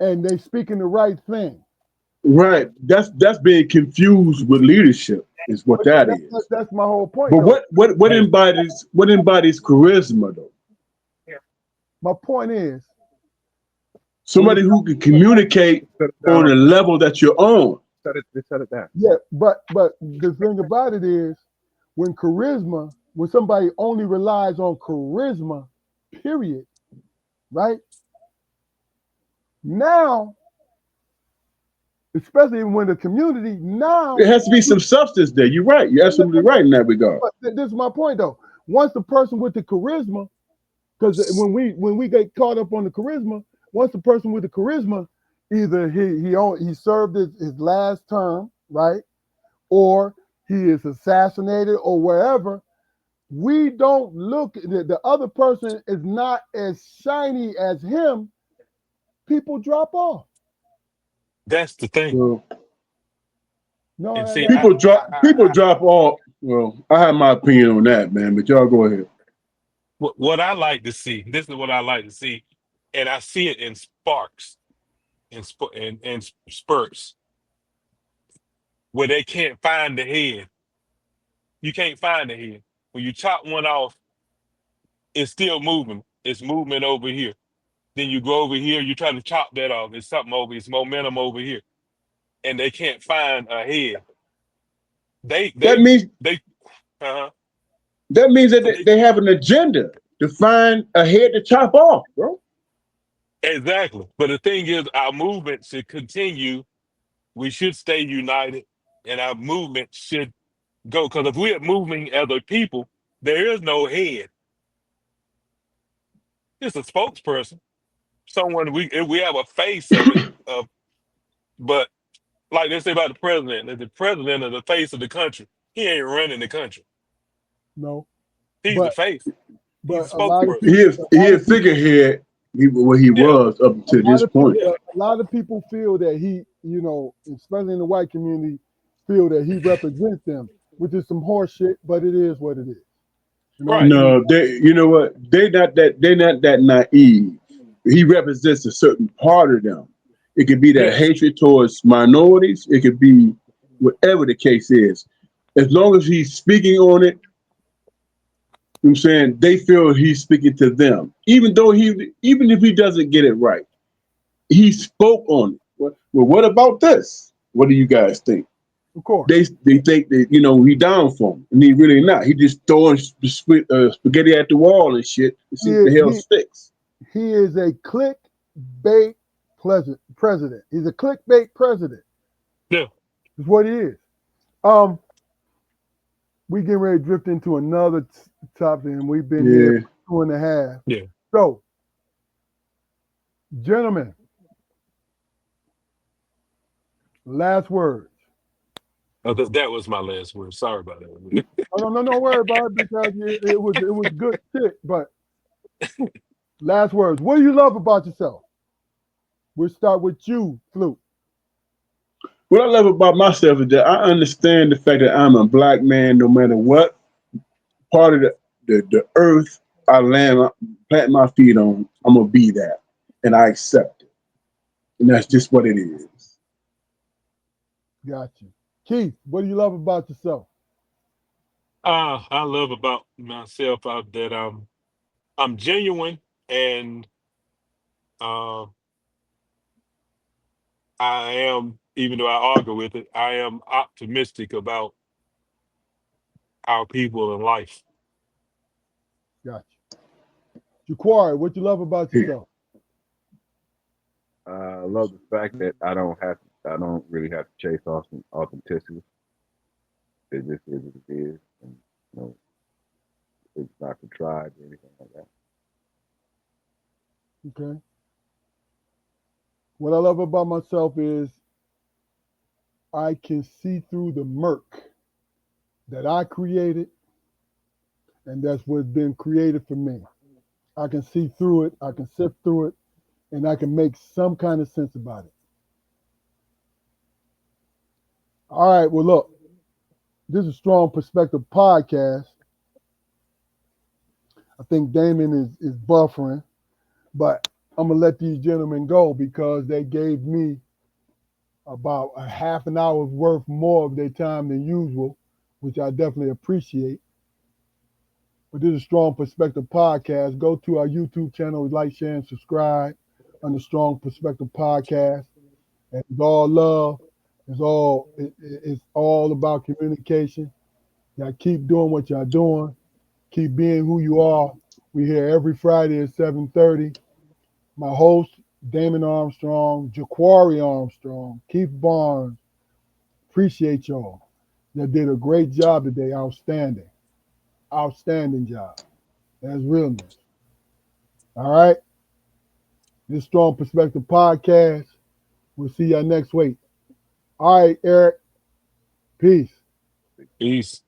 and they speaking the right thing. Right. That's being confused with leadership is what But that is. that's my whole point, But though. what yeah, embodies charisma though? My point is, when Somebody it who comes, can communicate Shut it on down. the level that you're on. Shut it down. yeah, but the thing about it is, when somebody only relies on charisma, period, right? Now, especially when the community There now, has to be some substance there. You're right. You're absolutely right in that regard. but this is my point though. once the person with the charisma, because when we get caught up on the charisma, once the person with the charisma, either he served his last term, right, or he is assassinated or wherever, we don't look, the other person is not as shiny as him, people drop off. That's the thing. Well, No, And see, people drop off. Well, I have my opinion on that, man. But y'all go ahead. what I like to see, this is what I like to see, and I see it in sparks, in spurts, where they can't find the head. You can't find the head. When you chop one off, it's still moving. It's movement over here. Then you go over here, you try to chop that off. It's something over, it's momentum over here. And they can't find a head. They That they means they uh that means that so they they have an agenda to find a head to chop off, bro. exactly. But the thing is, our movement should continue. We should stay united, and our movement should go. Because if we're moving as a people, there is no head. It's a spokesperson, someone we have a face of it. But like they say about the president, that the president is the face of the country. He ain't running the country. no, He's the but face. He's a a lot of spokesperson. people, He a figurehead. What he Yeah, was up to a lot this of people, point. yeah. a lot of people feel that he, especially in the white community, feel that he represents them, which is some horse shit, but it is what it is. You know what I'm Right. saying? No, you know what? They're not that naive. He represents a certain part of them. It could be that Yes. hatred towards minorities. It could be whatever the case is. As long as he's speaking on it, you know what I'm saying, they feel he's speaking to them. Even if he doesn't get it right, he spoke on it. Well, what about this? What do you guys think? Of course, They think that he down for him, and he really not. He just throwing spaghetti at the wall and shit to see he if the hell he, sticks. he is a clickbait president. He's a clickbait president. Yeah. Is what he is. Um, we getting ready to drift into another topic, and we've been here Yeah, for 2.5. Yeah. So, gentlemen, last words. That was my last word. Sorry about that. Oh, no, no worry about it because it was good shit. But last words. What do you love about yourself? We'll start with you, Flute. what I love about myself is that I understand the fact that I'm a black man. No matter what part of the earth I plant my feet on, I'm gonna be that, and I accept it, and that's just what it is. Got you. Keith, what do you love about yourself? I love about myself that I'm genuine and uh, I am, even though I argue with it, I am optimistic about our people and life. Got you. Jaquari, what you love about Yeah. yourself? I love the fact that I don't really have to chase authenticity. It just is what it is, and it's not contrived or anything like that. Okay. What I love about myself is I can see through the murk that I created, and that's what's been created for me. I can see through it, I can sift through it, and I can make some kind of sense about it. All right, well, look, this is Strong Perspective Podcast. I think Damon is buffering, but I'm going to let these gentlemen go because they gave me about a half an hour's worth more of their time than usual, which I definitely appreciate. But this is Strong Perspective Podcast. Go to our YouTube channel, like, share, and subscribe on the Strong Perspective Podcast. And it's all love. It's all about communication. Y'all keep doing what y'all doing. Keep being who you are. We're here every Friday at 7:30. My host, Damon Armstrong, Jaquari Armstrong, Keith Barnes. Appreciate y'all. Y'all did a great job today. Outstanding. outstanding job. That's realness. All right. This Strong Perspective Podcast. We'll see y'all next week. All right, Eric. Peace. Peace.